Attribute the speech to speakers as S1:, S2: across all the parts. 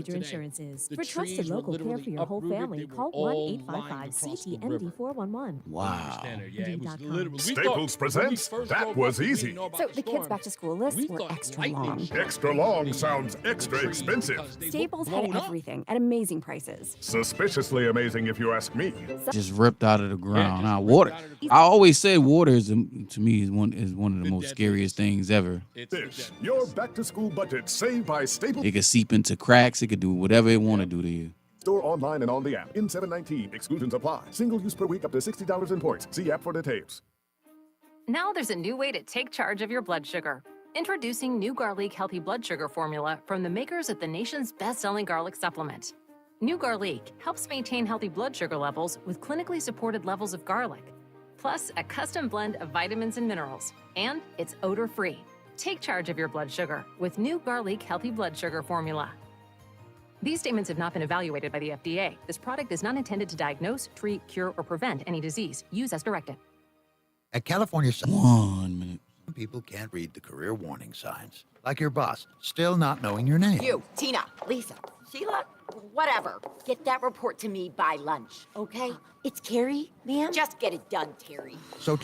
S1: major insurances.
S2: The
S1: For trusted
S2: trees were
S1: local care
S2: literally
S1: for your whole
S2: uprooted.
S1: family,
S2: They were
S1: call
S2: all lined across the river.
S1: 1-855-CTMD411.
S3: Wow.
S2: Yeah, it was
S1: Indeed.com.
S2: literally.
S4: Staples presents That Was Easy.
S1: So the kids' back-to-school lists were extra long.
S4: Extra long sounds extra expensive.
S1: Staples had everything at amazing prices.
S4: Suspiciously amazing if you ask me.
S3: Just ripped out of the ground.
S2: just
S3: Now,
S2: ripped
S3: water.
S2: out of the
S3: I always say water is, to me, is one of the most scariest things ever.
S4: This, your back-to-school budget saved by Staples.
S3: It could seep into cracks. It could do whatever it want to do to you.
S4: Store online and on the app. In 719, exclusions apply. Single use per week up to $60 in points. See app for details.
S5: Now there's a new way to take charge of your blood sugar. Introducing new Garlic Healthy Blood Sugar Formula from the makers of the nation's best-selling garlic supplement. New Garlic helps maintain healthy blood sugar levels with clinically supported levels of garlic, plus a custom blend of vitamins and minerals, and it's odor-free. Take charge of your blood sugar with new Garlic Healthy Blood Sugar Formula. These statements have not been evaluated by the FDA. This product is not intended to diagnose, treat, cure, or prevent any disease. Use as directed.
S6: At California,
S3: 1 minute.
S6: some people can't read the career warning signs. Like your boss, still not knowing your name.
S7: You, Tina, Lisa, Sheila, whatever. Get that report to me by lunch, okay? It's Carrie, ma'am. Just get it done, Terry.
S6: So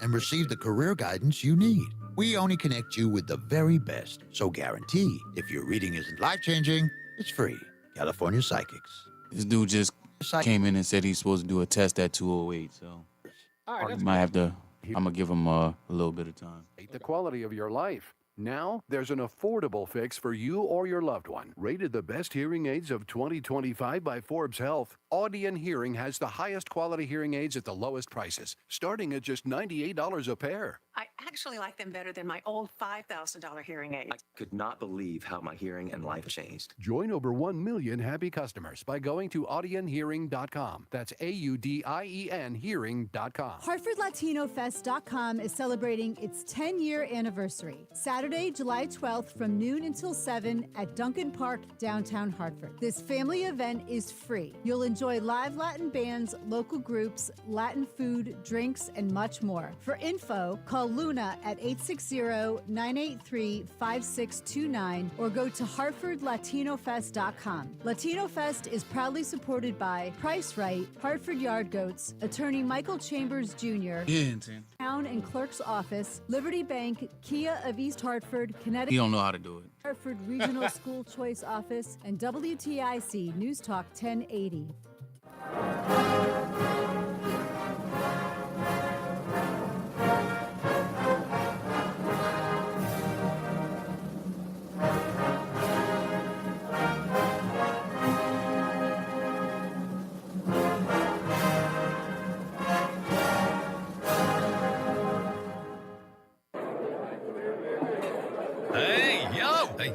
S6: and receive the career guidance you need. We only connect you with the very best. So guarantee, if your reading isn't life-changing, it's free. California Psychics.
S3: This dude just came in and said he's supposed to do a test at 2:08, so might have to. I'm gonna give him a little bit of time.
S8: The quality of your life. Now, there's an affordable fix for you or your loved one. Rated the best hearing aids of 2025 by Forbes Health, Audion Hearing has the highest quality hearing aids at the lowest prices, starting at just $98 a pair.
S9: I actually like them better than my old $5,000 hearing aids.
S10: I could not believe how my hearing and life changed.
S8: Join over 1 million happy customers by going to audionhearing.com. That's AUDIEN hearing.com.
S11: HartfordLatinoFest.com is celebrating its 10-year anniversary. Saturday, July 12th from noon until 7 at Duncan Park, downtown Hartford. This family event is free. You'll enjoy live Latin bands, local groups, Latin food, drinks, and much more. For info, call Luna at 860-983-5629 or go to HartfordLatinoFest.com. Latino Fest is proudly supported by Price Right, Hartford Yard Goats, Attorney Michael Chambers Jr., Town and Clerk's Office, Liberty Bank, Kia of East Hartford, Connecticut.
S3: He don't know how to do it.
S11: Hartford Regional School Choice Office, and WTIC News Talk 1080.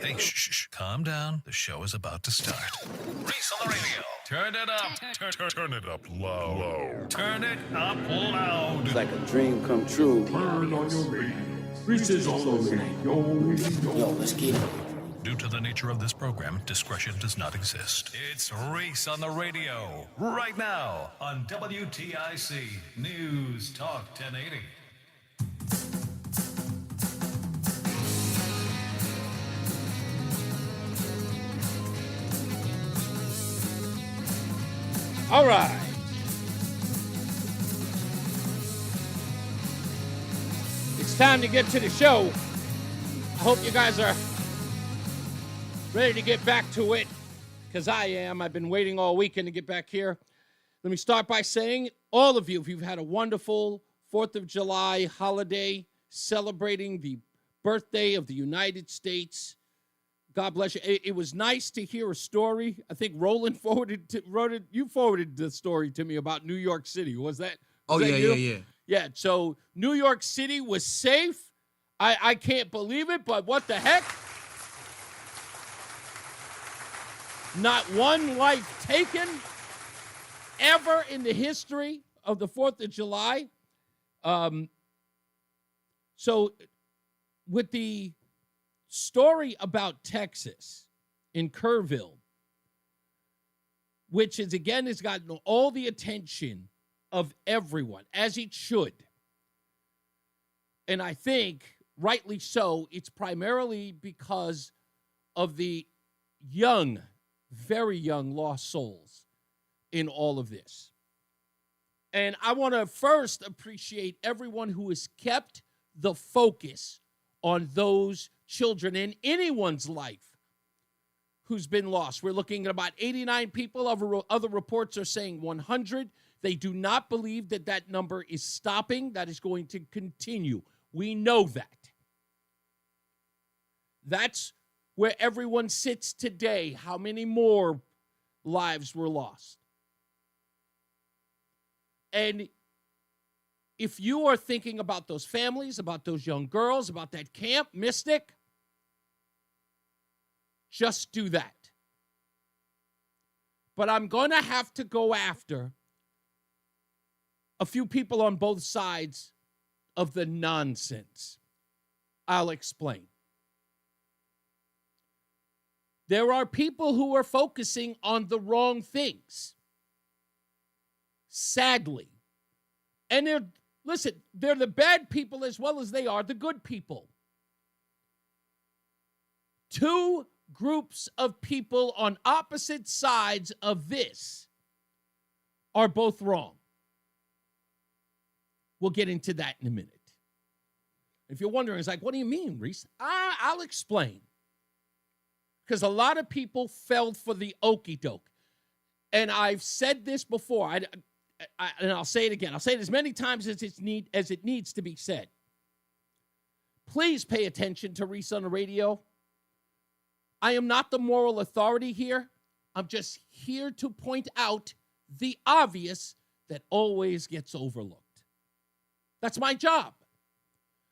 S12: Hey, shh, calm down. The show is about to start. Reese on the Radio. Turn it up. Turn it up low. Turn it up loud.
S13: It's like a dream come true.
S14: Turn on your radio. Reese is on the radio.
S13: Yo, let's get it.
S12: Due to the nature of this program, discretion does not exist. It's Reese on the Radio. Right now on WTIC News Talk 1080.
S2: All right. It's time to get to the show. I hope you guys are ready to get back to it, because I am. I've been waiting all weekend to get back here. Let me start by saying, all of you, if you've had a wonderful 4th of July holiday celebrating the birthday of the United States, God bless you. It was nice to hear a story. I think Roland you forwarded the story to me about New York City. Was that you?
S3: Yeah.
S2: Yeah, so New York City was safe. I can't believe it, but what the heck? Not one life taken ever in the history of the 4th of July. So with the story about Texas in Kerrville, which has gotten all the attention of everyone, as it should. And I think, rightly so, it's primarily because of the young, very young lost souls in all of this. And I want to first appreciate everyone who has kept the focus on those children in anyone's life who's been lost. We're looking at about 89 people. Other reports are saying 100. They do not believe that that number is stopping. That is going to continue. We know that. That's where everyone sits today. How many more lives were lost? And if you are thinking about those families, about those young girls, about that camp, Mystic, just do that. But I'm going to have to go after a few people on both sides of the nonsense. I'll explain. There are people who are focusing on the wrong things. Sadly. And they're the bad people as well as they are the good people. Two groups of people on opposite sides of this are both wrong. We'll get into that in a minute. If you're wondering, it's like, what do you mean, Reese? I'll explain. Because a lot of people fell for the okie doke. And I've said this before, and I'll say it again. I'll say it as many times as it needs to be said. Please pay attention to Reese on the Radio. I am not the moral authority here. I'm just here to point out the obvious that always gets overlooked. That's my job.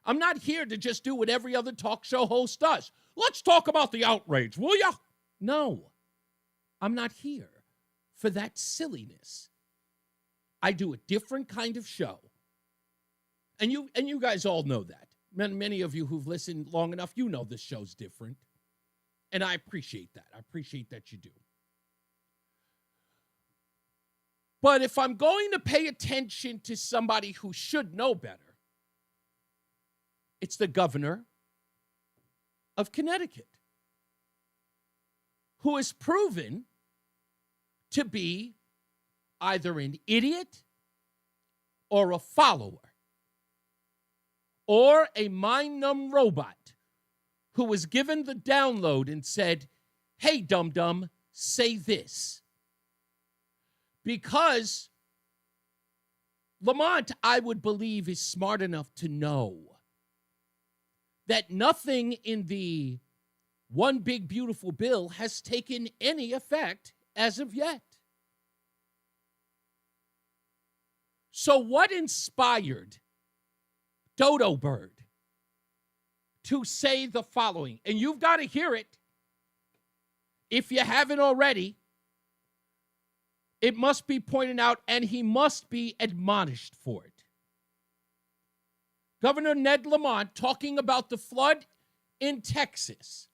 S2: I'm not here to just do what every other talk show host does. Let's talk about the outrage, will ya? No, I'm not here for that silliness. I do a different kind of show. And you guys all know that. Many of you who've listened long enough, you know this show's different. And I appreciate that. I appreciate that you do. But if I'm going to pay attention to somebody who should know better, it's the governor of Connecticut, who is proven to be either an idiot or a follower or a mind-numb robot who was given the download and said, hey, dum-dum, say this. Because Lamont, I would believe, is smart enough to know that nothing in the One Big Beautiful Bill has taken any effect as of yet. So what inspired Dodo Bird to say the following? And you've got to hear it. If you haven't already, it must be pointed out, and he must be admonished for it. Governor Ned Lamont talking about the flood in Texas,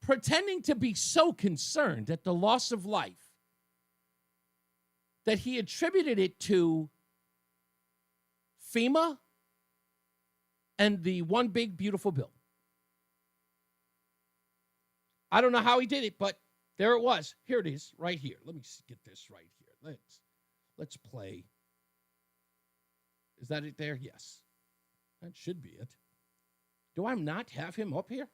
S2: pretending to be so concerned at the loss of life that he attributed it to FEMA and the One Big Beautiful Bill. I don't know how he did it, but there it was. Here it is, right here. Let me get this right here. Let's play. Is that it there? Yes. That should be it. Do I not have him up here?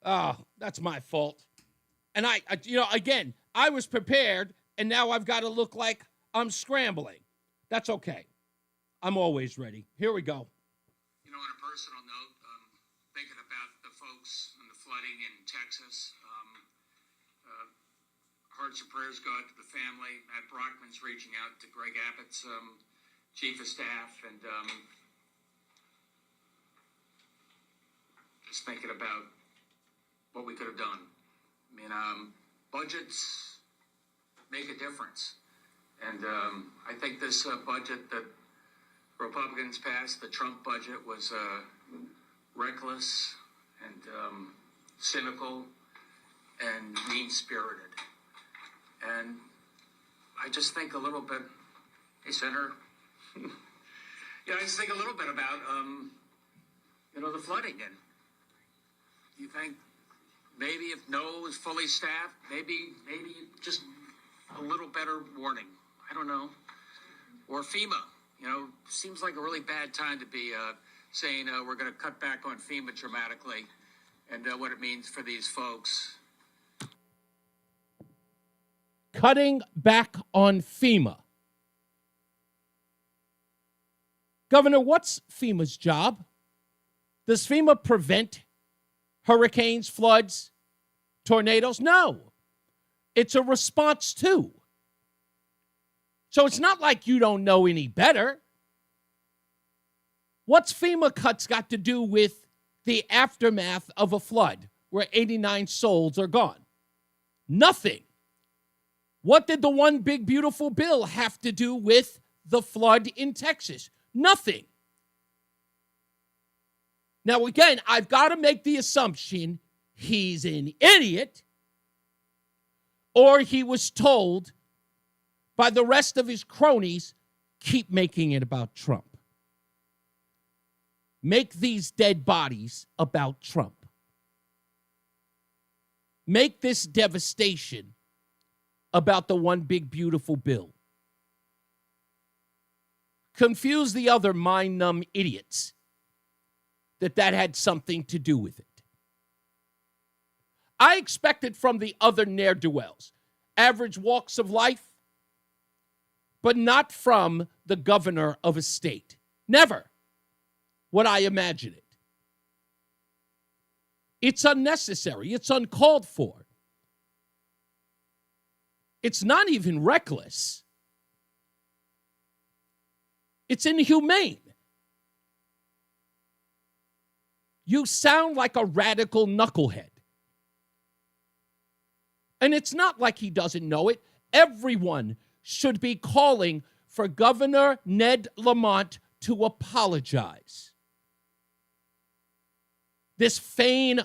S2: Oh, that's my fault. And again, I was prepared, and now I've got to look like I'm scrambling. That's okay. I'm always ready. Here we go.
S15: You know, on a personal note, thinking about the folks and the flooding in Texas, hearts and prayers go out to the family. Matt Brockman's reaching out to Greg Abbott's chief of staff, and just thinking about what we could have done. I mean, budgets make a difference. And I think this budget that Republicans passed, the Trump budget, was reckless and cynical and mean-spirited. And I just think a little bit, hey, Senator, I just think a little bit about, the flooding. And you think maybe if NOAA was fully staffed, maybe just a little better warning. I don't know. Or FEMA. Seems like a really bad time to be saying we're going to cut back on FEMA dramatically and what it means for these folks.
S2: Cutting back on FEMA. Governor, what's FEMA's job? Does FEMA prevent hurricanes, floods, tornadoes? No. It's a response to. So it's not like you don't know any better. What's FEMA cuts got to do with the aftermath of a flood where 89 souls are gone? Nothing. What did the one big beautiful bill have to do with the flood in Texas? Nothing. Now, again, I've got to make the assumption he's an idiot or he was told by the rest of his cronies, keep making it about Trump. Make these dead bodies about Trump. Make this devastation about the one big beautiful bill. Confuse the other mind-numb idiots that had something to do with it. I expected from the other ne'er-do-wells, average walks of life, but not from the governor of a state. Never would I imagine it. It's unnecessary. It's uncalled for. It's not even reckless. It's inhumane. You sound like a radical knucklehead. And it's not like he doesn't know it. Everyone should be calling for Governor Ned Lamont to apologize. This feign,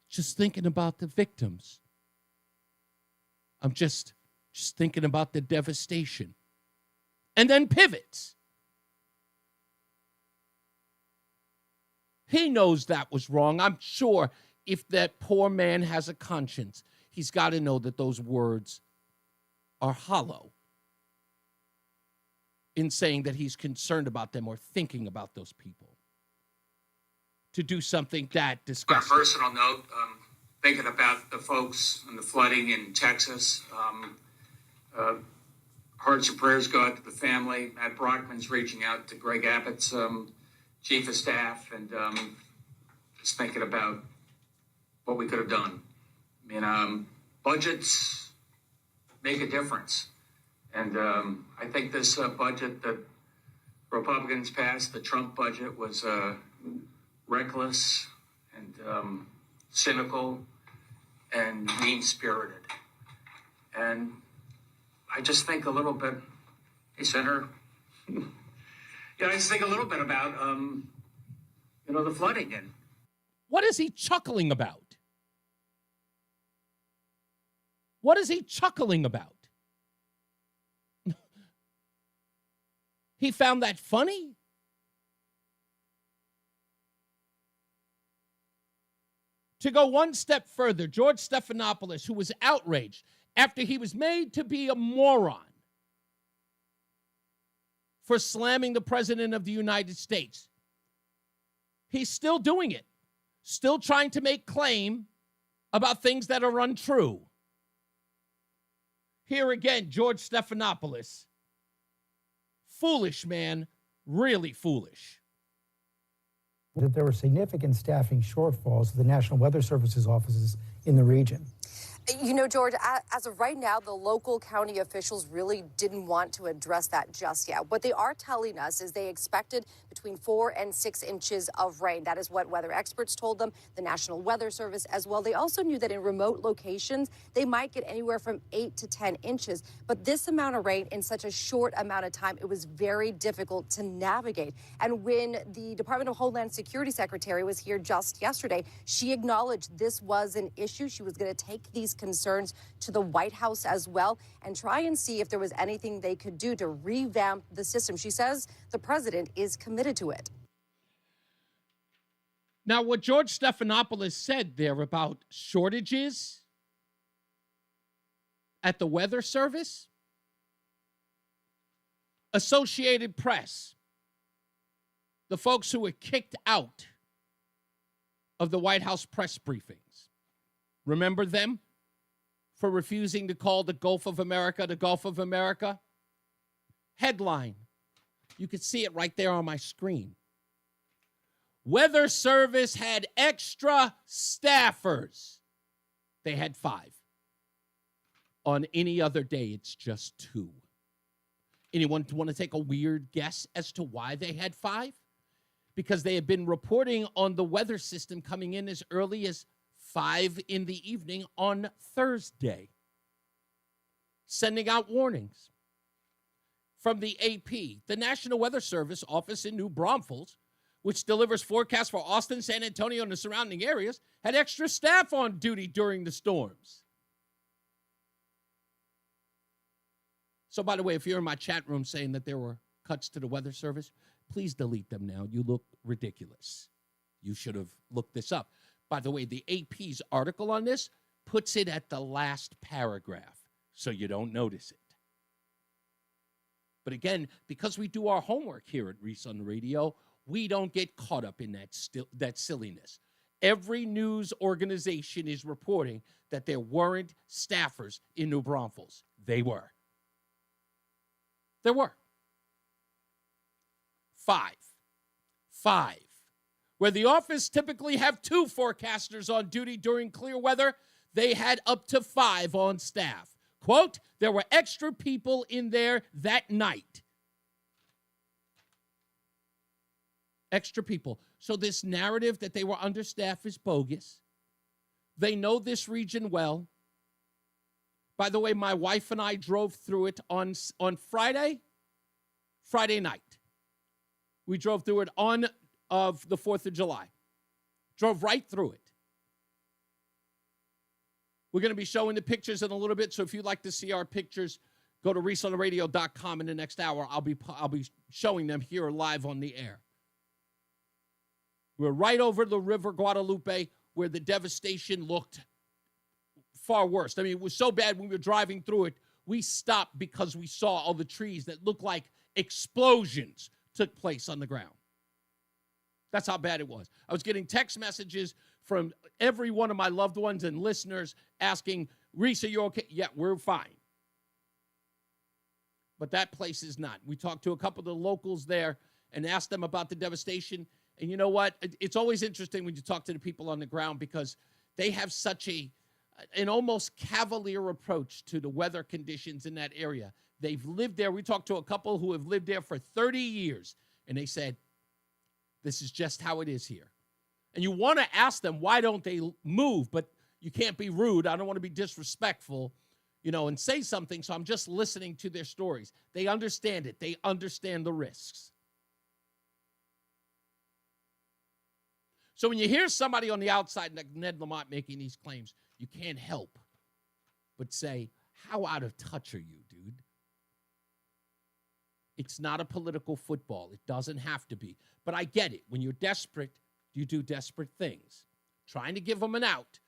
S2: just thinking about the victims. I'm just thinking about the devastation. And then pivots. He knows that was wrong. I'm sure if that poor man has a conscience, he's got to know that those words are hollow in saying that he's concerned about them or thinking about those people. To do something that disgusting.
S15: On a personal note, thinking about the folks and the flooding in Texas, hearts and prayers go out to the family. Matt Brockman's reaching out to Greg Abbott's chief of staff and just thinking about what we could have done. I mean, budgets make a difference. And I think this budget that Republicans passed, the Trump budget, was reckless and cynical and mean-spirited. And I just think a little bit, hey, Senator, I just think a little bit about, the flooding. And
S2: what is he chuckling about? What is he chuckling about? He found that funny? To go one step further, George Stephanopoulos, who was outraged after he was made to be a moron for slamming the President of the United States, he's still doing it, still trying to make claim about things that are untrue. Here again, George Stephanopoulos. Foolish, man, really foolish.
S16: That there were significant staffing shortfalls at the National Weather Service's offices in the region.
S17: You know, George, as of right now, the local county officials really didn't want to address that just yet. What they are telling us is they expected between 4 and 6 inches of rain. That is what weather experts told them, the National Weather Service as well. They also knew that in remote locations, they might get anywhere from 8 to 10 inches. But this amount of rain in such a short amount of time, it was very difficult to navigate. And when the Department of Homeland Security Secretary was here just yesterday, she acknowledged this was an issue. She was going to take these concerns to the White House as well and try and see if there was anything they could do to revamp the system. She says the president is committed to it.
S2: Now, what George Stephanopoulos said there about shortages at the Weather Service, Associated Press, the folks who were kicked out of the White House press briefings, remember them for refusing to call the Gulf of America the Gulf of America? Headline. You can see it right there on my screen. Weather Service had extra staffers. They had 5. On any other day, it's just 2. Anyone want to take a weird guess as to why they had 5? Because they had been reporting on the weather system coming in as early as 5 in the evening on Thursday, sending out warnings. From the AP, the National Weather Service office in New Braunfels, which delivers forecasts for Austin, San Antonio, and the surrounding areas, had extra staff on duty during the storms. So, by the way, if you're in my chat room saying that there were cuts to the Weather Service, please delete them now. You look ridiculous. You should have looked this up. By the way, the AP's article on this puts it at the last paragraph, so you don't notice it. But again, because we do our homework here at Reese on the Radio, we don't get caught up in that silliness. Every news organization is reporting that there weren't staffers in New Braunfels. They were. There were. 5. Where the office typically have 2 forecasters on duty during clear weather, they had up to 5 on staff. Quote, there were extra people in there that night. Extra people. So this narrative that they were understaffed is bogus. They know this region well. By the way, my wife and I drove through it on Friday night. We drove through it on of the 4th of July. Drove right through it. We're going to be showing the pictures in a little bit, so if you'd like to see our pictures, go to reasoontheradio.com in the next hour. I'll be showing them here live on the air. We're right over the River Guadalupe where the devastation looked far worse. I mean, it was so bad when we were driving through it, we stopped because we saw all the trees that looked like explosions took place on the ground. That's how bad it was. I was getting text messages from every one of my loved ones and listeners asking, Reese, are you okay? Yeah, we're fine. But that place is not. We talked to a couple of the locals there and asked them about the devastation. And you know what? It's always interesting when you talk to the people on the ground because they have such an almost cavalier approach to the weather conditions in that area. They've lived there. We talked to a couple who have lived there for 30 years, and they said, this is just how it is here. And you want to ask them, why don't they move? But you can't be rude. I don't want to be disrespectful, and say something. So I'm just listening to their stories. They understand it. They understand the risks. So when you hear somebody on the outside, like Ned Lamont, making these claims, you can't help but say, how out of touch are you, dude? It's not a political football. It doesn't have to be. But I get it. When you're desperate, you do desperate things. Trying to give them an out,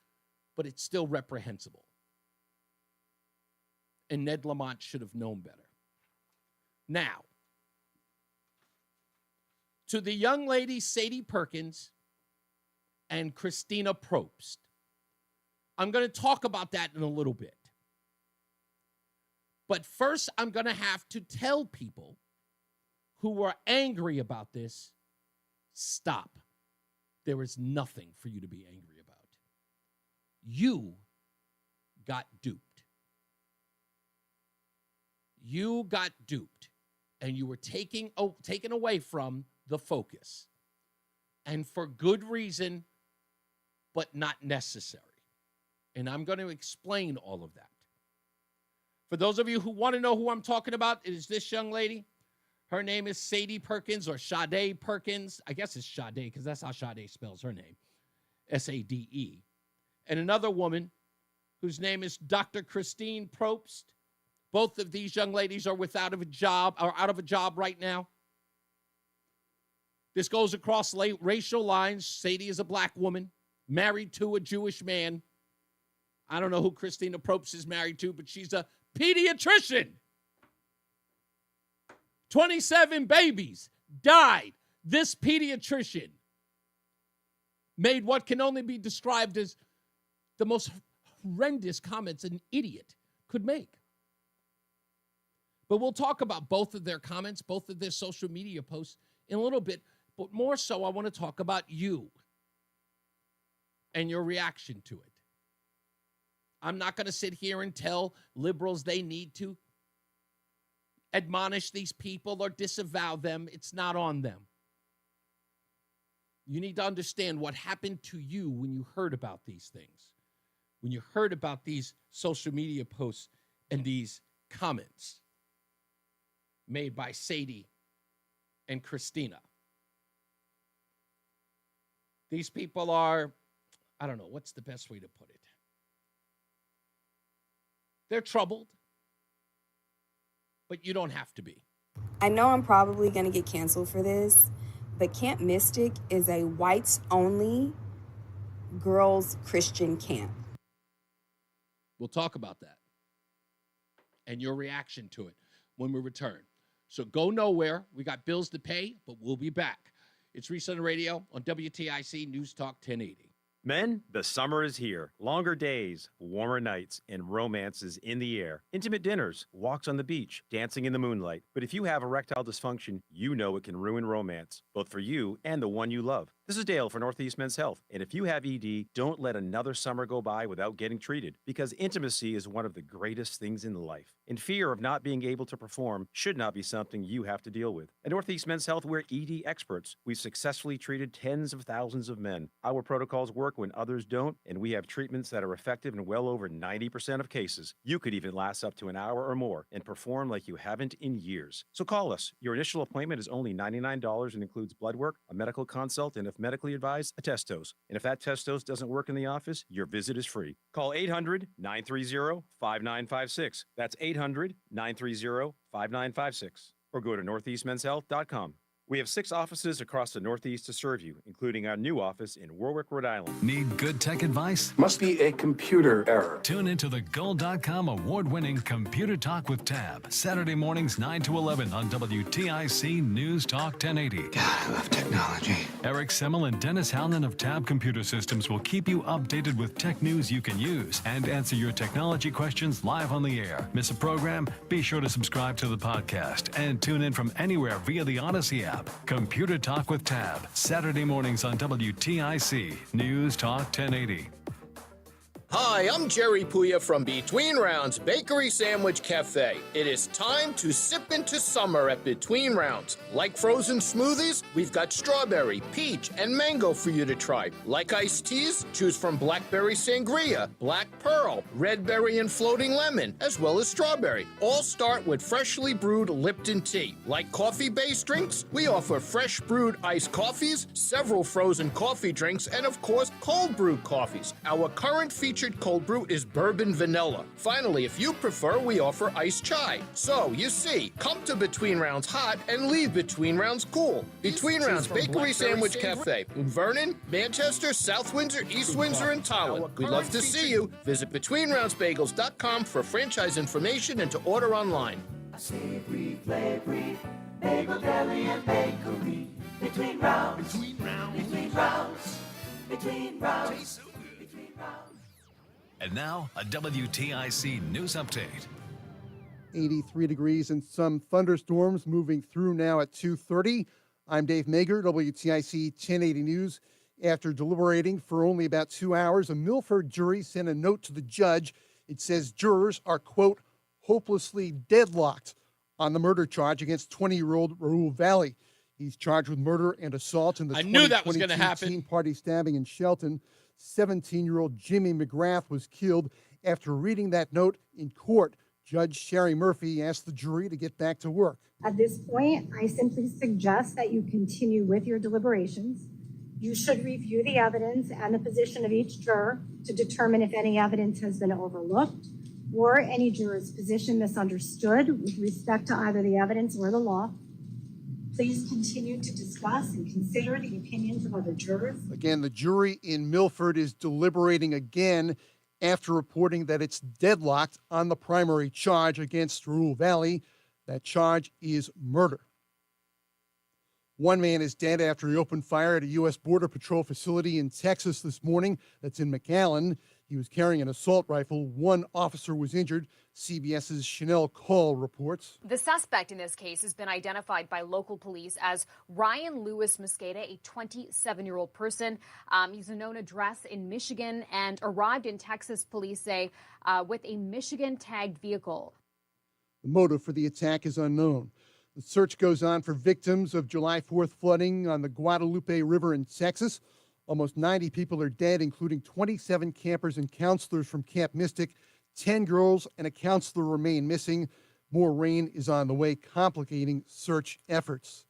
S2: but it's still reprehensible. And Ned Lamont should have known better. Now, to the young lady, Sadie Perkins, and Christina Probst. I'm going to talk about that in a little bit. But first, I'm going to have to tell people who are angry about this, stop. There is nothing for you to be angry about. You got duped. You got duped, and you were taken away from the focus. And for good reason, but not necessary. And I'm going to explain all of that. For those of you who want to know who I'm talking about, it is this young lady. Her name is Sadie Perkins or Sade Perkins. I guess it's Sade because that's how Sade spells her name. S-A-D-E. And another woman whose name is Dr. Christine Probst. Both of these young ladies are out of a job right now. This goes across racial lines. Sadie is a black woman, married to a Jewish man. I don't know who Christina Probst is married to, but she's a pediatrician. 27 babies died. This pediatrician made what can only be described as the most horrendous comments an idiot could make. But we'll talk about both of their comments, both of their social media posts in a little bit. But more so, I want to talk about you and your reaction to it. I'm not going to sit here and tell liberals they need to admonish these people or disavow them. It's not on them. You need to understand what happened to you when you heard about these things, when you heard about these social media posts and these comments made by Sadie and Christina. These people are, I don't know, what's the best way to put it? They're troubled, but you don't have to be.
S18: I know I'm probably going to get canceled for this, but Camp Mystic is a whites-only girls' Christian camp.
S2: We'll talk about that and your reaction to it when we return. So go nowhere. We got bills to pay, but we'll be back. It's Reese on the Radio on WTIC News Talk 1080.
S19: Men, the summer is here. Longer days, warmer nights, and romance is in the air. Intimate dinners, walks on the beach, dancing in the moonlight. But if you have erectile dysfunction, you know it can ruin romance, both for you and the one you love. This is Dale for Northeast Men's Health. And if you have ED, don't let another summer go by without getting treated, because intimacy is one of the greatest things in life. And fear of not being able to perform should not be something you have to deal with. At Northeast Men's Health, we're ED experts. We've successfully treated tens of thousands of men. Our protocols work when others don't, and we have treatments that are effective in well over 90% of cases. You could even last up to an hour or more and perform like you haven't in years. So call us. Your initial appointment is only $99 and includes blood work, a medical consult, and if medically advised, a test dose. And if that test dose doesn't work in the office, your visit is free. Call 800-930-5956. That's 800-930-5956. Or go to northeastmenshealth.com. We have 6 offices across the Northeast to serve you, including our new office in Warwick, Rhode Island.
S12: Need good tech advice?
S14: Must be a computer error.
S12: Tune into the Gold.com award-winning Computer Talk with Tab, Saturday mornings 9 to 11 on WTIC News Talk 1080.
S13: God, I love technology.
S12: Eric Semmel and Dennis Howland of Tab Computer Systems will keep you updated with tech news you can use and answer your technology questions live on the air. Miss a program? Be sure to subscribe to the podcast and tune in from anywhere via the Odyssey app. Computer Talk with Tab, Saturday mornings on WTIC News Talk 1080.
S20: Hi, I'm Jerry Puya from Between Rounds Bakery Sandwich Cafe. It is time to sip into summer at Between Rounds. Like frozen smoothies, we've got strawberry, peach, and mango for you to try. Like iced teas, choose from blackberry sangria, black pearl, red berry and floating lemon, as well as strawberry. All start with freshly brewed Lipton tea. Like coffee-based drinks, we offer fresh brewed iced coffees, several frozen coffee drinks, and of course, cold brewed coffees. Our current featured cold brew is bourbon vanilla. Finally, if you prefer, we offer iced chai. So, you see, come to Between Rounds hot and leave Between Rounds cool. Between Rounds Bakery Sandwich Cafe in Vernon, Manchester, South Windsor, East Windsor, and Tolland. We'd love to see you. Visit BetweenRoundsBagels.com for franchise information and to order online.
S21: Savory, flavory, bagel, deli, and bakery. Between Rounds. Between Rounds. Between Rounds. Between Rounds.
S12: And now, a WTIC news update.
S22: 83 degrees and some thunderstorms moving through now at 2:30. I'm Dave Mager, WTIC 1080 News. After deliberating for only about 2 hours, a Milford jury sent a note to the judge. It says jurors are, quote, hopelessly deadlocked on the murder charge against 20-year-old Raul Valley. He's charged with murder and assault in the 2022 Teen Party stabbing in Shelton. 17-year-old Jimmy McGrath was killed. After reading that note in court, Judge Sherry Murphy asked the jury to get back to work.
S23: At this point, I simply suggest that you continue with your deliberations. You should review the evidence and the position of each juror to determine if any evidence has been overlooked or any juror's position misunderstood with respect to either the evidence or the law. Please continue to discuss and consider the opinions of other jurors.
S22: Again, the jury in Milford is deliberating again after reporting that it's deadlocked on the primary charge against Raul Valley. That charge is murder. One man is dead after he opened fire at a U.S. Border Patrol facility in Texas this morning. That's in McAllen. He was carrying an assault rifle. One officer was injured. CBS's Chanel Call reports.
S1: The suspect in this case has been identified by local police as Ryan Lewis Mosqueda, a 27-year-old person. He's a known address in Michigan and arrived in Texas, police say, with a Michigan-tagged vehicle.
S22: The motive for the attack is unknown. The search goes on for victims of July 4th flooding on the Guadalupe River in Texas. Almost 90 people are dead, including 27 campers and counselors from Camp Mystic. 10 girls and a counselor remain missing. More rain is on the way, complicating search efforts.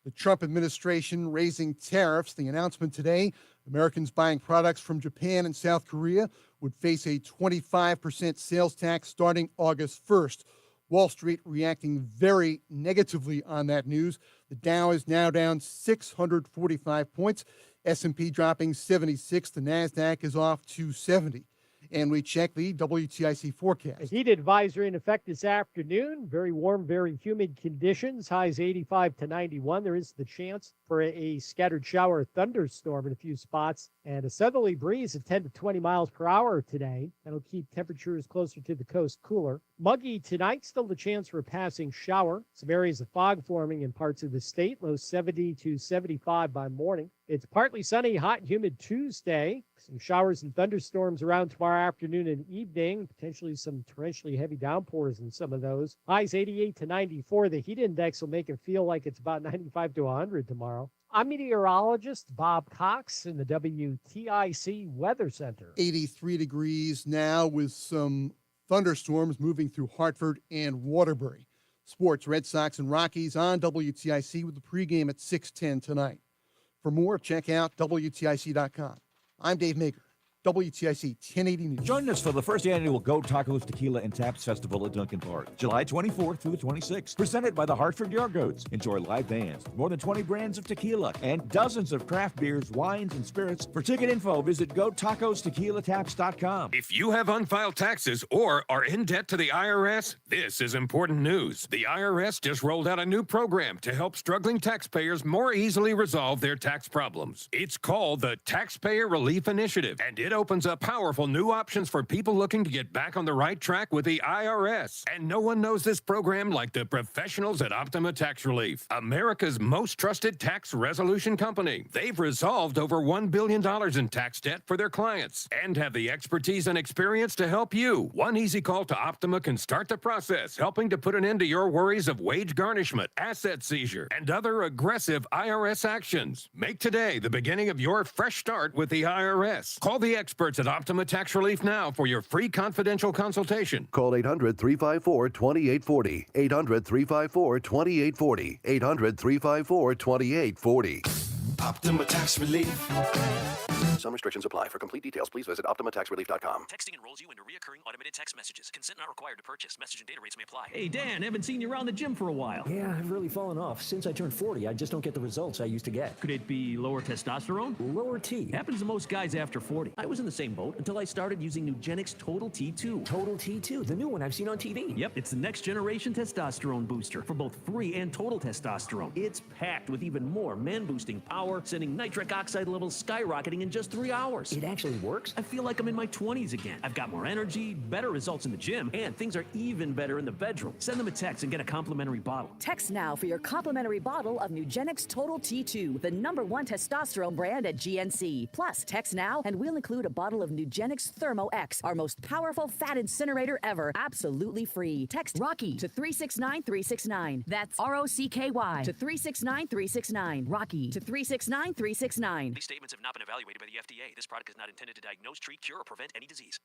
S22: The Trump administration raising tariffs. The announcement today, Americans buying products from Japan and South Korea would face a 25% sales tax starting August 1st. Wall Street reacting very negatively on that news. The Dow is now down 645 points. S&P dropping 76. The NASDAQ is off 270. And we check the WTIC forecast.
S4: A heat advisory in effect this afternoon. Very warm, very humid conditions. Highs 85 to 91. There is the chance for a scattered shower or thunderstorm in a few spots. And a southerly breeze at 10 to 20 miles per hour today. That'll keep temperatures closer to the coast cooler. Muggy tonight. Still the chance for a passing shower. Some areas of fog forming in parts of the state. Low 70 to 75 by morning. It's partly sunny, hot and humid Tuesday. Some showers and thunderstorms around tomorrow afternoon and evening. Potentially some torrentially heavy downpours in some of those. Highs 88 to 94. The heat index will make it feel like it's about 95 to 100 tomorrow. I'm meteorologist Bob Cox in the WTIC Weather Center.
S22: 83 degrees now with some thunderstorms moving through Hartford and Waterbury. Sports, Red Sox and Rockies on WTIC with the pregame at 6:10 tonight. For more, check out WTIC.com. I'm Dave Maker, WTIC 1080 News.
S5: Join us for the first annual Go Tacos Tequila and Taps Festival at Duncan Park, July 24th through the 26th. Presented by the Hartford Yard-Goats. Enjoy live bands, more than 20 brands of tequila, and dozens of craft beers, wines, and spirits. For ticket info, visit GoTacosTequilaTaps.com.
S24: If you have unfiled taxes or are in debt to the IRS, this is important news. The IRS just rolled out a new program to help struggling taxpayers more easily resolve their tax problems. It's called the Taxpayer Relief Initiative, and it opens up powerful new options for people looking to get back on the right track with the IRS. And no one knows this program like the professionals at Optima Tax Relief, America's most trusted tax resolution company. They've resolved over $1 billion in tax debt for their clients and have the expertise and experience to help you. One easy call to Optima can start the process, helping to put an end to your worries of wage garnishment, asset seizure, and other aggressive IRS actions. Make today the beginning of your fresh start with the IRS. Call the experts at Optima Tax Relief now for your free confidential consultation.
S8: Call 800-354-2840. 800-354-2840. 800-354-2840.
S21: Optima Tax Relief.
S8: Some restrictions apply. For complete details, please visit OptimaTaxRelief.com.
S25: Texting enrolls you into recurring automated text messages. Consent not required to purchase. Message and data rates may apply.
S26: Hey, Dan, haven't seen you around the gym for a while.
S27: Yeah, I've really fallen off. Since I turned 40, I just don't get the results I used to get.
S26: Could it be lower testosterone?
S27: Lower T.
S26: Happens to most guys after 40. I was in the same boat until I started using Nugenix Total T2.
S27: Total T2, the new one I've seen on TV.
S26: Yep, it's the next generation testosterone booster for both free and total testosterone. It's packed with even more man-boosting power, sending nitric oxide levels skyrocketing in just 3 hours.
S27: It actually works?
S26: I feel like I'm in my 20s again. I've got more energy, better results in the gym, and things are even better in the bedroom. Send them a text and get a complimentary bottle.
S28: Text now for your complimentary bottle of Nugenix Total T2, the #1 testosterone brand at GNC. Plus, text now and we'll include a bottle of Nugenix Thermo X, our most powerful fat incinerator ever, absolutely free. Text Rocky to 369369. That's ROCKY to 369369. Rocky to 369369.
S25: These statements have not been evaluated by the FDA. This product is not intended to diagnose, treat, cure, or prevent any disease.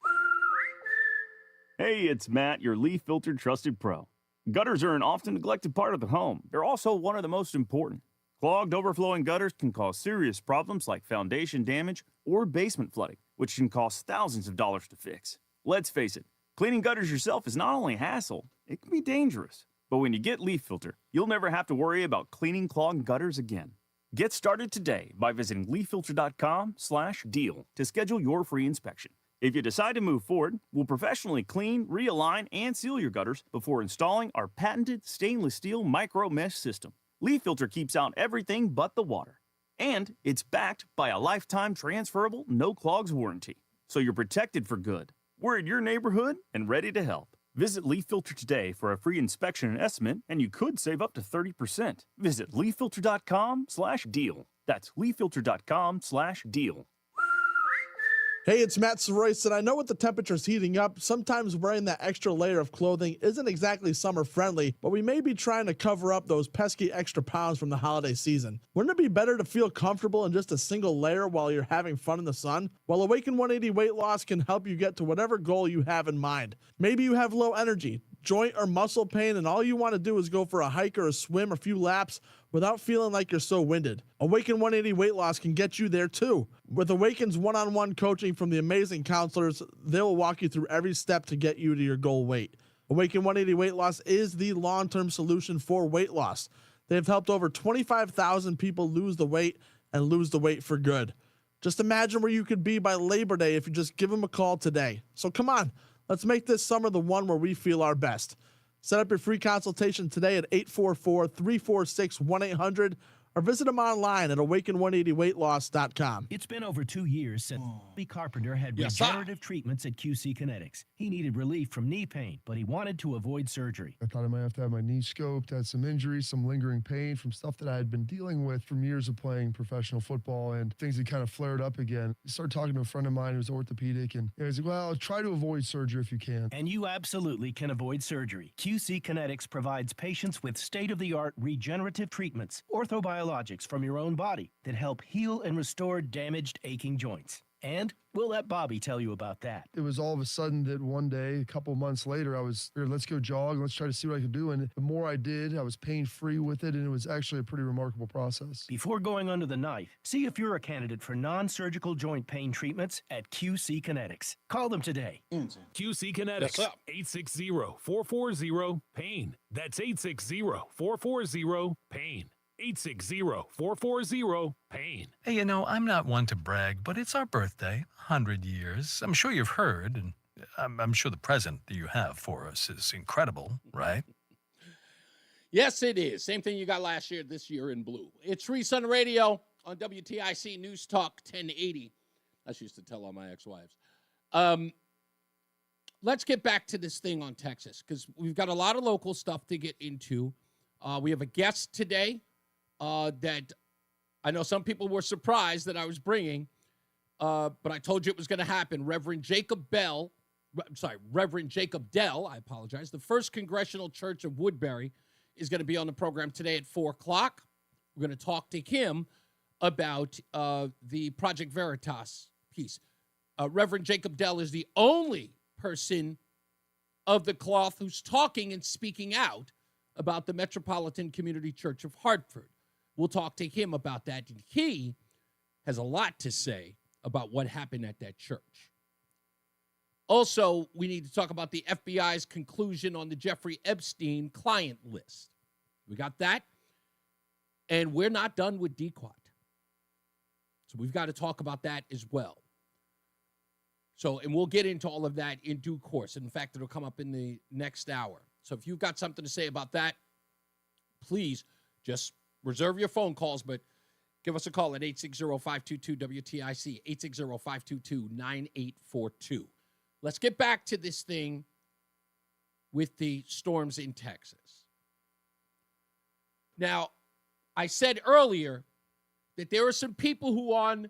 S29: Hey, it's Matt, your leaf filter trusted pro. Gutters are an often neglected part of the home. They're also one of the most important. Clogged, overflowing gutters can cause serious problems like foundation damage or basement flooding, which can cost thousands of dollars to fix. Let's face it, cleaning gutters yourself is not only a hassle, it can be dangerous. But when you get Leaf Filter, you'll never have to worry about cleaning clogged gutters again. Get started today by visiting leaffilter.com/deal to schedule your free inspection. If you decide to move forward, we'll professionally clean, realign, and seal your gutters before installing our patented stainless steel micro mesh system. Leaf Filter keeps out everything but the water. And it's backed by a lifetime transferable no clogs warranty. So you're protected for good. We're in your neighborhood and ready to help. Visit Leaf Filter today for a free inspection and estimate, and you could save up to 30%. Visit leaffilter.com/deal. That's leaffilter.com/deal.
S3: Hey, it's Matt Soroyce, and I know with the temperatures heating up, sometimes wearing that extra layer of clothing isn't exactly summer friendly, but we may be trying to cover up those pesky extra pounds from the holiday season. Wouldn't it be better to feel comfortable in just a single layer while you're having fun in the sun? Well, Awaken 180 Weight Loss can help you get to whatever goal you have in mind. Maybe you have low energy, joint or muscle pain, and all you want to do is go for a hike or a swim, a few laps, without feeling like you're so winded. Awaken 180 Weight Loss can get you there too. With Awaken's one-on-one coaching from the amazing counselors, they will walk you through every step to get you to your goal weight. Awaken 180 Weight Loss is the long-term solution for weight loss. They have helped over 25,000 people lose the weight and lose the weight for good. Just imagine where you could be by Labor Day if you just give them a call today. So come on, let's make this summer the one where we feel our best. Set up your free consultation today at 844-346-1800 or visit them online at awaken180weightloss.com.
S26: It's been over 2 years since Bobby Carpenter had regenerative treatments at QC Kinetics. He needed relief from knee pain, but he wanted to avoid surgery.
S6: I thought I might have to have my knee scoped, had some injuries, some lingering pain from stuff that I had been dealing with from years of playing professional football, and things had kind of flared up again. I started talking to a friend of mine who's orthopedic, and he was like, well, try to avoid surgery if you can.
S26: And you absolutely can avoid surgery. QC Kinetics provides patients with state-of-the-art regenerative treatments, orthobiologics from your own body that help heal and restore damaged, aching joints. And we'll let Bobby tell you about that.
S6: It was all of a sudden that one day, a couple months later, I was here, let's go jog, let's try to see what I could do. And the more I did, I was pain-free with it, and it was actually a pretty remarkable process.
S26: Before going under the knife, see if you're a candidate for non-surgical joint pain treatments at QC Kinetics. Call them today.
S7: QC Kinetics, 860-440-PAIN. That's 860-440-PAIN. 860-440-PAIN.
S12: Hey, you know, I'm not one to brag, but it's our birthday, 100 years. I'm sure you've heard, and I'm sure the present that you have for us is incredible, right?
S2: Yes, it is. Same thing you got last year, this year in blue. It's Reese on the Radio on WTIC News Talk 1080. I used to tell all my ex-wives. Let's get back to this thing on Texas, because we've got a lot of local stuff to get into. We have a guest today that I know some people were surprised that I was bringing, but I told you it was going to happen. Reverend Jacob Dell, I apologize. The First Congressional Church of Woodbury is going to be on the program today at 4 o'clock. We're going to talk to him about the Project Veritas piece. Reverend Jacob Dell is the only person of the cloth who's talking and speaking out about the Metropolitan Community Church of Hartford. We'll talk to him about that, and he has a lot to say about what happened at that church. Also, we need to talk about the FBI's conclusion on the Jeffrey Epstein client list. We got that, and we're not done with DQuat. So we've got to talk about that as well. So, and we'll get into all of that in due course. In fact, it'll come up in the next hour. So if you've got something to say about that, please just reserve your phone calls, but give us a call at 860-522-WTIC, 860-522-9842. Let's get back to this thing with the storms in Texas. Now, I said earlier that there are some people who are on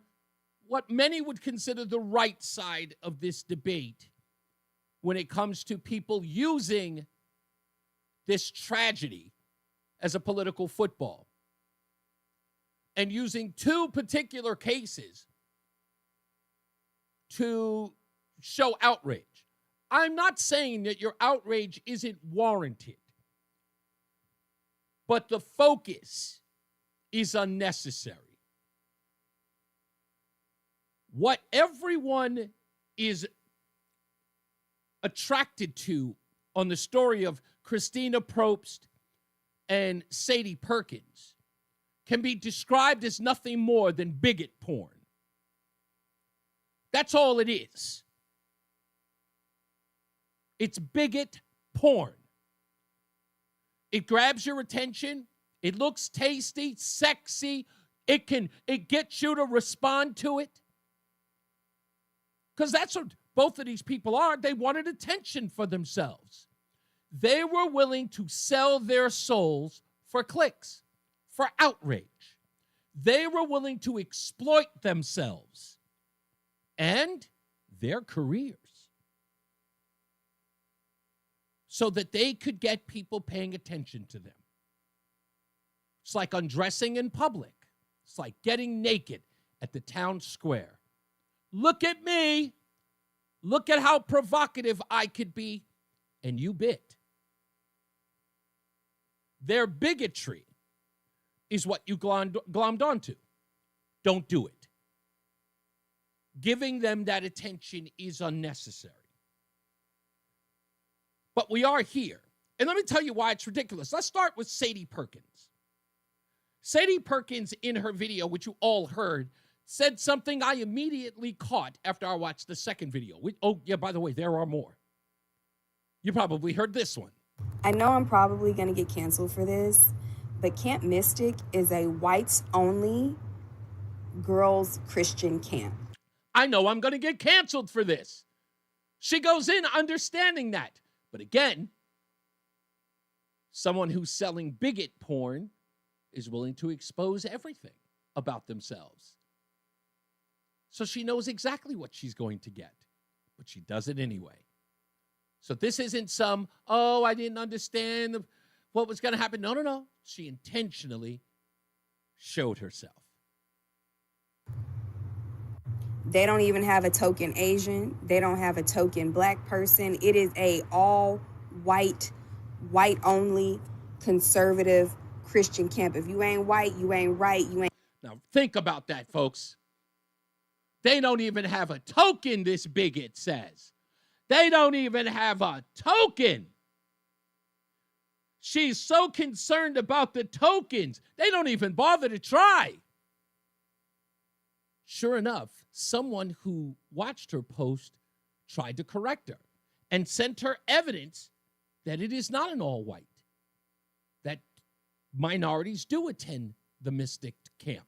S2: what many would consider the right side of this debate when it comes to people using this tragedy as a political football and using two particular cases to show outrage. I'm not saying that your outrage isn't warranted, but the focus is unnecessary. What everyone is attracted to on the story of Christina Probst and Sadie Perkins can be described as nothing more than bigot porn. That's all it is. It's bigot porn. It grabs your attention. It looks tasty, sexy. It gets you to respond to it. Because that's what both of these people are. They wanted attention for themselves. They were willing to sell their souls for clicks, for outrage. They were willing to exploit themselves and their careers so that they could get people paying attention to them. It's like undressing in public. It's like getting naked at the town square. Look at me. Look at how provocative I could be. And you bit. Their bigotry is what you glommed onto. Don't do it. Giving them that attention is unnecessary. But we are here. And let me tell you why it's ridiculous. Let's start with Sadie Perkins. Sadie Perkins, in her video, which you all heard, said something I immediately caught after I watched the second video. By the way, there are more. You probably heard this one.
S9: I know I'm probably going to get canceled for this, but Camp Mystic is a whites-only girls' Christian camp.
S2: I know I'm going to get canceled for this. She goes in understanding that. But again, someone who's selling bigot porn is willing to expose everything about themselves. So she knows exactly what she's going to get, but she does it anyway. So this isn't some, I didn't understand what was going to happen. No. She intentionally showed herself.
S9: They don't even have a token Asian. They don't have a token black person. It is a all white only, conservative Christian camp. If you ain't white, you ain't right.
S2: Now think about that, folks. They don't even have a token, this bigot says. They don't even have a token. She's so concerned about the tokens, they don't even bother to try. Sure enough, someone who watched her post tried to correct her and sent her evidence that it is not an all-white, that minorities do attend the Mystic camp.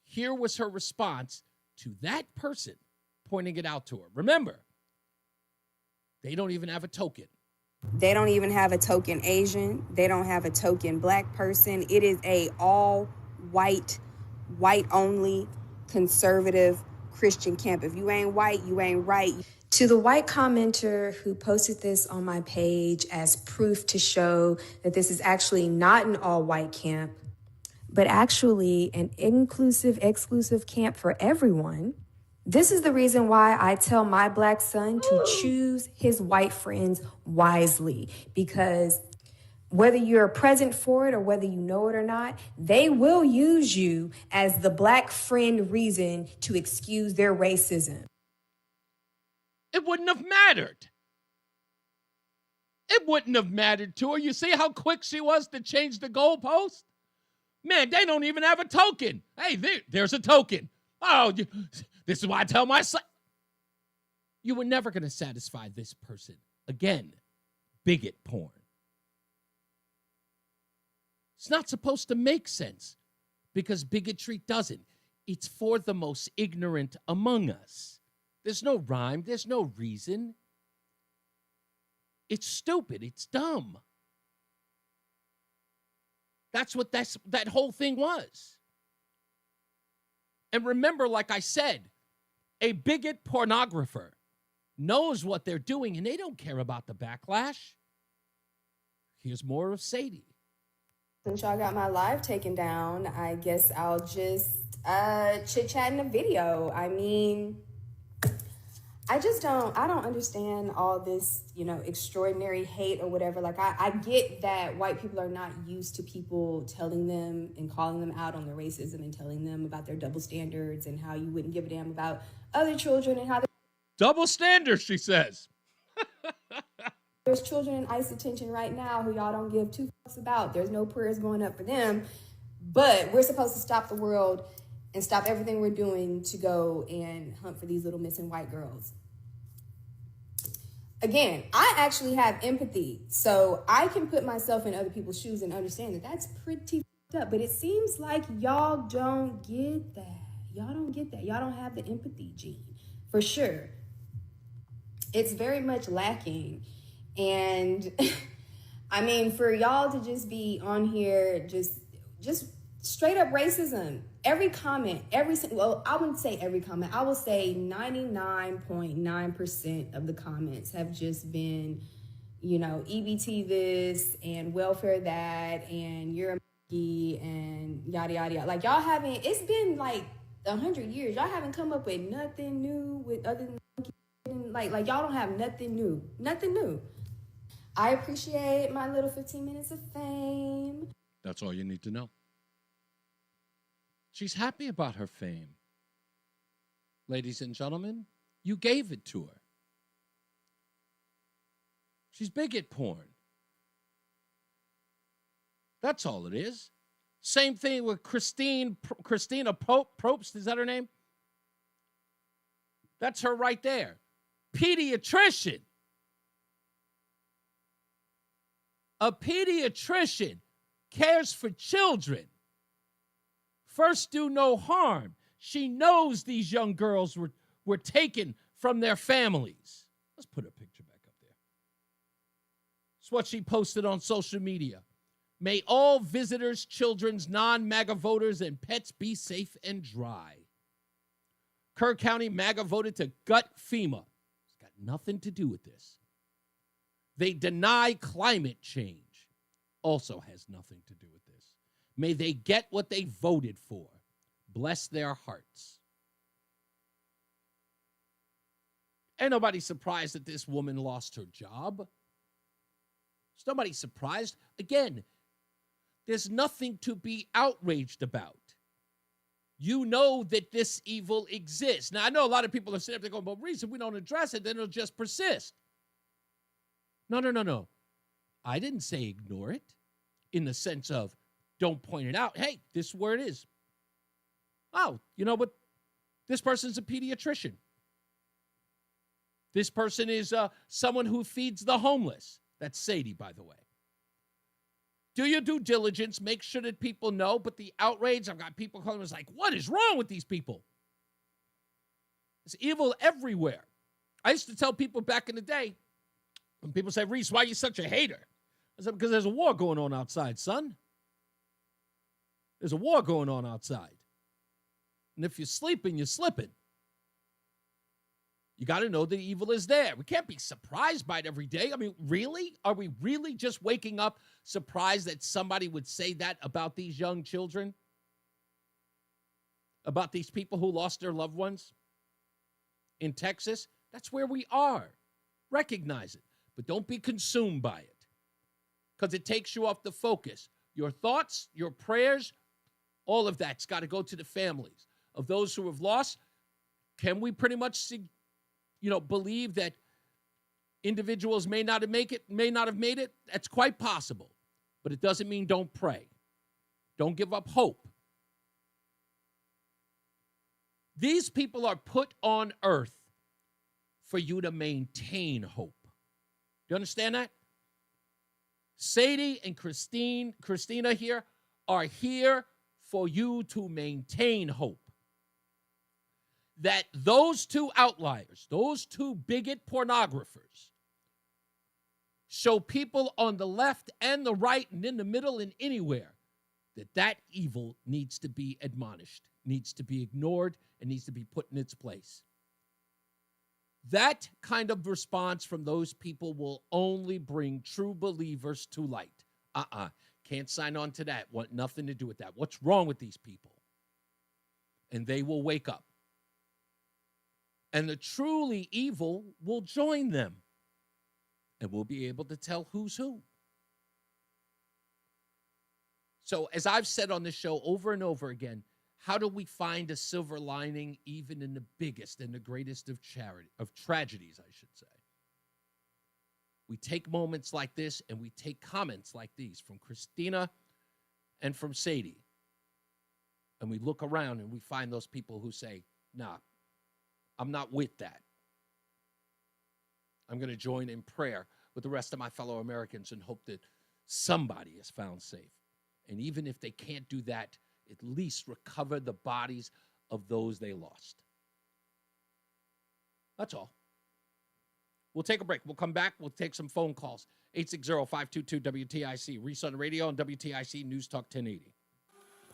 S2: Here was her response to that person pointing it out to her. Remember, they don't even have a token.
S9: They don't even have a token Asian. They don't have a token black person. It is a all white only, conservative Christian camp. If you ain't white, you ain't right. To the white commenter who posted this on my page as proof to show that this is actually not an all-white camp, but actually an inclusive, exclusive camp for everyone, this is the reason why I tell my black son to choose his white friends wisely, because whether you're present for it or whether you know it or not, they will use you as the black friend reason to excuse their racism.
S2: It wouldn't have mattered. It wouldn't have mattered to her. You see how quick she was to change the goalpost? Man, they don't even have a token. Hey, there's a token. This is why I tell my son. You were never going to satisfy this person. Again, bigot porn. It's not supposed to make sense because bigotry doesn't. It's for the most ignorant among us. There's no rhyme. There's no reason. It's stupid. It's dumb. That's what that whole thing was. And remember, like I said, a bigot pornographer knows what they're doing, and they don't care about the backlash. Here's more of Sadie.
S9: Since y'all got my live taken down, I guess I'll just chit-chat in a video. I mean, I don't understand all this, extraordinary hate or whatever. Like, I get that white people are not used to people telling them and calling them out on their racism and telling them about their double standards and how you wouldn't give a damn about other children and how
S2: double standards, she says.
S9: There's children in ICE detention right now who y'all don't give two fucks about. There's no prayers going up for them. But we're supposed to stop the world and stop everything we're doing to go and hunt for these little missing white girls. Again, I actually have empathy, so I can put myself in other people's shoes and understand that that's pretty fucked up. But it seems like y'all don't get that. Y'all don't get that. Y'all don't have the empathy gene, for sure. It's very much lacking. And I mean, for y'all to just be on here, just straight up racism. Every comment, well, I wouldn't say every comment. I will say 99.9% of the comments have just been, EBT this and welfare that and you're a monkey and yada, yada, yada. Like, y'all haven't, it's been like 100 years. Y'all haven't come up with nothing new with other than monkey. Like y'all don't have nothing new. Nothing new. I appreciate my little 15 minutes of fame.
S2: That's all you need to know. She's happy about her fame. Ladies and gentlemen, you gave it to her. She's big at porn. That's all it is. Same thing with Christina Probst, is that her name? That's her right there. Pediatrician. A pediatrician cares for children. First, do no harm. She knows these young girls were taken from their families. Let's put her picture back up there. It's what she posted on social media. May all visitors, children's, non-MAGA voters, and pets be safe and dry. Kerr County MAGA voted to gut FEMA. It's got nothing to do with this. They deny climate change. Also has nothing to do with this. May they get what they voted for. Bless their hearts. Ain't nobody surprised that this woman lost her job. There's nobody surprised. Again, there's nothing to be outraged about. You know that this evil exists. Now, I know a lot of people are sitting up there going, well, reason we don't address it, then it'll just persist. No. I didn't say ignore it in the sense of don't point it out. Hey, this is where it is. Oh, you know what? This person's a pediatrician. This person is someone who feeds the homeless. That's Sadie, by the way. Do your due diligence. Make sure that people know. But the outrage, I've got people calling us like, what is wrong with these people? There's evil everywhere. I used to tell people back in the day, when people say, Reese, why are you such a hater? I said, because there's a war going on outside, son. There's a war going on outside. And if you're sleeping, you're slipping. You got to know the evil is there. We can't be surprised by it every day. I mean, really? Are we really just waking up surprised that somebody would say that about these young children? About these people who lost their loved ones in Texas? That's where we are. Recognize it. But don't be consumed by it. Because it takes you off the focus. Your thoughts, your prayers, all of that's got to go to the families of those who have lost. Can we pretty much believe that individuals may not have made it? That's quite possible. But it doesn't mean don't pray. Don't give up hope. These people are put on earth for you to maintain hope. Do you understand that? Sadie and Christina here are here for you to maintain hope. That those two outliers, those two bigot pornographers, show people on the left and the right and in the middle and anywhere that evil needs to be admonished, needs to be ignored, and needs to be put in its place. That kind of response from those people will only bring true believers to light. Can't sign on to that. Want nothing to do with that. What's wrong with these people? And they will wake up. And the truly evil will join them. And we'll be able to tell who's who. So, as I've said on this show over and over again, how do we find a silver lining even in the biggest and the greatest of tragedies, I should say? We take moments like this and we take comments like these from Christina and from Sadie. And we look around and we find those people who say, nah, I'm not with that. I'm going to join in prayer with the rest of my fellow Americans and hope that somebody is found safe. And even if they can't do that, at least recover the bodies of those they lost. That's all. We'll take a break. We'll come back. We'll take some phone calls. 860-522-WTIC. Reese on the Radio and WTIC News Talk 1080.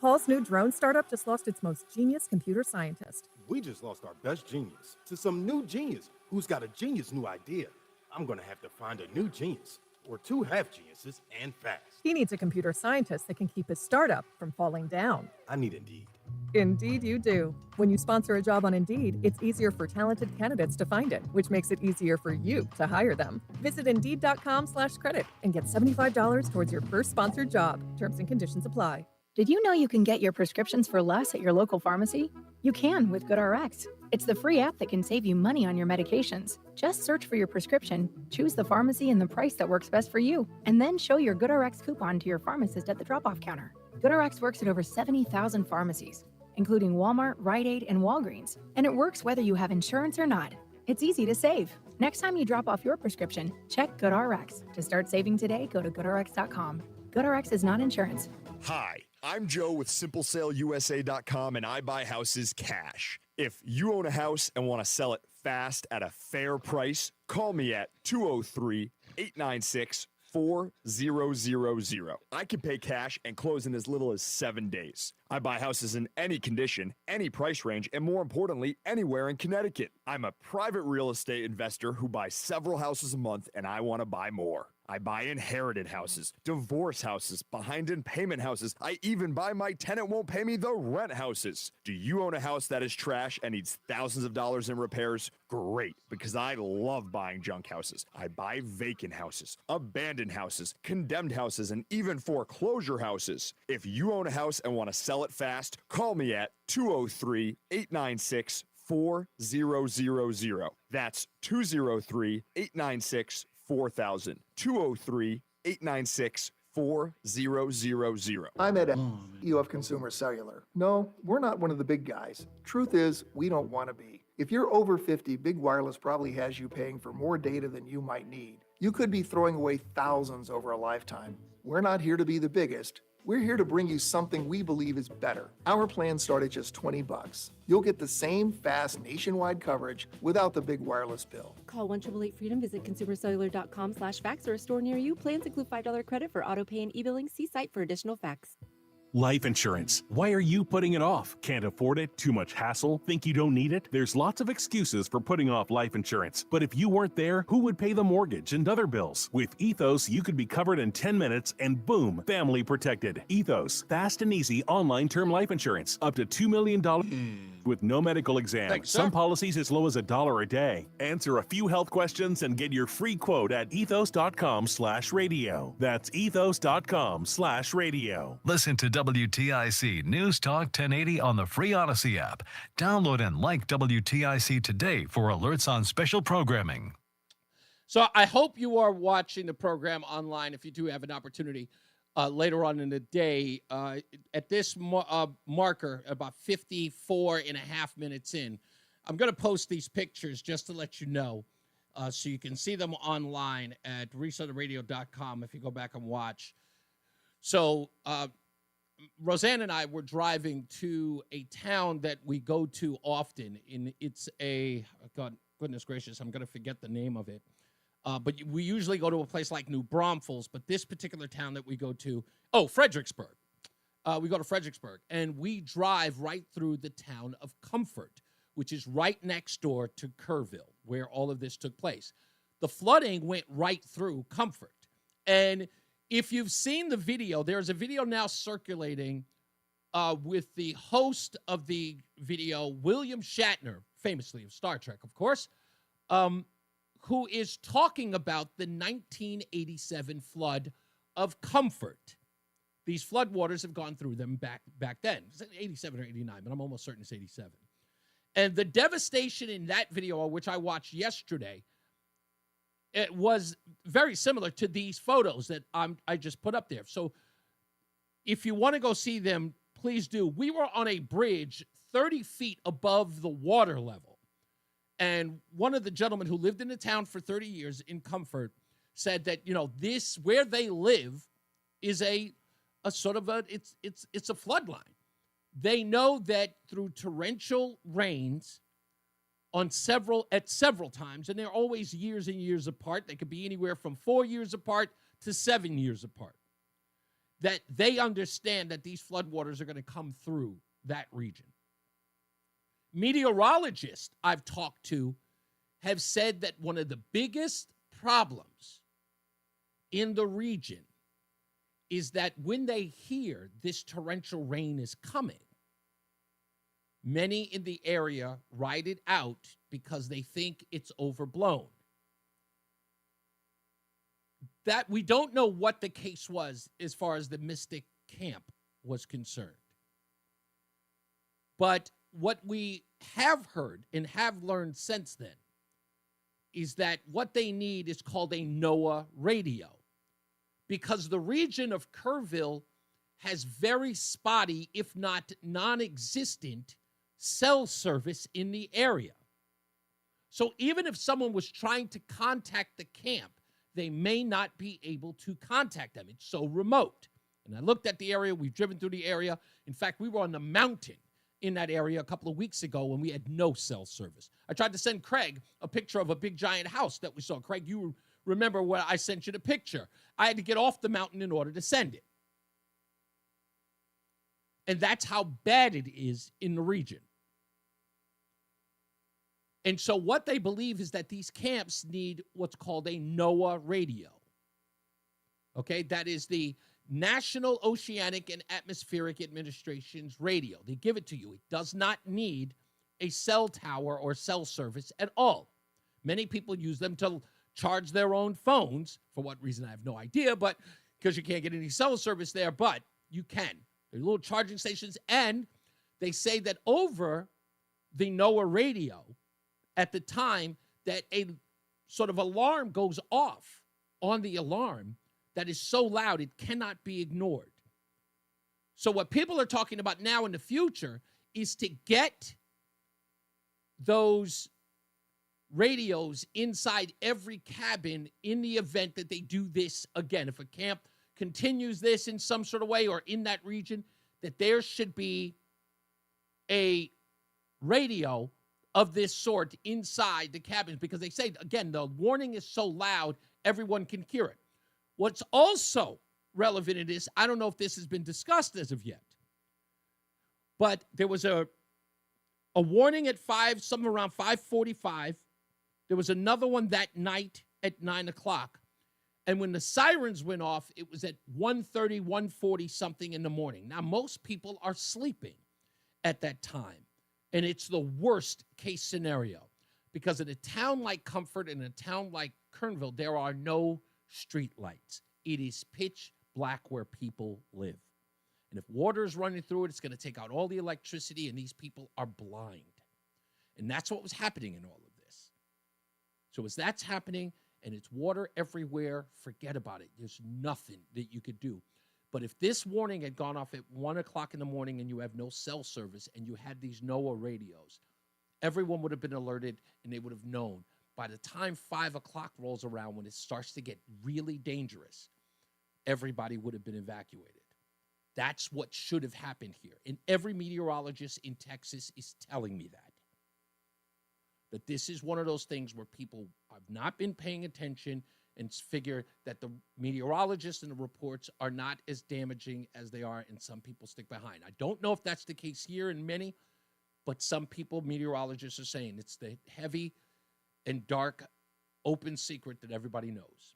S10: Paul's new drone startup just lost its most genius computer scientist.
S11: We just lost our best genius to some new genius who's got a genius new idea. I'm going to have to find a new genius, or two half geniuses, and fast.
S10: He needs a computer scientist that can keep his startup from falling down.
S11: I need Indeed.
S10: Indeed you do. When you sponsor a job on Indeed, it's easier for talented candidates to find it, which makes it easier for you to hire them. Visit Indeed.com/credit and get $75 towards your first sponsored job. Terms and conditions apply.
S13: Did you know you can get your prescriptions for less at your local pharmacy? You can with GoodRx. It's the free app that can save you money on your medications. Just search for your prescription, choose the pharmacy and the price that works best for you, and then show your GoodRx coupon to your pharmacist at the drop-off counter. GoodRx works at over 70,000 pharmacies, including Walmart, Rite Aid, and Walgreens, and it works whether you have insurance or not. It's easy to save. Next time you drop off your prescription, check GoodRx. To start saving today, go to GoodRx.com. GoodRx is not insurance.
S14: Hi, I'm Joe with SimpleSaleUSA.com, and I buy houses cash. If you own a house and want to sell it fast at a fair price, call me at 203-896-4000. I can pay cash and close in as little as 7 days. I buy houses in any condition, any price range, and more importantly, anywhere in Connecticut. I'm a private real estate investor who buys several houses a month, and I want to buy more. I buy inherited houses, divorce houses, behind in payment houses. I even buy my tenant won't pay me the rent houses. Do you own a house that is trash and needs thousands of dollars in repairs? Great, because I love buying junk houses. I buy vacant houses, abandoned houses, condemned houses, and even foreclosure houses. If you own a house and want to sell it fast, call me at 203-896-4000. That's 203-896-4000. 203-896-4000.
S15: I'm Ed. You have Consumer Cellular. No, we're not one of the big guys. Truth is, we don't want to be. If you're over 50, Big Wireless probably has you paying for more data than you might need. You could be throwing away thousands over a lifetime. We're not here to be the biggest. We're here to bring you something we believe is better. Our plans start at just $20. You'll get the same fast nationwide coverage without the big wireless bill.
S16: Call 1-888-FREEDOM, visit consumercellular.com/fax or a store near you. Plans include $5 credit for auto pay and e-billing. See site for additional facts.
S7: Life insurance. Why are you putting it off? Can't afford it? Too much hassle? Think you don't need it? There's lots of excuses for putting off life insurance. But if you weren't there, who would pay the mortgage and other bills? With Ethos, you could be covered in 10 minutes and boom, family protected. Ethos, fast and easy online term life insurance. Up to $2 million with no medical exam.
S2: Thanks,
S7: Some
S2: sir.
S7: policies as low as $1 a day. Answer a few health questions and get your free quote at ethos.com/radio. That's ethos.com/radio.
S12: Listen to WTIC News Talk 1080 on the free Odyssey app. Download and like WTIC today for alerts on special programming.
S2: So I hope you are watching the program online if you do have an opportunity later on in the day. At this marker, about 54 and a half minutes in, I'm going to post these pictures just to let you know so you can see them online at reeseontheradio.com if you go back and watch. So Roseanne and I were driving to a town that we go to often. It's a, goodness gracious, I'm going to forget the name of it. But we usually go to a place like New Braunfels, but this particular town that we go to, Fredericksburg. We go to Fredericksburg, and we drive right through the town of Comfort, which is right next door to Kerrville, where all of this took place. The flooding went right through Comfort. And if you've seen the video, there's a video now circulating with the host of the video, William Shatner, famously of Star Trek, of course, who is talking about the 1987 flood of Comfort. These floodwaters have gone through them back then. It's 87 or 89, but I'm almost certain it's 87. And the devastation in that video, which I watched yesterday, it was very similar to these photos that I just put up there. So if you want to go see them, please do. We were on a bridge 30 feet above the water level. And one of the gentlemen who lived in the town for 30 years in Comfort said that, this, where they live, is a sort of it's a flood line. They know that through torrential rains at several times, and they're always years and years apart. They could be anywhere from 4 years apart to 7 years apart. That they understand that these floodwaters are going to come through that region. Meteorologists I've talked to have said that one of the biggest problems in the region is that when they hear this torrential rain is coming, many in the area ride it out because they think it's overblown. That we don't know what the case was as far as the Mystic camp was concerned. But what we have heard and have learned since then is that what they need is called a NOAA radio, because the region of Kerrville has very spotty, if not non-existent, cell service in the area. So even if someone was trying to contact the camp, they may not be able to contact them. It's so remote. And I looked at the area. We've driven through the area. In fact, we were on the mountain in that area a couple of weeks ago when we had no cell service. I tried to send Craig a picture of a big giant house that we saw. Craig, you remember when I sent you the picture. I had to get off the mountain in order to send it. And that's how bad it is in the region. And so what they believe is that these camps need what's called a NOAA radio. Okay, that is the National Oceanic and Atmospheric Administration's radio. They give it to you. It does not need a cell tower or cell service at all. Many people use them to charge their own phones. For what reason, I have no idea, but because you can't get any cell service there, but you can. There are little charging stations, and they say that over the NOAA radio, at the time that a sort of alarm goes off on the alarm that is so loud it cannot be ignored. So what people are talking about now in the future is to get those radios inside every cabin in the event that they do this again. If a camp continues this in some sort of way or in that region, that there should be a radio of this sort inside the cabins, because they say, again, the warning is so loud, everyone can hear it. What's also relevant in this, I don't know if this has been discussed as of yet, but there was a warning at somewhere around 5:45. There was another one that night at 9 o'clock. And when the sirens went off, it was at 1:30, 1:40 something in the morning. Now, most people are sleeping at that time. And it's the worst case scenario, because in a town like Comfort and a town like Kernville, there are no street lights. It is pitch black where people live. And if water is running through it, it's going to take out all the electricity, and these people are blind. And that's what was happening in all of this. So as that's happening and it's water everywhere, forget about it. There's nothing that you could do. But if this warning had gone off at 1 o'clock in the morning and you have no cell service and you had these NOAA radios, everyone would have been alerted and they would have known. By the time 5 o'clock rolls around, when it starts to get really dangerous, everybody would have been evacuated. That's what should have happened here. And every meteorologist in Texas is telling me that this is one of those things where people have not been paying attention and figure that the meteorologists and the reports are not as damaging as they are, and some people stick behind. I don't know if that's the case here in many, but some people, meteorologists, are saying it's the heavy and dark open secret that everybody knows.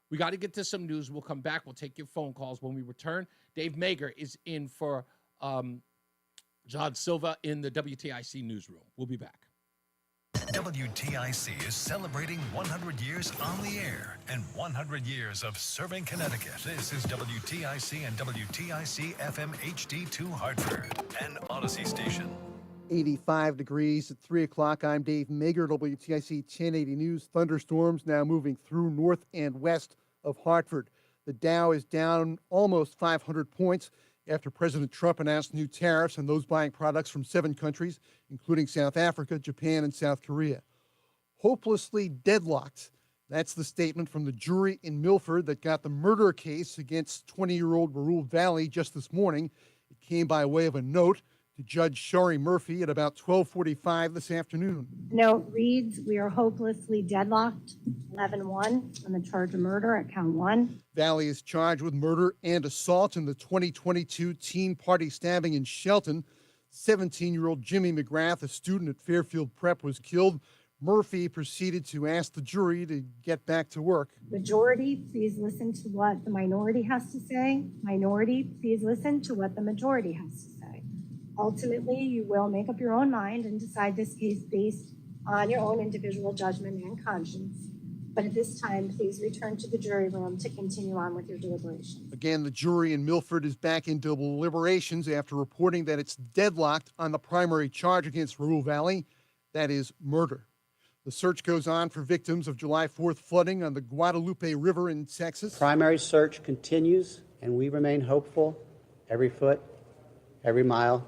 S2: We got to get to some news. We'll come back. We'll take your phone calls when we return. Dave Mager is in for John Silva in the WTIC newsroom. We'll be back.
S1: WTIC is celebrating 100 years on the air and 100 years of serving Connecticut. This is WTIC and WTIC FM HD2 Hartford, an Odyssey station.
S4: 85 degrees at 3 o'clock. I'm Dave Mager, WTIC 1080 News. Thunderstorms now moving through north and west of Hartford. The Dow is down almost 500 points after President Trump announced new tariffs on those buying products from 7 countries, including South Africa, Japan, and South Korea. Hopelessly deadlocked. That's the statement from the jury in Milford that got the murder case against 20-year-old Rahul Valley just this morning. It came by way of a note to Judge Shari Murphy at about 12:45 this afternoon.
S5: Note reads, we are hopelessly deadlocked, 11-1 on the charge of murder at count 1.
S4: Valley is charged with murder and assault in the 2022 teen party stabbing in Shelton. 17-year-old Jimmy McGrath, a student at Fairfield Prep, was killed. Murphy proceeded to ask the jury to get back to work.
S5: Majority, please listen to what the minority has to say. Minority, please listen to what the majority has to say. Ultimately, you will make up your own mind and decide this case based on your own individual judgment and conscience. But at this time, please return to the jury room to continue on with your deliberations.
S4: Again, the jury in Milford is back in deliberations after reporting that it's deadlocked on the primary charge against Rahul Valley, that is murder. The search goes on for victims of July 4th flooding on the Guadalupe River in Texas.
S17: Primary search continues, and we remain hopeful every foot, every mile,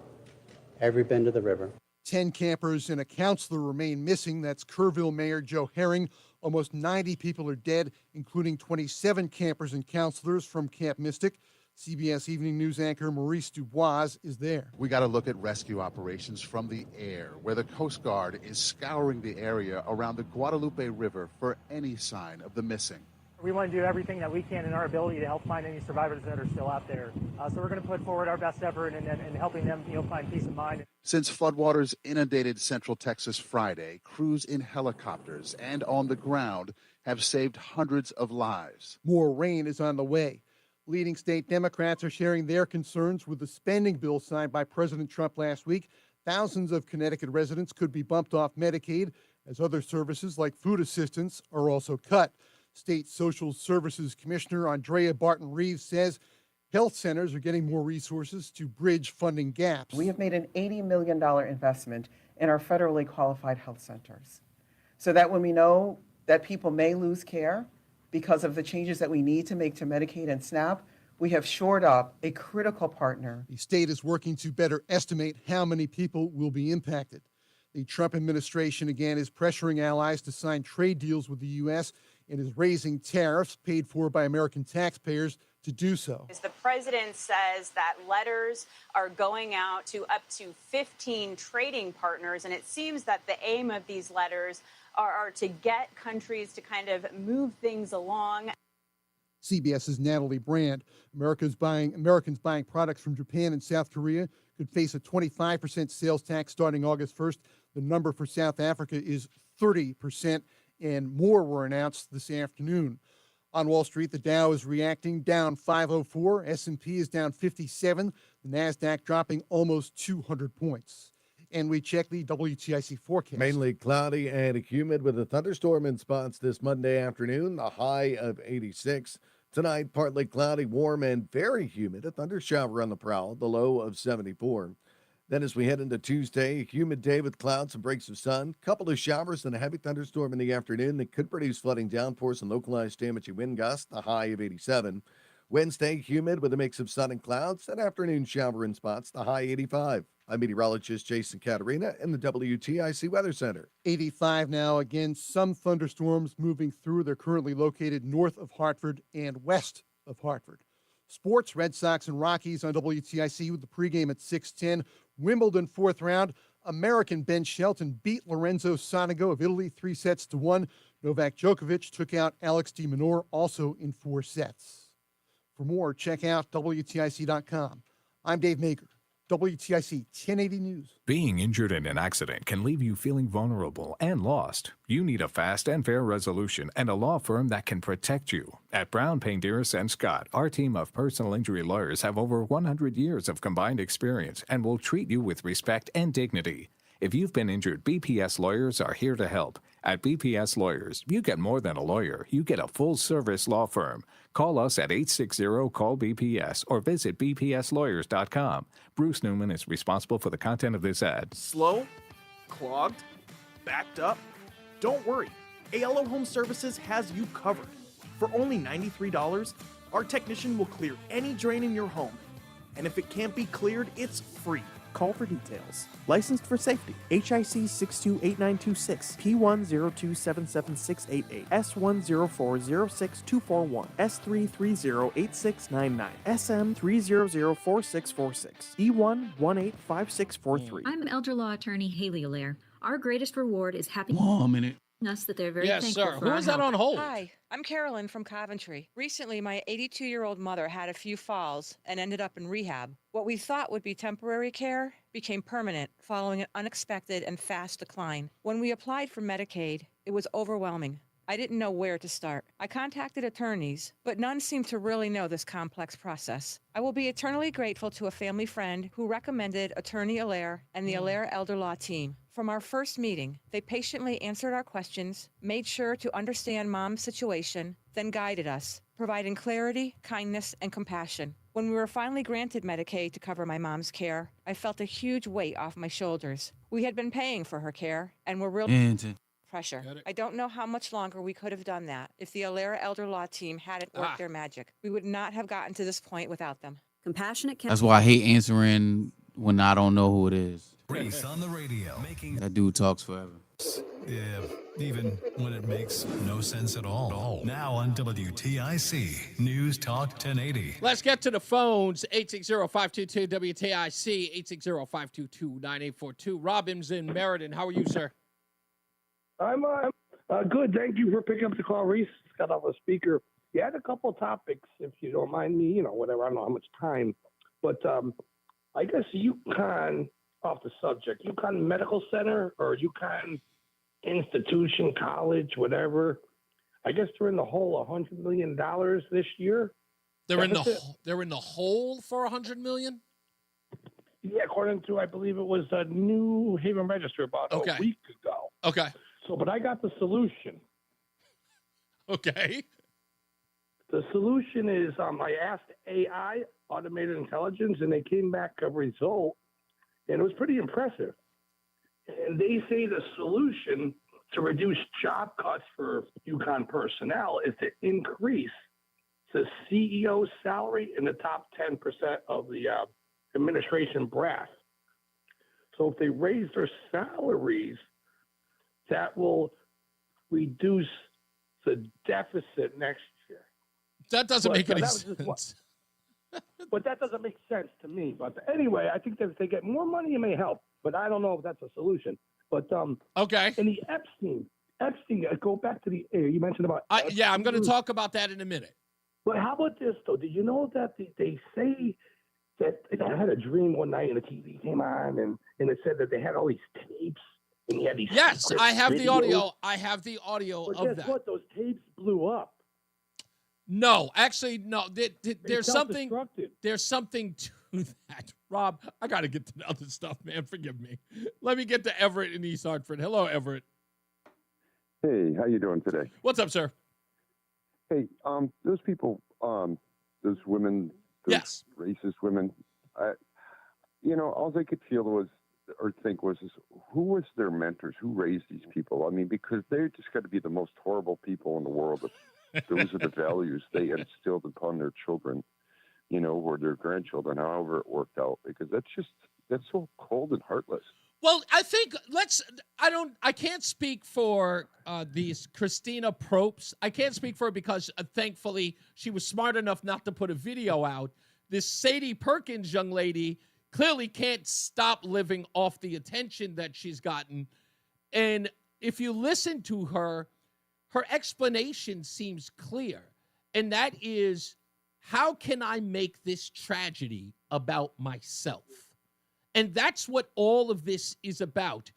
S17: every bend of the river.
S4: 10 campers and a counselor remain missing. That's Kerrville Mayor Joe Herring. Almost 90 people are dead, including 27 campers and counselors from Camp Mystic. CBS Evening News anchor Maurice Dubois is there.
S18: We got to look at rescue operations from the air, where the Coast Guard is scouring the area around the Guadalupe River for any sign of the missing.
S19: We want to do everything that we can in our ability to help find any survivors that are still out there. So we're going to put forward our best effort in helping them, find peace of mind.
S18: Since floodwaters inundated Central Texas Friday, crews in helicopters and on the ground have saved hundreds of lives.
S4: More rain is on the way. Leading state Democrats are sharing their concerns with the spending bill signed by President Trump last week. Thousands of Connecticut residents could be bumped off Medicaid, as other services like food assistance are also cut. State Social Services Commissioner Andrea Barton-Reeves says health centers are getting more resources to bridge funding gaps.
S20: We have made an $80 million investment in our federally qualified health centers so that when we know that people may lose care because of the changes that we need to make to Medicaid and SNAP, we have shored up a critical partner.
S4: The state is working to better estimate how many people will be impacted. The Trump administration, again, is pressuring allies to sign trade deals with the U.S. and is raising tariffs paid for by American taxpayers to do so.
S22: The president says that letters are going out to up to 15 trading partners, and it seems that the aim of these letters are to get countries to kind of move things along.
S4: CBS's Natalie Brand. Americans buying products from Japan and South Korea could face a 25% sales tax starting August 1st. The number for South Africa is 30%, and more were announced this afternoon. On Wall Street, the Dow is reacting, down 504. S&P is down 57. The NASDAQ dropping almost 200 points. And we check the WTIC forecast.
S23: Mainly cloudy and humid with a thunderstorm in spots this Monday afternoon, the high of 86. Tonight, partly cloudy, warm, and very humid. A thunder shower on the prowl, the low of 74. Then as we head into Tuesday, a humid day with clouds and breaks of sun. Couple of showers and a heavy thunderstorm in the afternoon that could produce flooding downpours and localized damaging wind gusts, the high of 87. Wednesday, humid with a mix of sun and clouds. An afternoon shower in spots, the high 85. I'm meteorologist Jason Caterina in the WTIC Weather Center.
S4: 85 now. Again, some thunderstorms moving through. They're currently located north of Hartford and west of Hartford. Sports, Red Sox and Rockies on WTIC with the pregame at 6:10. Wimbledon fourth round. American Ben Shelton beat Lorenzo Sonego of Italy 3-1. Novak Djokovic took out Alex de Minaur also in 4 sets. For more, check out WTIC.com. I'm Dave Maker, WTIC 1080 News.
S24: Being injured in an accident can leave you feeling vulnerable and lost. You need a fast and fair resolution and a law firm that can protect you. At Brown, Payne, Dearest & Scott, our team of personal injury lawyers have over 100 years of combined experience and will treat you with respect and dignity. If you've been injured, BPS lawyers are here to help. At BPS Lawyers, you get more than a lawyer. You get a full-service law firm. Call us at 860-CALL-BPS or visit bpslawyers.com. Bruce Newman is responsible for the content of this ad.
S3: Slow? Clogged? Backed up? Don't worry. ALO Home Services has you covered. For only $93, our technician will clear any drain in your home. And if it can't be cleared, it's free. Call for details. Licensed for safety. HIC 628926, P102776688, S104062441, S3308699, SM3004646, E1185643.
S6: I'm an elder law attorney, Haley Allaire. Our greatest reward is happy.
S2: Whoa, a minute.
S6: Us that they're very
S2: Yes,
S6: thankful
S2: sir.
S6: for
S2: Who
S6: our
S2: is that
S6: help.
S2: on hold?
S8: Hi, I'm Carolyn from Coventry. Recently, my 82-year-old mother had a few falls and ended up in rehab. What we thought would be temporary care became permanent following an unexpected and fast decline. When we applied for Medicaid, it was overwhelming. I didn't know where to start. I contacted attorneys, but none seemed to really know this complex process. I will be eternally grateful to a family friend who recommended Attorney Allaire and the Allaire Elder Law team. From our first meeting, they patiently answered our questions, made sure to understand Mom's situation, then guided us, providing clarity, kindness, and compassion. When we were finally granted Medicaid to cover my mom's care, I felt a huge weight off my shoulders. We had been paying for her care, and were really pressure. I don't know how much longer we could have done that if the Allaire Elder Law team hadn't worked their magic. We would not have gotten to this point without them.
S6: Compassionate.
S21: That's why I hate answering when I don't know who it is.
S1: Reese on the radio. Making
S21: That dude talks forever.
S1: yeah, even when it makes no sense at all. Now on WTIC News Talk 1080.
S2: Let's get to the phones. 860-522-WTIC, 860-522-9842. Robin's in Meriden. How are you, sir?
S25: I'm good. Thank you for picking up the call, Reese. Got off a speaker. You had a couple of topics, if you don't mind me, whatever. I don't know how much time. But I guess UConn, off the subject, UConn Medical Center or UConn institution, college, whatever, I guess they're in the hole $100 million this year.
S2: They're in the hole for $100 million?
S25: Yeah, according to, I believe it was a New Haven Register about a week ago.
S2: Okay.
S25: So, but I got the solution.
S2: Okay.
S25: The solution is I asked AI, automated intelligence, and they came back a result, and it was pretty impressive. And they say the solution to reduce job cuts for UConn personnel is to increase the CEO's salary in the top 10% of the administration brass. So if they raise their salaries, that will reduce the deficit next year.
S2: That doesn't make any sense.
S25: But that doesn't make sense to me. But anyway, I think that if they get more money, it may help. But I don't know if that's a solution. But
S2: okay.
S25: And the Epstein, go back to the you mentioned about.
S2: Yeah, I'm going to talk about that in a minute.
S25: But how about this though? Did you know that they say that I had a dream one night and the TV came on and it said that they had all these tapes and he had these.
S2: Yes, I have
S25: videos.
S2: the audio. I have the audio
S25: But
S2: of
S25: guess
S2: that.
S25: what? Those tapes blew up.
S2: No, actually, no. There's something.
S25: self-destructed.
S2: There's something to that, Rob. I got to get to the other stuff, man. Forgive me. Let me get to Everett in East Hartford. Hello, Everett.
S26: Hey, how you doing today?
S2: What's up, sir?
S26: Hey, those people, those women, those racist women, all they could feel was or think was who was their mentors? Who raised these people? I mean, because they're just got to be the most horrible people in the world. Those are the values they instilled upon their children, or their grandchildren, however it worked out, because that's so cold and heartless.
S2: Well, I think I can't speak for these Christina Probst. I can't speak for her because thankfully she was smart enough not to put a video out. This Sadie Perkins young lady clearly can't stop living off the attention that she's gotten. And if you listen to her, her explanation seems clear. And that is, how can I make this tragedy about myself? And that's what all of this is about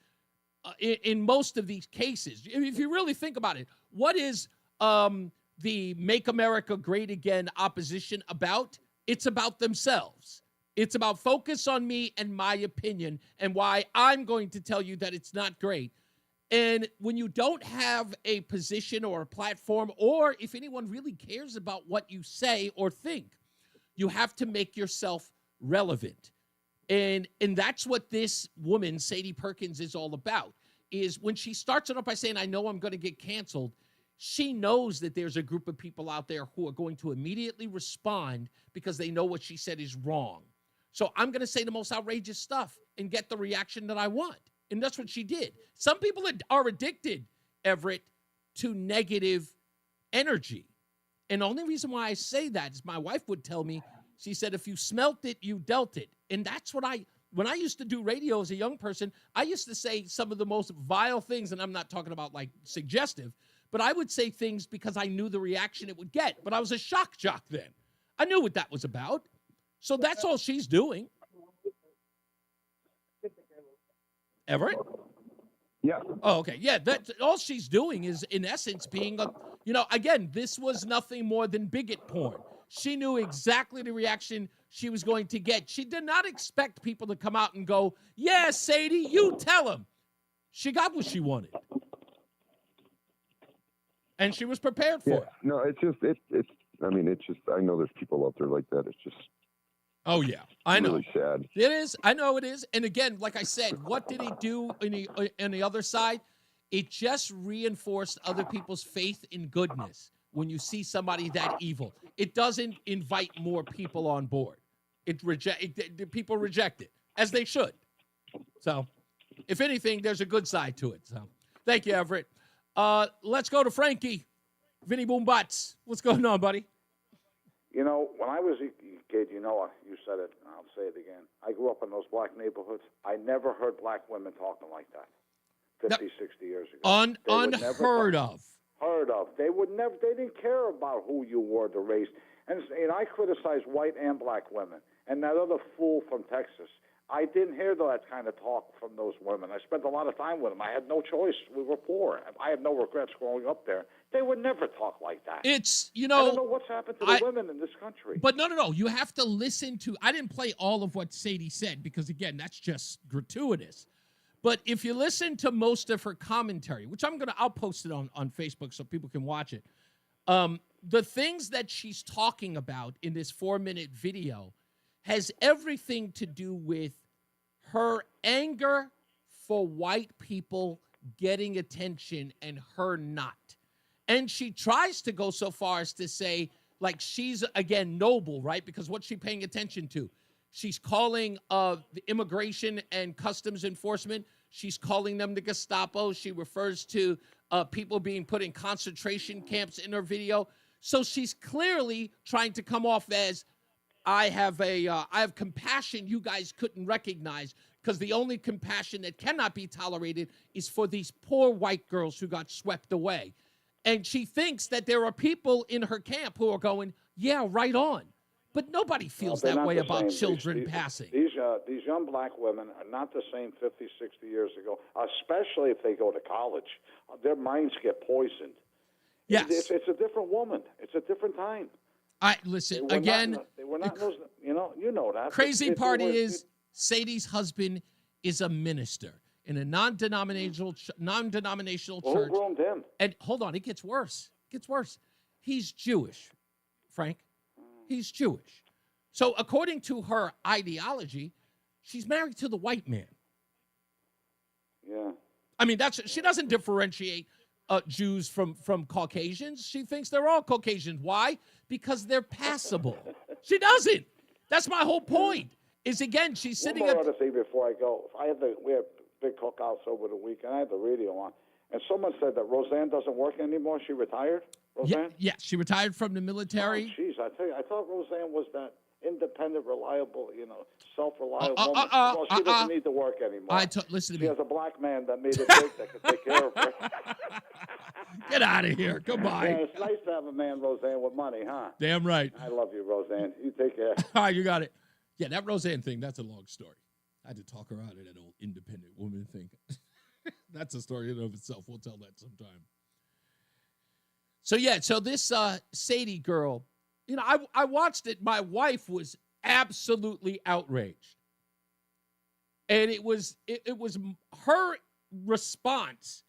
S2: in most of these cases. If you really think about it, what is the Make America Great Again opposition about? It's about themselves. It's about focus on me and my opinion and why I'm going to tell you that it's not great. And when you don't have a position or a platform, or if anyone really cares about what you say or think, you have to make yourself relevant. And that's what this woman, Sadie Perkins, is all about, is when she starts it off by saying, I know I'm going to get canceled, she knows that there's a group of people out there who are going to immediately respond because they know what she said is wrong. So I'm going to say the most outrageous stuff and get the reaction that I want. And that's what she did. Some people are addicted, Everett, to negative energy. And the only reason why I say that is my wife would tell me, she said, if you smelt it, you dealt it. And that's what when I used to do radio as a young person, I used to say some of the most vile things, and I'm not talking about like suggestive, but I would say things because I knew the reaction it would get. But I was a shock jock then. I knew what that was about. So that's all she's doing. Everett?
S26: Yeah.
S2: Oh, okay. Yeah, that's all she's doing is, in essence, being again, this was nothing more than bigot porn. She knew exactly the reaction she was going to get. She did not expect people to come out and go, yeah, Sadie, you tell him. She got what she wanted. And she was prepared for it.
S26: No, it's just, I know there's people out there like that. It's just.
S2: Oh, yeah, I know.
S26: Really sad.
S2: It is. I know it is. And again, like I said, what did it do on the other side? It just reinforced other people's faith in goodness when you see somebody that evil. It doesn't invite more people on board. People reject it, as they should. So, if anything, there's a good side to it. So, thank you, Everett. Let's go to Frankie. Vinny Boom Butts. What's going on, buddy?
S9: You know, when I was a kid, you said it, and I'll say it again. I grew up in those black neighborhoods. I never heard black women talking like that 50, 60 years ago.
S2: Unheard of.
S9: Heard of. They didn't care about who you were, the race. And I criticized white and black women. And that other fool from Texas, I didn't hear that kind of talk from those women. I spent a lot of time with them. I had no choice. We were poor. I have no regrets growing up there. They would never talk like that.
S2: It's,
S9: I don't know what's happened to the women in this country.
S2: But no. You have to listen to, I didn't play all of what Sadie said because, again, that's just gratuitous. But if you listen to most of her commentary, which I'll post it on Facebook so people can watch it. The things that she's talking about in this 4-minute video has everything to do with her anger for white people getting attention and her not. And she tries to go so far as to say, like, she's, again, noble, right? Because what's she paying attention to? She's calling the immigration and customs enforcement. She's calling them the Gestapo. She refers to people being put in concentration camps in her video. So she's clearly trying to come off as, I have compassion you guys couldn't recognize, because the only compassion that cannot be tolerated is for these poor white girls who got swept away. And she thinks that there are people in her camp who are going, yeah, right on. But nobody feels that way about children passing.
S9: These young black women are not the same 50, 60 years ago, especially if they go to college. Their minds get poisoned.
S2: Yes.
S9: It's a different woman. It's a different time.
S2: Listen, again,
S9: they were not those, you know that.
S2: Crazy part is Sadie's husband is a minister in a non-denominational church.
S9: Who groomed him?
S2: And hold on, it gets worse. He's Jewish, Frank. He's Jewish. So according to her ideology, she's married to the white man.
S9: Yeah.
S2: I mean, she doesn't differentiate Jews from Caucasians. She thinks they're all Caucasians. Why? Because they're passable. She doesn't. That's my whole point. Is, again, she's sitting
S9: One more other thing before I go. We had big cookouts over the weekend. I had the radio on, and someone said that Roseanne doesn't work anymore. She retired. Roseanne?
S2: Yeah, she retired from the military.
S9: Oh, jeez, I tell you, I thought Roseanne was that independent, reliable, self-reliable woman. Well, she doesn't need to work anymore.
S2: Listen to
S9: she
S2: me.
S9: has a black man that made it big that can take care of her.
S2: Get out of here. Goodbye.
S9: Yeah, it's nice to have a man, Roseanne, with money, huh?
S2: Damn right.
S9: I love you, Roseanne. You take care.
S2: You got it. Yeah, that Roseanne thing, that's a long story. I had to talk her out of that old independent woman thing. That's a story in and of itself. We'll tell that sometime. So this Sadie girl, I watched it. My wife was absolutely outraged. And it was her response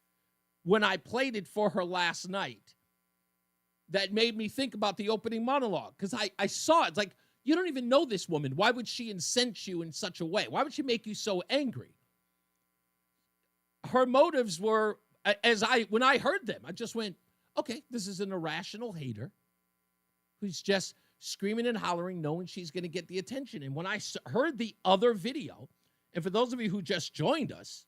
S2: when I played it for her last night that made me think about the opening monologue, because I saw it. It's like, you don't even know this woman. Why would she incense you in such a way? Why would she make you so angry? Her motives were, when I heard them, I just went, okay, this is an irrational hater who's just screaming and hollering, knowing she's going to get the attention. And when I heard the other video, and for those of you who just joined us,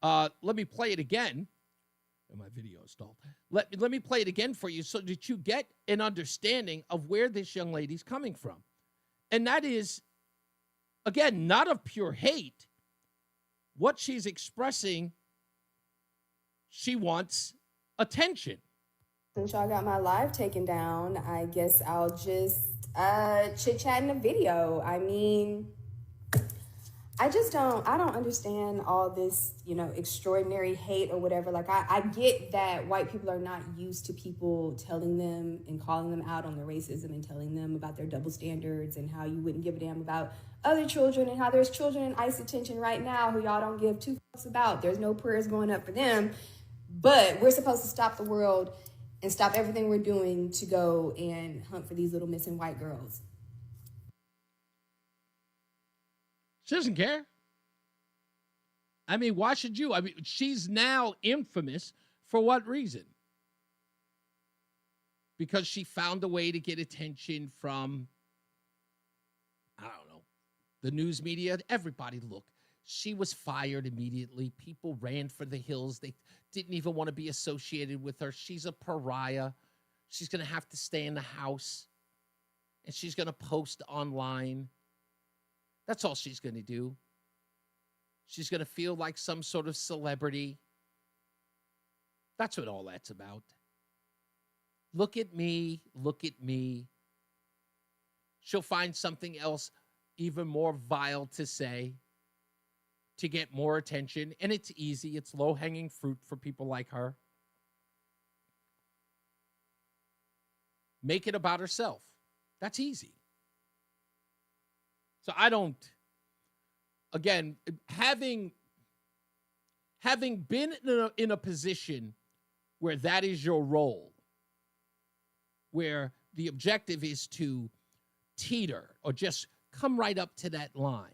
S2: let me play it again. My video is stalled. Let me play it again for you so that you get an understanding of where this young lady's coming from. And that is, again, not of pure hate. What she's expressing, she wants attention.
S10: Since y'all got my live taken down, I guess I'll just chit-chat in a video. I mean, I don't understand all this, extraordinary hate or whatever. Like, I get that white people are not used to people telling them and calling them out on their racism and telling them about their double standards and how you wouldn't give a damn about other children and how there's children in ICE detention right now who y'all don't give two fucks about. There's no prayers going up for them. But we're supposed to stop the world and stop everything we're doing to go and hunt for these little missing white girls.
S2: She doesn't care. I mean, why should you? I mean, she's now infamous for what reason? Because she found a way to get attention from, I don't know, the news media. Everybody, look, she was fired immediately. People ran for the hills. They didn't even want to be associated with her. She's a pariah. She's going to have to stay in the house. And she's going to post online. That's all she's going to do. She's going to feel like some sort of celebrity. That's what all that's about. Look at me. Look at me. She'll find something else even more vile to say to get more attention. And it's easy. It's low-hanging fruit for people like her. Make it about herself. That's easy. So I don't, again, having been in a position where that is your role, where the objective is to teeter or just come right up to that line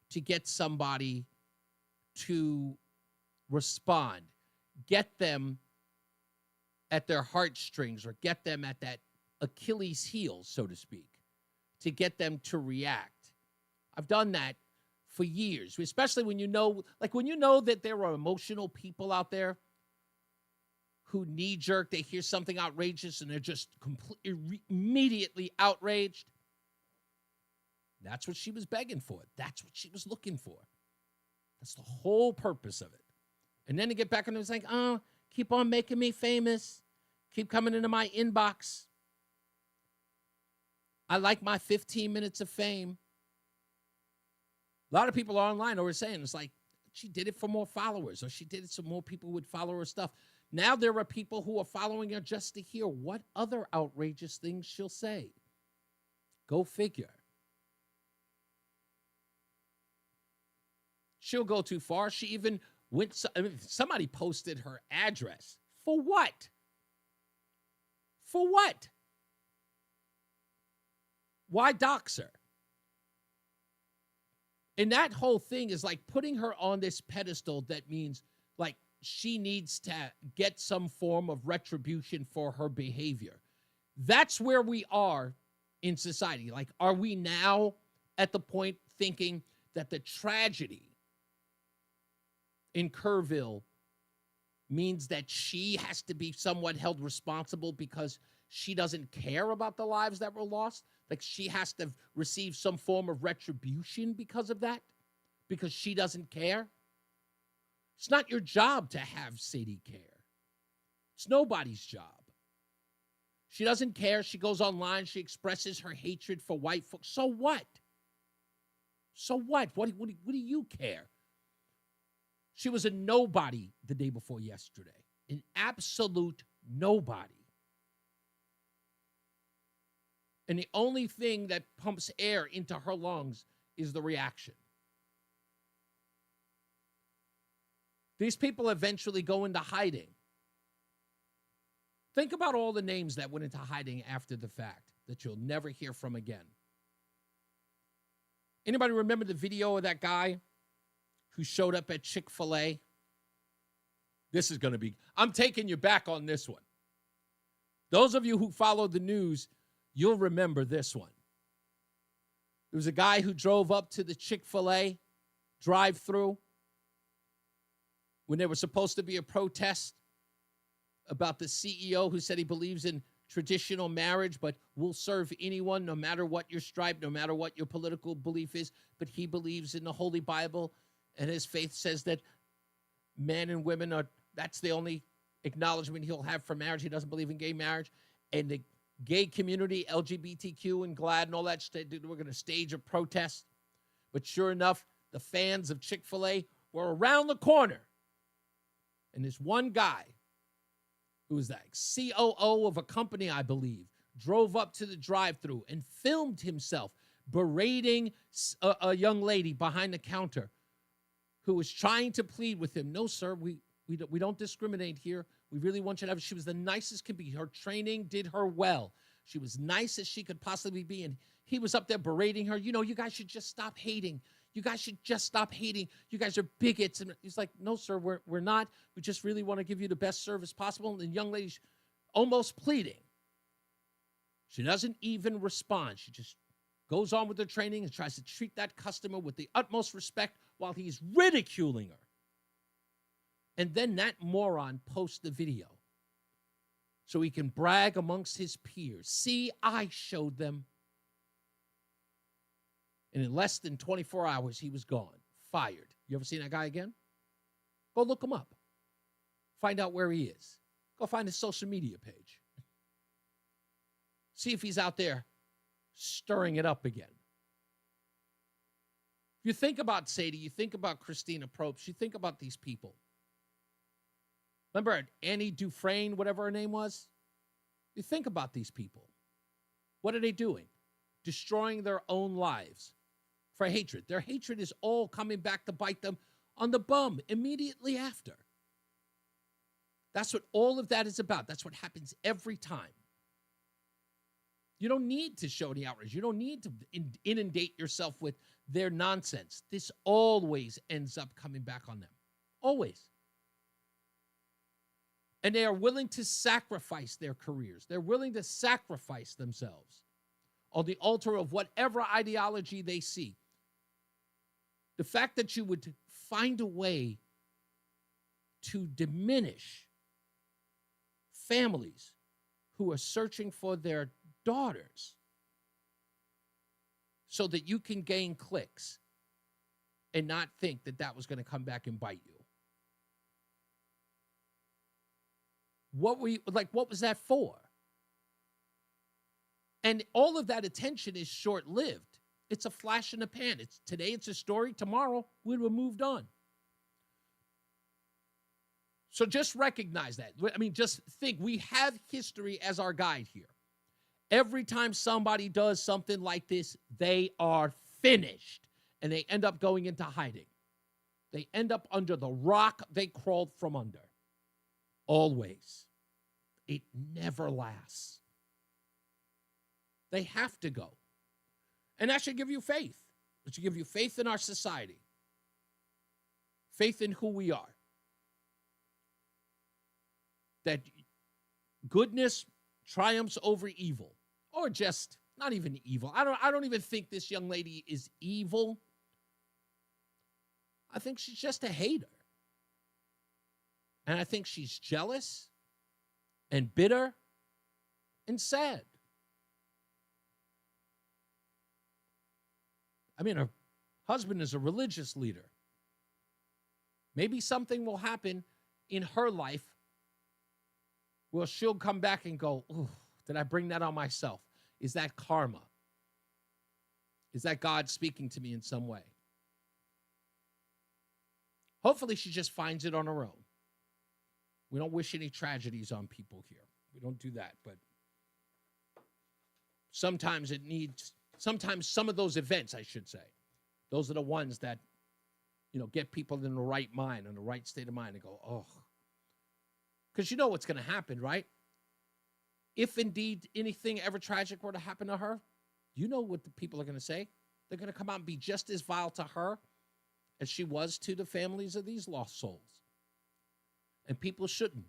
S2: to get somebody to respond, get them at their heartstrings or get them at that Achilles heel, so to speak, to get them to react. I've done that for years, especially when you know that there are emotional people out there who knee-jerk, they hear something outrageous and they're just immediately outraged. That's what she was begging for. That's what she was looking for. That's the whole purpose of it. And then to get back on it, it's like, oh, keep on making me famous. Keep coming into my inbox. I like my 15 minutes of fame. A lot of people online are saying, it's like, she did it for more followers, or she did it so more people would follow her stuff. Now there are people who are following her just to hear what other outrageous things she'll say. Go figure. She'll go too far. She even went, somebody posted her address. For what? For what? Why dox her? And that whole thing is like putting her on this pedestal that means like she needs to get some form of retribution for her behavior. That's where we are in society. Like, are we now at the point thinking that the tragedy in Kerrville means that she has to be somewhat held responsible because she doesn't care about the lives that were lost? Like she has to receive some form of retribution because of that? Because she doesn't care? It's not your job to have Sadie care. It's nobody's job. She doesn't care. She goes online. She expresses her hatred for white folks. So what? So what? What do you care? She was a nobody the day before yesterday. An absolute nobody. And the only thing that pumps air into her lungs is the reaction. These people eventually go into hiding. Think about all the names that went into hiding after the fact that you'll never hear from again. Anybody remember the video of that guy who showed up at Chick-fil-A? This is going to be, I'm taking you back on this one. Those of you who follow the news, you'll remember this one. There was a guy who drove up to the Chick-fil-A drive-thru when there was supposed to be a protest about the CEO who said he believes in traditional marriage, but will serve anyone no matter what your stripe, no matter what your political belief is. But he believes in the Holy Bible, and his faith says that men and women are, that's the only acknowledgement he'll have for marriage. He doesn't believe in gay marriage. And the gay community, LGBTQ and GLAAD and all that, we're going to stage a protest. But sure enough, the fans of Chick-fil-A were around the corner. And this one guy, who was like COO of a company, I believe, drove up to the drive-thru and filmed himself berating a young lady behind the counter who was trying to plead with him. No, sir, we don't discriminate here. We really want you to have. She was the nicest could be. Her training did her well. She was nice as she could possibly be. And he was up there berating her. You know, you guys should just stop hating. You guys should just stop hating. You guys are bigots. And he's like, no, sir, we're not. We just really want to give you the best service possible. And the young lady's almost pleading. She doesn't even respond. She just goes on with her training and tries to treat that customer with the utmost respect while he's ridiculing her. And then that moron posts the video so he can brag amongst his peers. See, I showed them. And in less than 24 hours, he was gone, fired. You ever seen that guy again? Go look him up. Find out where he is. Go find his social media page. See if he's out there stirring it up again. If you think about Sadie, you think about Christina Probst, you think about these people. Remember Annie Dufresne, whatever her name was? You think about these people. What are they doing? Destroying their own lives for hatred. Their hatred is all coming back to bite them on the bum immediately after. That's what all of that is about. That's what happens every time. You don't need to show any outrage. You don't need to inundate yourself with their nonsense. This always ends up coming back on them. Always. And they are willing to sacrifice their careers. They're willing to sacrifice themselves on the altar of whatever ideology they see. The fact that you would find a way to diminish families who are searching for their daughters so that you can gain clicks and not think that that was going to come back and bite you. What was that for? And all of that attention is short-lived. It's a flash in the pan. Today it's a story. Tomorrow we will have moved on. So just recognize that. I mean, just think we have history as our guide here. Every time somebody does something like this, they are finished and they end up going into hiding. They end up under the rock they crawled from under. Always. It never lasts. They have to go. And that should give you faith. It should give you faith in our society. Faith in who we are. That goodness triumphs over evil. Or just not even evil. I don't even think this young lady is evil. I think she's just a hater. And I think she's jealous and bitter and sad. I mean, her husband is a religious leader. Maybe something will happen in her life where she'll come back and go, ooh, did I bring that on myself? Is that karma? Is that God speaking to me in some way? Hopefully she just finds it on her own. We don't wish any tragedies on people here. We don't do that, but sometimes some of those events, I should say, those are the ones that, get people in the right mind, in the right state of mind, and go, oh. Because you know what's going to happen, right? If indeed anything ever tragic were to happen to her, you know what the people are going to say. They're going to come out and be just as vile to her as she was to the families of these lost souls. And people shouldn't.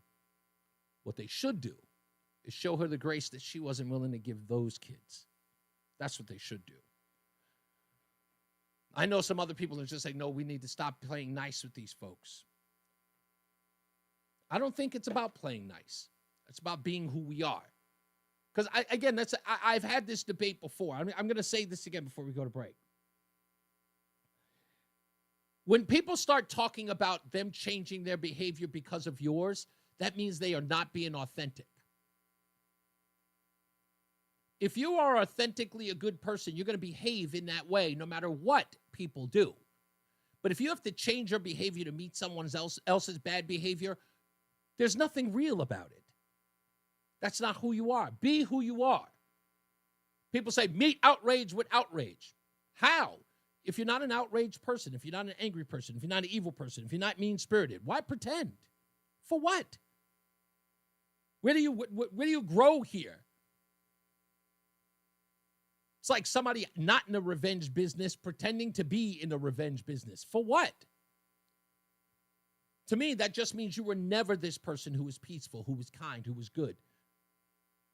S2: What they should do is show her the grace that she wasn't willing to give those kids. That's what they should do. I know some other people are just saying, no, we need to stop playing nice with these folks. I don't think it's about playing nice. It's about being who we are. Because, I've had this debate before. I'm going to say this again before we go to break. When people start talking about them changing their behavior because of yours, that means they are not being authentic. If you are authentically a good person, you're going to behave in that way no matter what people do. But if you have to change your behavior to meet someone else's bad behavior, there's nothing real about it. That's not who you are. Be who you are. People say, meet outrage with outrage. How? If you're not an outraged person, if you're not an angry person, if you're not an evil person, if you're not mean-spirited, why pretend? For what? Where do you grow here? It's like somebody not in the revenge business pretending to be in the revenge business. For what? To me, that just means you were never this person who was peaceful, who was kind, who was good.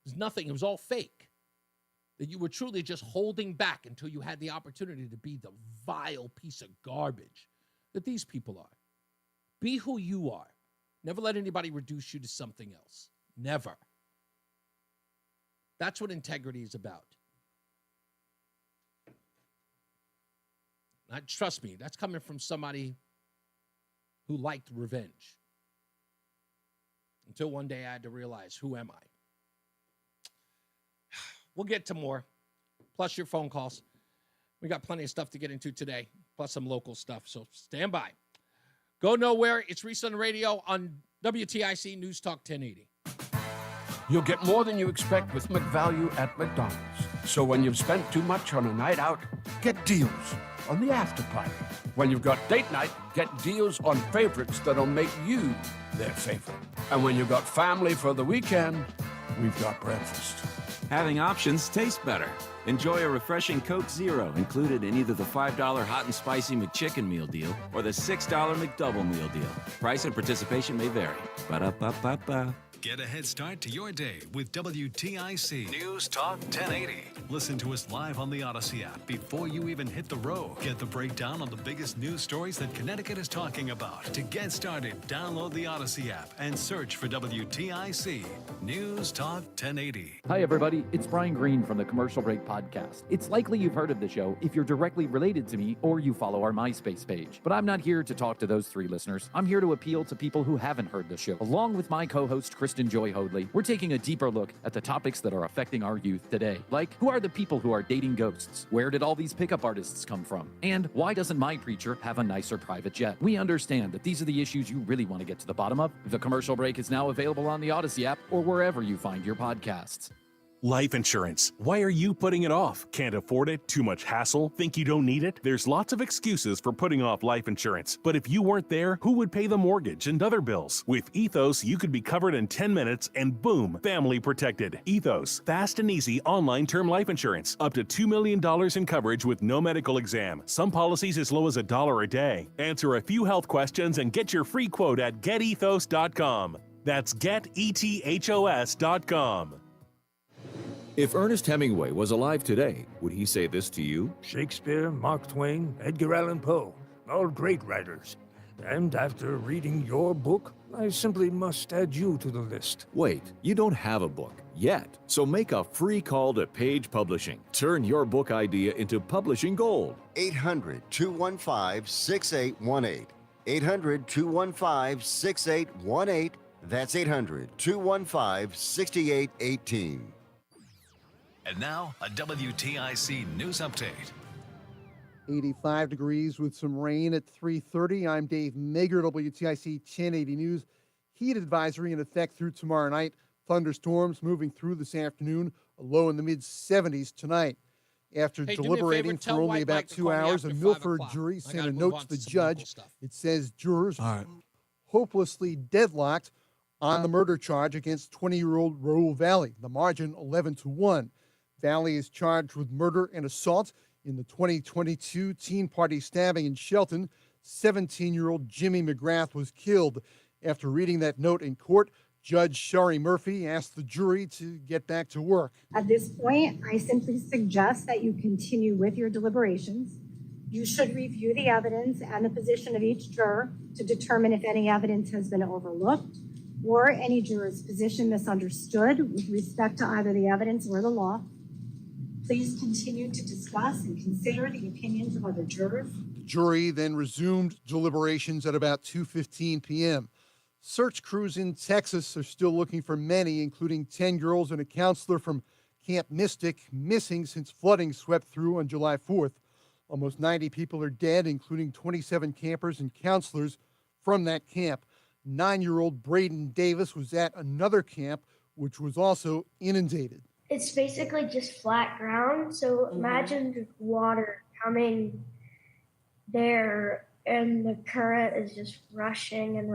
S2: It was nothing. It was all fake. That you were truly just holding back until you had the opportunity to be the vile piece of garbage that these people are. Be who you are. Never let anybody reduce you to something else. Never. That's what integrity is about. Trust me, that's coming from somebody who liked revenge. Until one day I had to realize, who am I? We'll get to more, plus your phone calls. We got plenty of stuff to get into today, plus some local stuff, so stand by. Go nowhere. It's Reese on the Radio on WTIC News Talk 1080.
S7: You'll get more than you expect with McValue at McDonald's. So when you've spent too much on a night out, get deals on the after party. When you've got date night, get deals on favorites that'll make you their favorite. And when you've got family for the weekend, we've got breakfast.
S11: Having options tastes better. Enjoy a refreshing Coke Zero included in either the $5 hot and spicy McChicken meal deal or the $6 McDouble meal deal. Price and participation may vary. Ba-da-ba-ba-ba.
S1: Get a head start to your day with WTIC News Talk 1080. Listen to us live on the Odyssey app before you even hit the road. Get the breakdown on the biggest news stories that Connecticut is talking about. To get started, download the Odyssey app and search for WTIC News Talk 1080.
S13: Hi, everybody. It's Brian Green from the Commercial Break Podcast. It's likely you've heard of the show if you're directly related to me or you follow our MySpace page. But I'm not here to talk to those three listeners. I'm here to appeal to people who haven't heard the show. Along with my co-host, Kristen Joy Hoadley, we're taking a deeper look at the topics that are affecting our youth today. Like, who are the people who are dating ghosts? Where did all these pickup artists come from? And why doesn't my preacher have a nicer private jet? We understand that these are the issues you really want to get to the bottom of. The Commercial Break is now available on the Odyssey app or wherever you find your podcasts.
S14: Life insurance. Why are you putting it off? Can't afford it? Too much hassle? Think you don't need it? There's lots of excuses for putting off life insurance. But if you weren't there, who would pay the mortgage and other bills? With Ethos, you could be covered in 10 minutes and boom, family protected. Ethos, fast and easy online term life insurance. Up to $2 million in coverage with no medical exam. Some policies as low as $1 a day. Answer a few health questions and get your free quote at getethos.com. That's getethos.com.
S15: If Ernest Hemingway was alive today, would he say this to you?
S16: Shakespeare, Mark Twain, Edgar Allan Poe, all great writers. And after reading your book, I simply must add you to the list.
S15: Wait, you don't have a book yet, so make a free call to Page Publishing. Turn your book idea into publishing gold.
S27: 800-215-6818. 800-215-6818. That's 800-215-6818.
S1: And now, a WTIC News Update.
S4: 85 degrees with some rain at 3:30. I'm Dave Mager, WTIC 1080 News. Heat advisory in effect through tomorrow night. thunderstorms moving through this afternoon, a low in the mid-70s tonight. After
S2: Hey, do me a
S4: deliberating
S2: favor, tell
S4: for only
S2: White
S4: about
S2: Mike to
S4: 2
S2: call me
S4: hours, a
S2: after 5
S4: Milford
S2: o'clock.
S4: jury
S2: I
S4: sent
S2: gotta
S4: a
S2: move
S4: note
S2: on
S4: to the
S2: to some local
S4: judge.
S2: stuff.
S4: It says jurors hopelessly deadlocked on the murder charge against 20-year-old Raul Valley. The margin 11-1. Valley is charged with murder and assault in the 2022 Teen Party stabbing in Shelton. 17-year-old Jimmy McGrath was killed. After reading that note in court, Judge Sherry Murphy asked the jury to get back to work.
S5: At this point, I simply suggest that you continue with your deliberations. You should review the evidence and the position of each juror to determine if any evidence has been overlooked or any juror's position misunderstood with respect to either the evidence or the law. Please continue to discuss and consider the opinions of other jurors.
S4: The jury then resumed deliberations at about 2:15 p.m. Search crews in Texas are still looking for many, including 10 girls and a counselor from Camp Mystic, missing since flooding swept through on July 4th. Almost 90 people are dead, including 27 campers and counselors from that camp. 9-year-old Braden Davis was at another camp, which was also inundated.
S12: It's basically just flat ground, so imagine just water coming there and the current is just rushing, and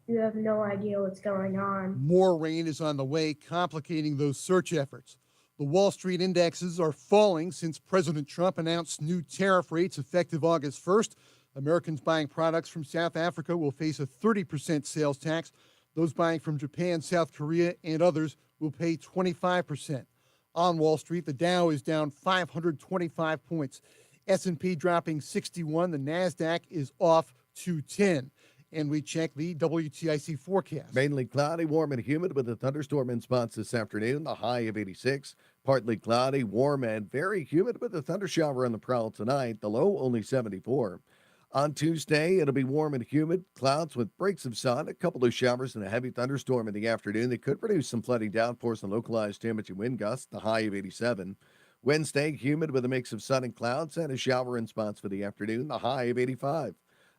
S12: you have no idea what's going on.
S4: More rain is on the way, complicating those search efforts. The Wall Street indexes are falling since President Trump announced new tariff rates effective August 1st. Americans buying products from South Africa will face a 30% sales tax. Those buying from Japan, South Korea, and others will pay 25%. On Wall Street, the Dow is down 525 points. S&P dropping 61. The NASDAQ is off 210. And we check the WTIC forecast.
S23: Mainly cloudy, warm, and humid with a thunderstorm in spots this afternoon. The high of 86. Partly cloudy, warm, and very humid with a thundershower on the prowl tonight. The low only 74. On Tuesday, it'll be warm and humid. Clouds with breaks of sun, a couple of showers, and a heavy thunderstorm in the afternoon that could produce some flooding downpours and localized damaging wind gusts. The high of 87. Wednesday, humid with a mix of sun and clouds and a shower in spots for the afternoon. The high of 85.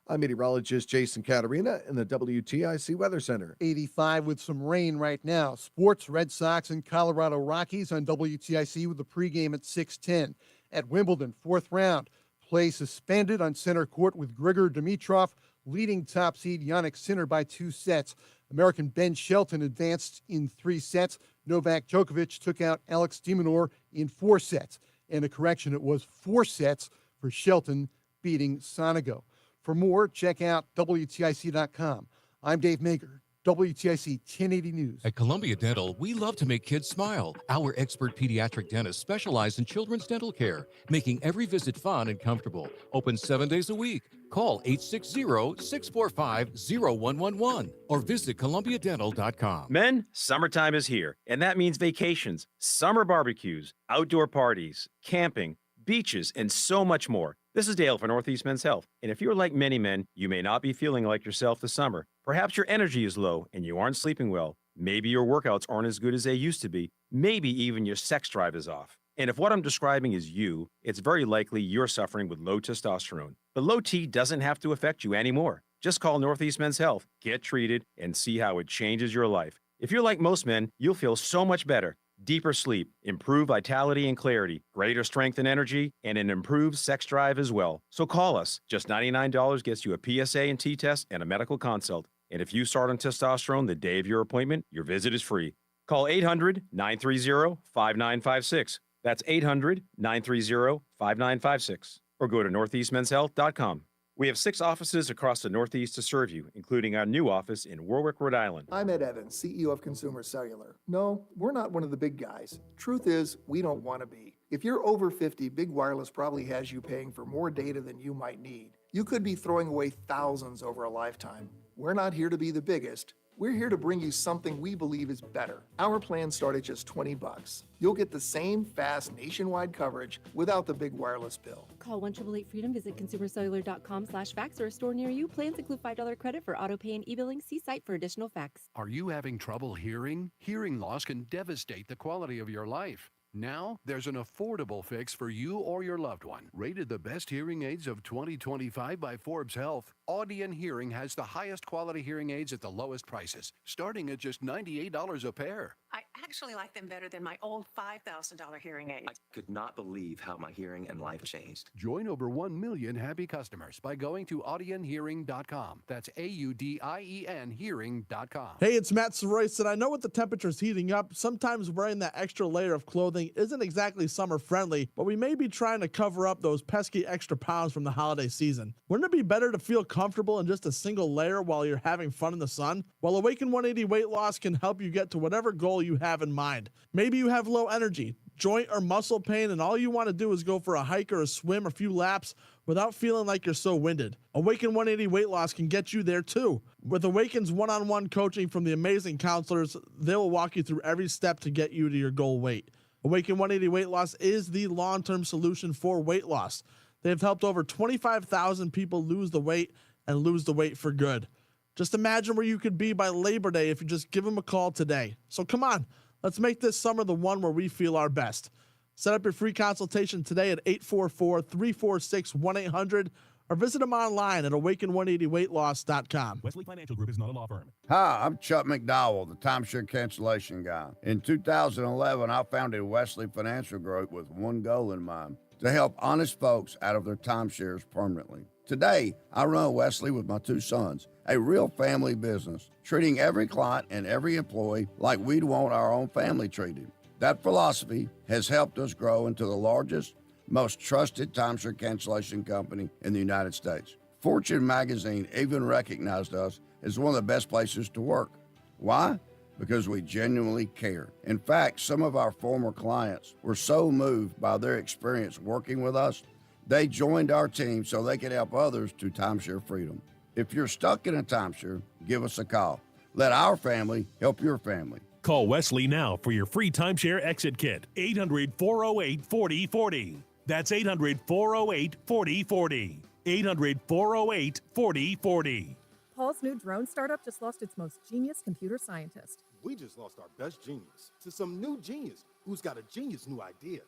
S23: I'm meteorologist Jason Caterina in the WTIC Weather Center.
S4: 85 with some rain right now. Sports, Red Sox and Colorado Rockies on WTIC with the pregame at 6:10. At Wimbledon, fourth round. Play suspended on center court with Grigor Dimitrov leading top seed Yannick Sinner by 2 sets. American Ben Shelton advanced in 3 sets. Novak Djokovic took out Alex de Minaur in 4 sets. And a correction, it was 4 sets for Shelton beating Sonego. For more, check out WTIC.com. I'm Dave Mager, WTIC 1080 News.
S17: At Columbia Dental, we love to make kids smile. Our expert pediatric dentists specialize in children's dental care, making every visit fun and comfortable. Open 7 days a week. Call 860-645-0111 or visit columbiadental.com.
S18: Men, summertime is here, and that means vacations, summer barbecues, outdoor parties, camping, beaches, and so much more. This is Dale for Northeast Men's Health, and if you're like many men, you may not be feeling like yourself this summer. Perhaps your energy is low and you aren't sleeping well. Maybe your workouts aren't as good as they used to be. Maybe even your sex drive is off. And if what I'm describing is you, it's very likely you're suffering with low testosterone. But low T doesn't have to affect you anymore. Just call Northeast Men's Health, get treated, and see how it changes your life. If you're like most men, you'll feel so much better. Deeper sleep, improved vitality and clarity, greater strength and energy, and an improved sex drive as well. So call us. Just $99 gets you a PSA and T-test and a medical consult. And if you start on testosterone the day of your appointment, your visit is free. Call 800-930-5956. That's 800-930-5956. Or go to northeastmenshealth.com. We have 6 offices across the Northeast to serve you, including our new office in Warwick, Rhode Island.
S19: I'm Ed Evans, CEO of Consumer Cellular. No, we're not one of the big guys. Truth is, we don't want to be. If you're over 50, Big Wireless probably has you paying for more data than you might need. You could be throwing away thousands over a lifetime. We're not here to be the biggest. We're here to bring you something we believe is better. Our plans start at just $20. You'll get the same fast nationwide coverage without the big wireless bill.
S20: Call 1-888-FREEDOM, visit consumercellular.com/facts or a store near you. Plans include $5 credit for auto pay and e-billing. See site for additional facts.
S7: Are you having trouble hearing? Hearing loss can devastate the quality of your life. Now, there's an affordable fix for you or your loved one. Rated the best hearing aids of 2025 by Forbes Health, Audion Hearing has the highest quality hearing aids at the lowest prices, starting at just $98 a pair.
S3: I actually like them better than my old $5,000 hearing aid.
S6: I could not believe how my hearing and life changed.
S7: Join over 1 million happy customers by going to audionhearing.com. That's AUDIEN hearing.com.
S8: Hey, it's Matt Soroyce, and I know with the temperatures heating up, sometimes wearing that extra layer of clothing isn't exactly summer friendly, but we may be trying to cover up those pesky extra pounds from the holiday season. Wouldn't it be better to feel comfortable in just a single layer while you're having fun in the sun? Well, Awaken 180 Weight Loss can help you get to whatever goal you have in mind. Maybe you have low energy, joint or muscle pain, and all you want to do is go for a hike or a swim, a few laps, without feeling like you're so winded. Awaken 180 Weight Loss can get you there too. With Awaken's one-on-one coaching from the amazing counselors, they will walk you through every step to get you to your goal weight. Awaken 180 Weight Loss is the long-term solution for weight loss. They have helped over 25,000 people lose the weight and lose the weight for good. Just imagine where you could be by Labor Day if you just give them a call today. So come on, let's make this summer the one where we feel our best. Set up your free consultation today at 844-346-1800 or visit them online at awaken180weightloss.com.
S21: Wesley Financial Group is not a law firm.
S22: Hi, I'm Chuck McDowell, the timeshare cancellation guy. In 2011, I founded Wesley Financial Group with one goal in mind, to help honest folks out of their timeshares permanently. Today, I run Wesley with my two sons, a real family business, treating every client and every employee like we'd want our own family treated. That philosophy has helped us grow into the largest, most trusted timeshare cancellation company in the United States. Fortune magazine even recognized us as one of the best places to work. Why? Because we genuinely care. In fact, some of our former clients were so moved by their experience working with us, they joined our team so they could help others to timeshare freedom. If you're stuck in a timeshare, give us a call. Let our family help your family.
S14: Call Wesley now for your free timeshare exit kit. 800-408-4040. That's 800-408-4040. 800-408-4040.
S24: Paul's new drone startup just lost its most genius computer scientist.
S25: We just lost our best genius to some new genius who's got a genius new idea.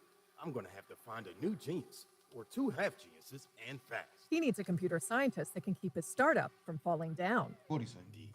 S25: I'm going to have to find a new genius, or two half geniuses, and fast.
S24: He needs a computer scientist that can keep his startup from falling down.
S25: Indeed.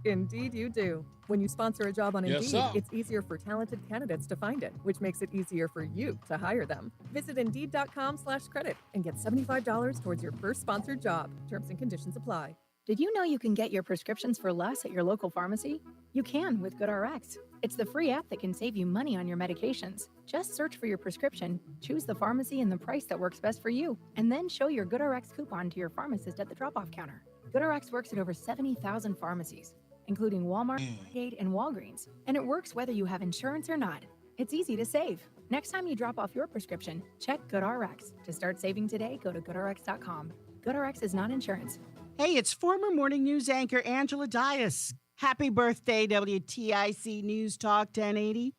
S24: Indeed you do. When you sponsor a job on
S2: Yes,
S24: Indeed,
S2: sir.
S24: it's easier for talented candidates to find it, which makes it easier for you to hire them. Visit Indeed.com/credit and get $75 towards your first sponsored job. Terms and conditions apply.
S28: Did you know you can get your prescriptions for less at your local pharmacy? You can with GoodRx. It's the free app that can save you money on your medications. Just search for your prescription, choose the pharmacy and the price that works best for you, and then show your GoodRx coupon to your pharmacist at the drop-off counter. GoodRx works at over 70,000 pharmacies, including Walmart, Target, and Walgreens, and it works whether you have insurance or not. It's easy to save. Next time you drop off your prescription, check GoodRx. To start saving today, go to GoodRx.com. GoodRx is not insurance.
S29: Hey, it's former morning news anchor Angela Dias. Happy birthday, WTIC News Talk 1080.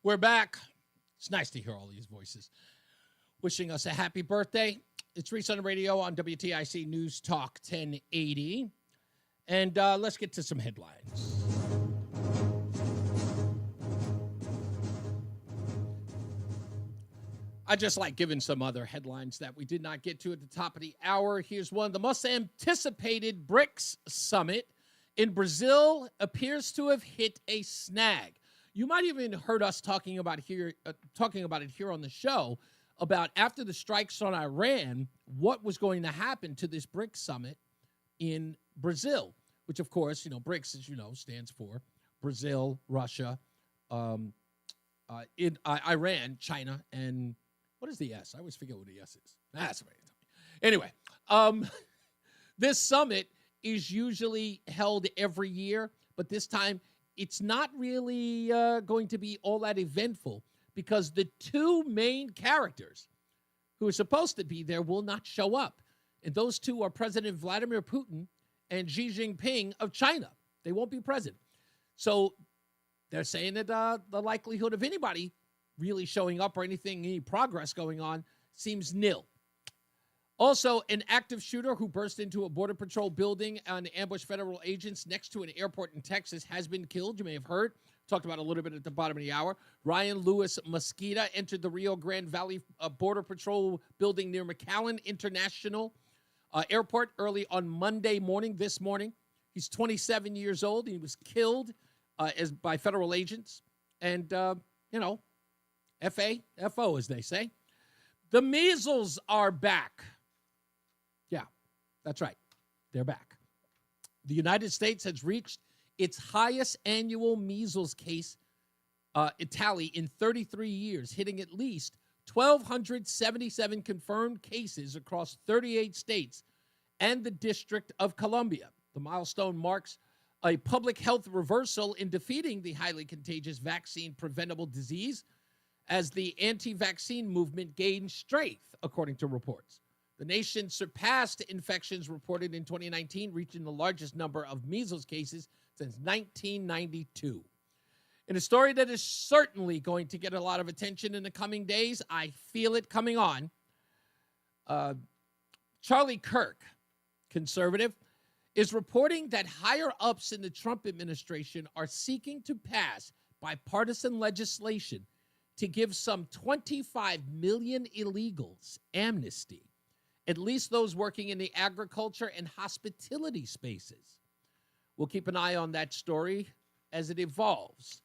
S2: We're back. It's nice to hear all these voices wishing us a happy birthday. It's Reese on the Radio on WTIC News Talk 1080. And let's get to some headlines. I just like giving some other headlines that we did not get to at the top of the hour. Here's one. The most anticipated BRICS summit in Brazil appears to have hit a snag. You might even heard us talking about it here on the show about after the strikes on Iran, what was going to happen to this BRICS summit in Brazil, which of course, BRICS, as you know, stands for Brazil, Russia, Iran, China, and what is the S? I always forget what the S is. That's what you tell me. Anyway, this summit is usually held every year, but this time it's not really going to be all that eventful because the two main characters who are supposed to be there will not show up. And those two are President Vladimir Putin and Xi Jinping of China. They won't be present. So they're saying that the likelihood of anybody really showing up or any progress going on seems nil. Also, an active shooter who burst into a Border Patrol building and ambushed federal agents next to an airport in Texas has been killed. You may have heard. Talked about a little bit at the bottom of the hour. Ryan Lewis Mosqueda entered the Rio Grande Valley Border Patrol building near McAllen International Airport early on Monday morning, this morning. He's 27 years old. He was killed by federal agents. And, FO, as they say. The measles are back. Yeah, that's right. They're back. The United States has reached its highest annual measles case tally in 33 years, hitting at least 1,277 confirmed cases across 38 states and the District of Columbia. The milestone marks a public health reversal in defeating the highly contagious vaccine-preventable disease as the anti-vaccine movement gained strength, according to reports. The nation surpassed infections reported in 2019, reaching the largest number of measles cases since 1992. In a story that is certainly going to get a lot of attention in the coming days, I feel it coming on, Charlie Kirk, conservative, is reporting that higher-ups in the Trump administration are seeking to pass bipartisan legislation to give some 25 million illegals amnesty, at least those working in the agriculture and hospitality spaces. We'll keep an eye on that story as it evolves.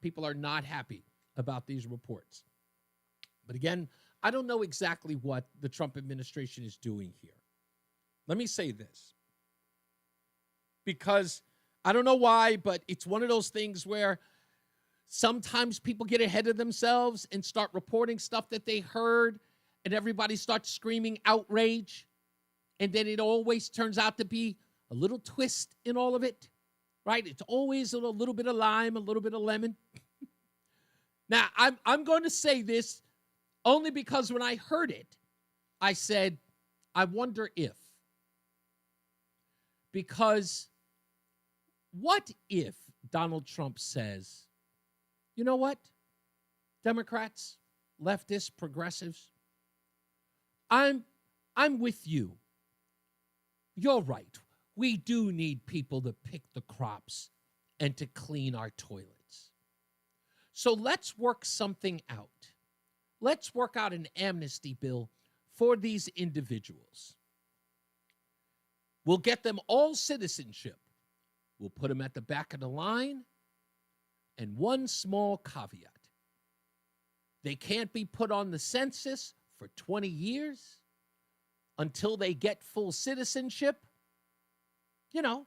S2: People are not happy about these reports. But again, I don't know exactly what the Trump administration is doing here. Let me say this, because I don't know why, but it's one of those things where sometimes people get ahead of themselves and start reporting stuff that they heard, and everybody starts screaming outrage, and then it always turns out to be a little twist in all of it, right? It's always a little bit of lime, a little bit of lemon. Now, I'm going to say this only because when I heard it, I said, I wonder if. Because what if Donald Trump says, you know what, Democrats, leftists, progressives, I'm with you. You're right. We do need people to pick the crops and to clean our toilets. So let's work something out. Let's work out an amnesty bill for these individuals. We'll get them all citizenship. We'll put them at the back of the line. And one small caveat. They can't be put on the census for 20 years until they get full citizenship. You know,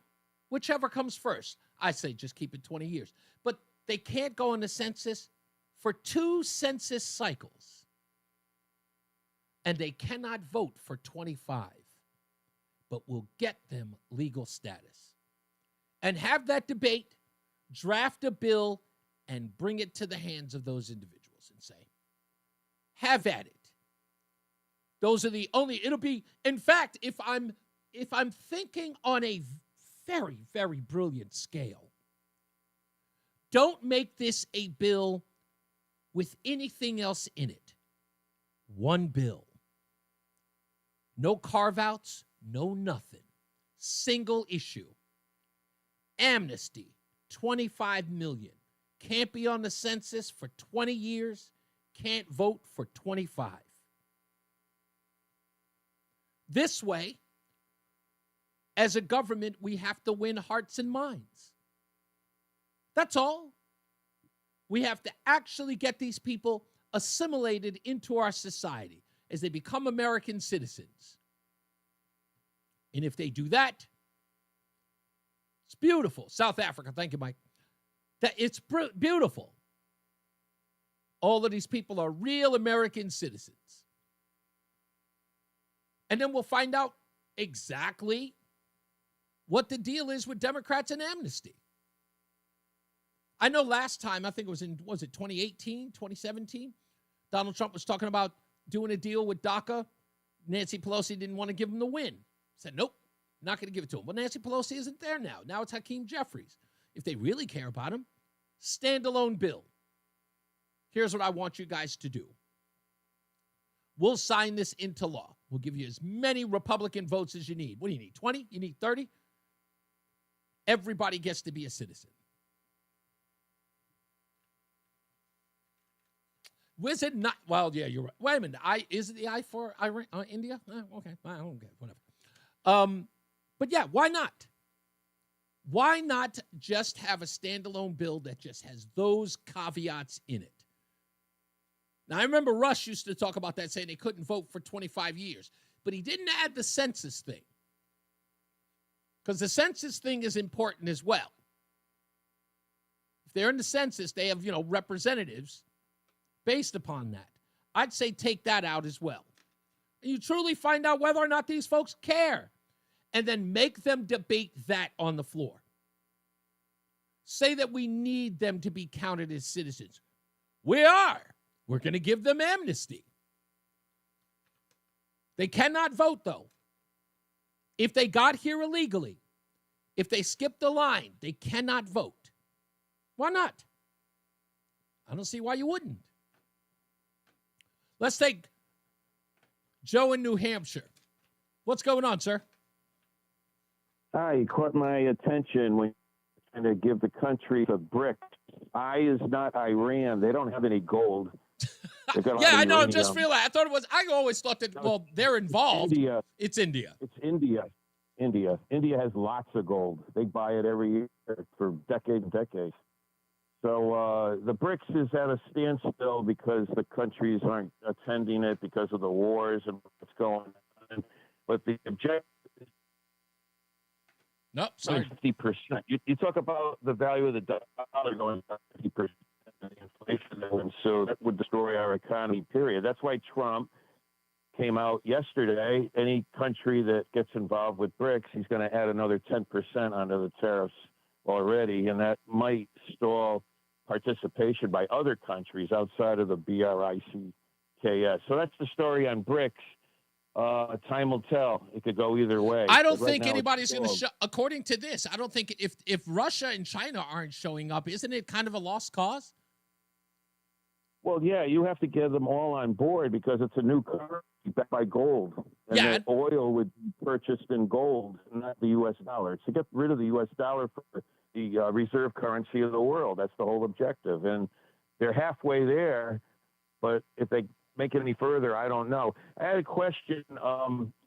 S2: whichever comes first. I say just keep it 20 years. But they can't go on the census for 2 census cycles. And they cannot vote for 25. But we'll get them legal status. And have that debate, draft a bill, and bring it to the hands of those individuals and say, have at it. Those are the only, it'll be, in fact, if I'm thinking on a very, very brilliant scale, don't make this a bill with anything else in it. One bill. No carve-outs, no nothing. Single issue. Amnesty, 25 million. Can't be on the census for 20 years. Can't vote for 25. This way, as a government, we have to win hearts and minds. That's all. We have to actually get these people assimilated into our society as they become American citizens. And if they do that, it's beautiful. South Africa, thank you, Mike. It's beautiful. All of these people are real American citizens. And then we'll find out exactly what the deal is with Democrats and amnesty. I know last time, I think it was 2018, 2017, Donald Trump was talking about doing a deal with DACA. Nancy Pelosi didn't want to give him the win. Said, nope, not going to give it to him. Well, Nancy Pelosi isn't there now. Now it's Hakeem Jeffries. If they really care about him, standalone bill. Here's what I want you guys to do. We'll sign this into law. We'll give you as many Republican votes as you need. What do you need, 20? You need 30? Everybody gets to be a citizen. Was it not? Well, yeah, you're right. Wait a minute. Is it the I for Iran, India? Okay, I don't get it. Whatever. But yeah, why not? Why not just have a standalone bill that just has those caveats in it? Now, I remember Rush used to talk about that, saying they couldn't vote for 25 years. But he didn't add the census thing. Because the census thing is important as well. If they're in the census, they have, representatives based upon that. I'd say take that out as well. And you truly find out whether or not these folks care. And then make them debate that on the floor. Say that we need them to be counted as citizens. We are. We're going to give them amnesty. They cannot vote, though. If they got here illegally, if they skipped the line, they cannot vote. Why not? I don't see why you wouldn't. Let's take Joe in New Hampshire. What's going on, sir?
S9: Hi, you caught my attention when you're trying to give the country a brick. I is not Iran. They don't have any gold.
S2: Yeah, I know. I just realized. I always thought that, well, they're involved.
S9: India.
S2: It's India.
S9: It's India. India has lots of gold. They buy it every year for decades and decades. So the BRICS is at a standstill because the countries aren't attending it because of the wars and what's going on. But the objective is
S2: no, sorry.
S9: 50%. You talk about the value of the dollar going down 50%. The inflation that would ensue, that would destroy our economy, period. That's why Trump came out yesterday. Any country that gets involved with BRICS, he's going to add another 10% onto the tariffs already, and that might stall participation by other countries outside of the BRICS. So that's the story on BRICS. Time will tell. It could go either way.
S2: I don't think anybody's going to show. According to this, I don't think if Russia and China aren't showing up, isn't it kind of a lost cause?
S9: Well, yeah, you have to get them all on board because it's a new currency backed by gold. And the oil would be purchased in gold, not the U.S. dollar. To get rid of the U.S. dollar for the reserve currency of the world. That's the whole objective. And they're halfway there, but if they make it any further, I don't know. I had a question.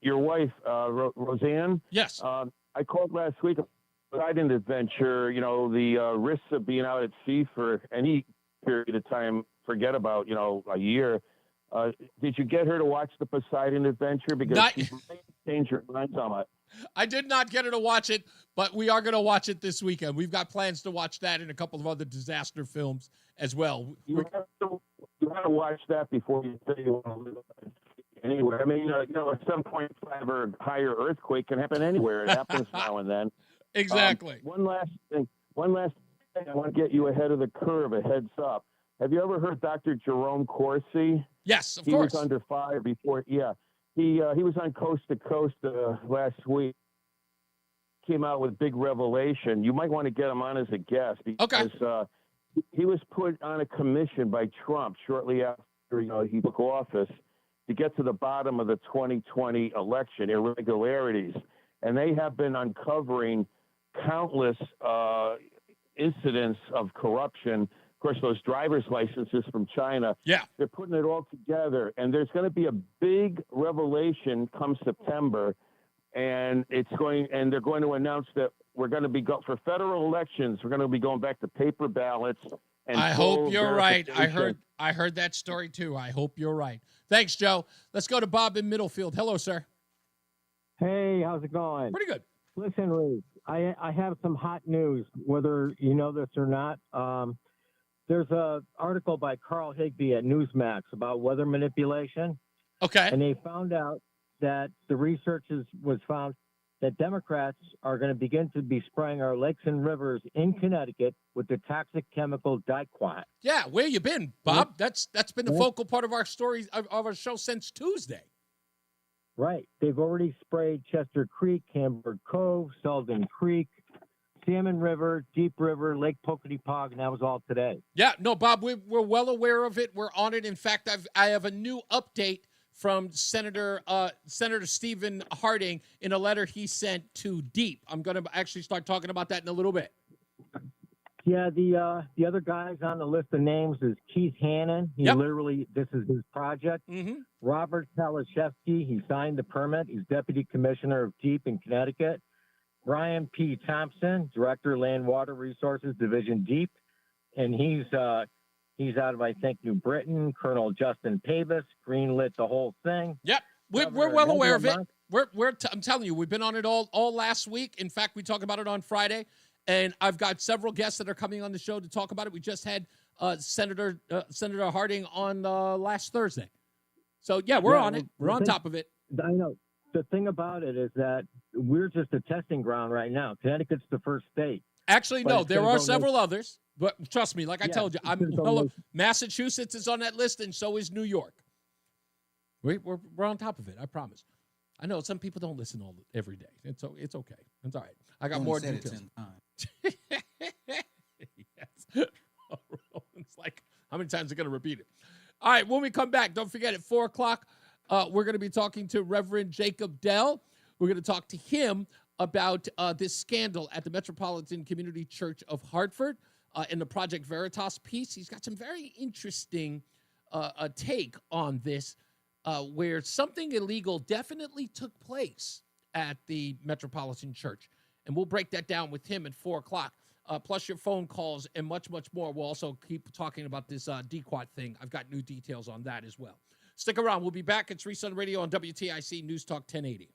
S9: Your wife, Roseanne?
S2: Yes.
S9: I called last week about a Poseidon adventure, the risks of being out at sea for any period of time, forget about, a year. Did you get her to watch the Poseidon adventure? Because she might change her mind somewhat.
S2: I did not get her to watch it, but we are going to watch it this weekend. We've got plans to watch that and a couple of other disaster films as well.
S9: You have to watch that before you say you want to live anywhere. I mean, at some point, a higher earthquake can happen anywhere. It happens now and then.
S2: Exactly.
S9: One last thing. I want to get you ahead of the curve, a heads up. Have you ever heard Dr. Jerome Corsi?
S2: Yes, of course.
S9: He was under fire before. Yeah. He was on Coast to Coast last week. Came out with big revelation. You might want to get him on as a guest because he was put on a commission by Trump shortly after he took office to get to the bottom of the 2020 election irregularities, and they have been uncovering countless incidents of corruption. Of course, those driver's licenses from China.
S2: Yeah.
S9: They're putting it all together, and there's going to be a big revelation come September, and they're going to announce that we're going to be for federal elections. We're going to be going back to paper ballots. And
S2: I hope you're right. I heard that story too. I hope you're right. Thanks, Joe. Let's go to Bob in Middlefield. Hello, sir.
S10: Hey, how's it going?
S2: Pretty good.
S10: Listen, Reese, I have some hot news, whether you know this or not. There's an article by Carl Higbee at Newsmax about weather manipulation.
S2: Okay.
S10: And they found out that the research was found that Democrats are going to begin to be spraying our lakes and rivers in Connecticut with the toxic chemical dicquat.
S2: Yeah, where you been, Bob? That's been the focal part of our story of our show since Tuesday.
S10: Right. They've already sprayed Chester Creek, Hamburg Cove, Selden Creek, Salmon River, Deep River, Lake Pocatipog, and that was all today.
S2: Yeah, no, Bob, we're well aware of it. We're on it. In fact, I have a new update from Senator Stephen Harding in a letter he sent to Deep. I'm going to actually start talking about that in a little bit.
S10: Yeah, the other guys on the list of names is Keith Hannon. He literally, this is his project. Robert Talashevsky, he signed the permit. He's Deputy Commissioner of DEEP in Connecticut. Brian P. Thompson, Director of Land Water Resources Division DEEP, and he's out of, I think, New Britain. Colonel Justin Pavis greenlit the whole thing.
S2: Yep, we're well aware of it. I'm telling you, we've been on it all last week. In fact, we talked about it on Friday. And I've got several guests that are coming on the show to talk about it. We just had Senator Harding on last Thursday. So, we're on it. We're on top of it.
S10: I know. The thing about it is that we're just a testing ground right now. Connecticut's the first state.
S2: Actually, no, there are several others. But trust me, like I told you, Massachusetts is on that list, and so is New York. We're on top of it, I promise. I know some people don't listen every day. It's okay. It's all right. I got more details. Yes. It's like, how many times are going to repeat it? All right, when we come back, don't forget at 4 o'clock, we're going to be talking to Reverend Jacob Dell. We're going to talk to him about this scandal at the Metropolitan Community Church of Hartford in the Project Veritas piece. He's got some very interesting take on this, where something illegal definitely took place at the Metropolitan Church. And we'll break that down with him at 4 o'clock, plus your phone calls and much, much more. We'll also keep talking about this DQuat thing. I've got new details on that as well. Stick around. We'll be back. It's Reese On The Radio on WTIC News Talk 1080.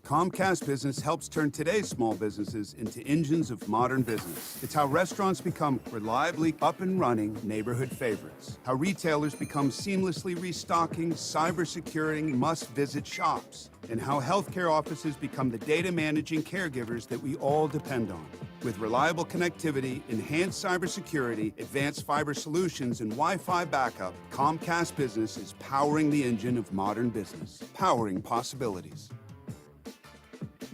S1: Comcast Business helps turn today's small businesses into engines of modern business. It's how restaurants become reliably up and running neighborhood favorites. How retailers become seamlessly restocking, cyber-securing, must-visit shops. And how healthcare offices become the data managing caregivers that we all depend on. With reliable connectivity, enhanced cybersecurity, advanced fiber solutions, and Wi-Fi backup, Comcast Business is powering the engine of modern business, powering possibilities.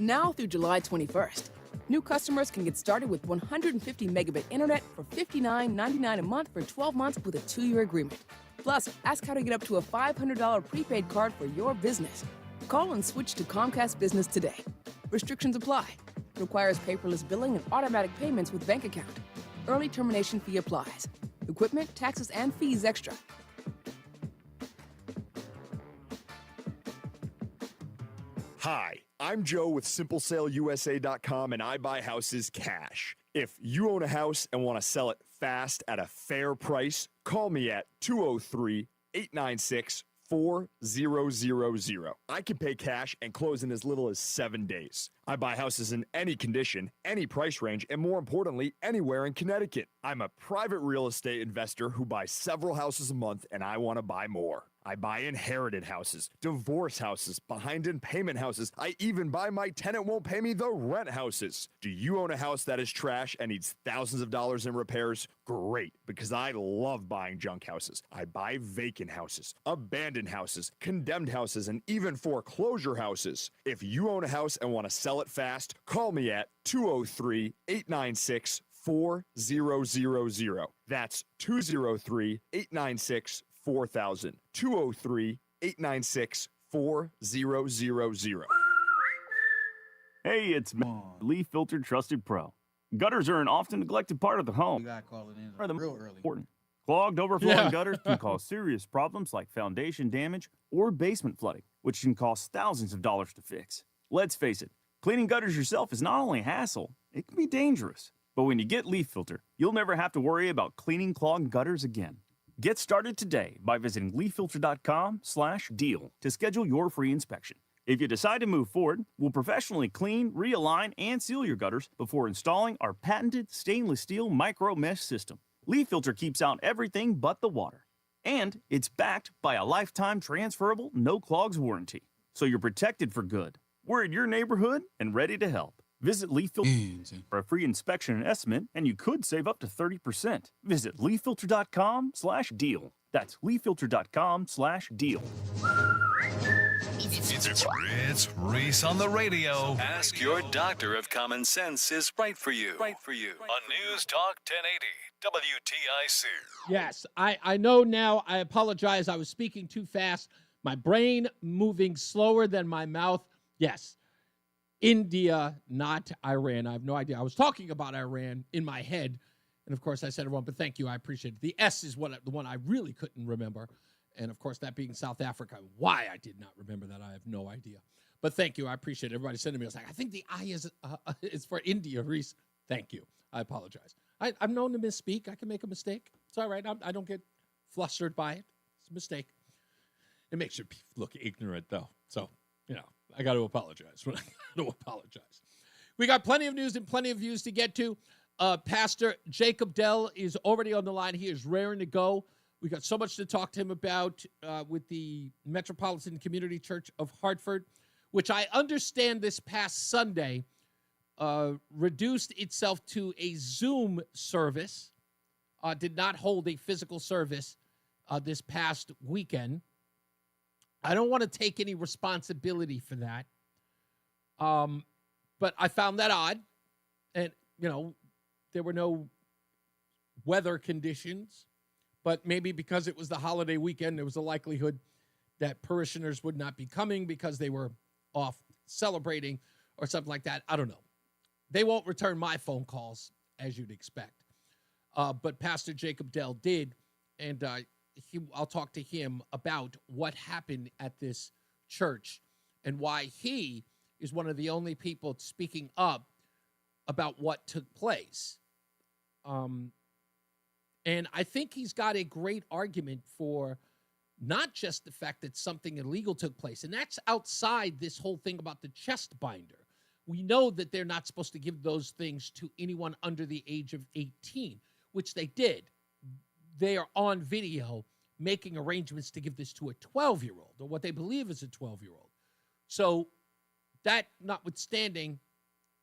S5: Now through July 21st, new customers can get started with 150 megabit internet for $59.99 a month for 12 months with a 2-year agreement. Plus, ask how to get up to a $500 prepaid card for your business. Call and switch to Comcast Business today. Restrictions apply. Requires paperless billing and automatic payments with bank account. Early termination fee applies. Equipment, taxes, and fees extra.
S11: Hi, I'm Joe with SimpleSaleUSA.com, and I buy houses cash. If you own a house and want to sell it fast at a fair price, call me at 203-896-4000. I can pay cash and close in as little as 7 days. I buy houses in any condition, any price range, and more importantly, anywhere in Connecticut. I'm a private real estate investor who buys several houses a month, and I want to buy more. I buy inherited houses, divorce houses, behind in payment houses. I even buy my tenant won't pay me the rent houses. Do you own a house that is trash and needs thousands of dollars in repairs? Great, because I love buying junk houses. I buy vacant houses, abandoned houses, condemned houses, and even foreclosure houses. If you own a house and want to sell it fast, call me at 203-896-4000. That's 203-896-4000. 203-896-4000.
S13: Hey, it's Leaf Filter Trusted Pro. Gutters are an often neglected part of the home.
S15: You gotta call it in
S13: Are the
S15: real
S13: most
S15: early.
S13: important. Clogged, overflowing gutters can cause serious problems like foundation damage or basement flooding, which can cost thousands of dollars to fix. Let's face it, cleaning gutters yourself is not only a hassle, it can be dangerous. But when you get Leaf Filter, you'll never have to worry about cleaning clogged gutters again. Get started today by visiting leaffilter.com/deal to schedule your free inspection. If you decide to move forward, we'll professionally clean, realign, and seal your gutters before installing our patented stainless steel micro mesh system. Leaf Filter keeps out everything but the water. And it's backed by a lifetime transferable no clogs warranty. So you're protected for good. We're in your neighborhood and ready to help. Visit Leaf Filter for a free inspection and estimate, and you could save up to 30%. Visit leaffilter.com/deal. That's leaffilter.com/deal.
S16: It's Reese on the Radio. Ask your doctor if common sense is right for you. On News Talk 1080 WTIC.
S2: Yes, I know now. I apologize. I was speaking too fast. My brain moving slower than my mouth. Yes. India, not Iran. I have no idea. I was talking about Iran in my head, And, of course, I said it wrong, but thank you. I appreciate it. The S is the one I really couldn't remember. And, of course, that being South Africa. Why I did not remember that, I have no idea. But thank you. I appreciate it. Everybody sending me. I was like, I think the I is for India, Reese. Thank you. I apologize. I'm known to misspeak. I can make a mistake. It's all right. I don't get flustered by it. It's a mistake. It makes you look ignorant, though. So, I got to apologize. I got to apologize. We got plenty of news and plenty of views to get to. Pastor Jacob Dell is already on the line. He is raring to go. We got so much to talk to him about with the Metropolitan Community Church of Hartford, which I understand this past Sunday reduced itself to a Zoom service, did not hold a physical service this past weekend. I don't want to take any responsibility for that, but I found that odd. And, there were no weather conditions, but maybe because it was the holiday weekend, there was a likelihood that parishioners would not be coming because they were off celebrating or something like that. I don't know. They won't return my phone calls, as you'd expect. But Pastor Jacob Dell did, and I'll talk to him about what happened at this church and why he is one of the only people speaking up about what took place. And I think he's got a great argument for not just the fact that something illegal took place, and that's outside this whole thing about the chest binder. We know that they're not supposed to give those things to anyone under the age of 18, which they did. They are on video making arrangements to give this to a 12-year-old, or what they believe is a 12-year-old. So that notwithstanding,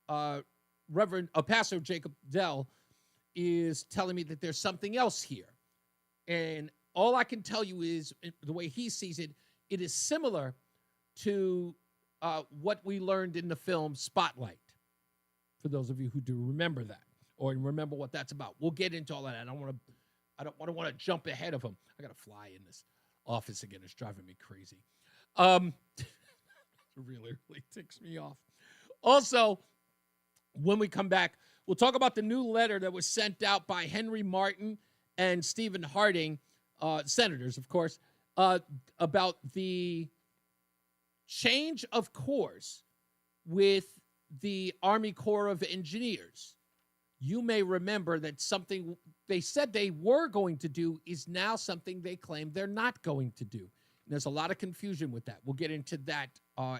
S2: Pastor Jacob Dell is telling me that there's something else here. And all I can tell you is, the way he sees it, it is similar to what we learned in the film Spotlight, for those of you who do remember that or remember what that's about. We'll get into all that. I don't want to jump ahead of him. I got to fly in this office again. It's driving me crazy. It really ticks me off. Also, when we come back, we'll talk about the new letter that was sent out by Henry Martin and Stephen Harding, senators, of course, about the change of course with the Army Corps of Engineers. You may remember that something they said they were going to do is now something they claim they're not going to do. And there's a lot of confusion with that. We'll get into that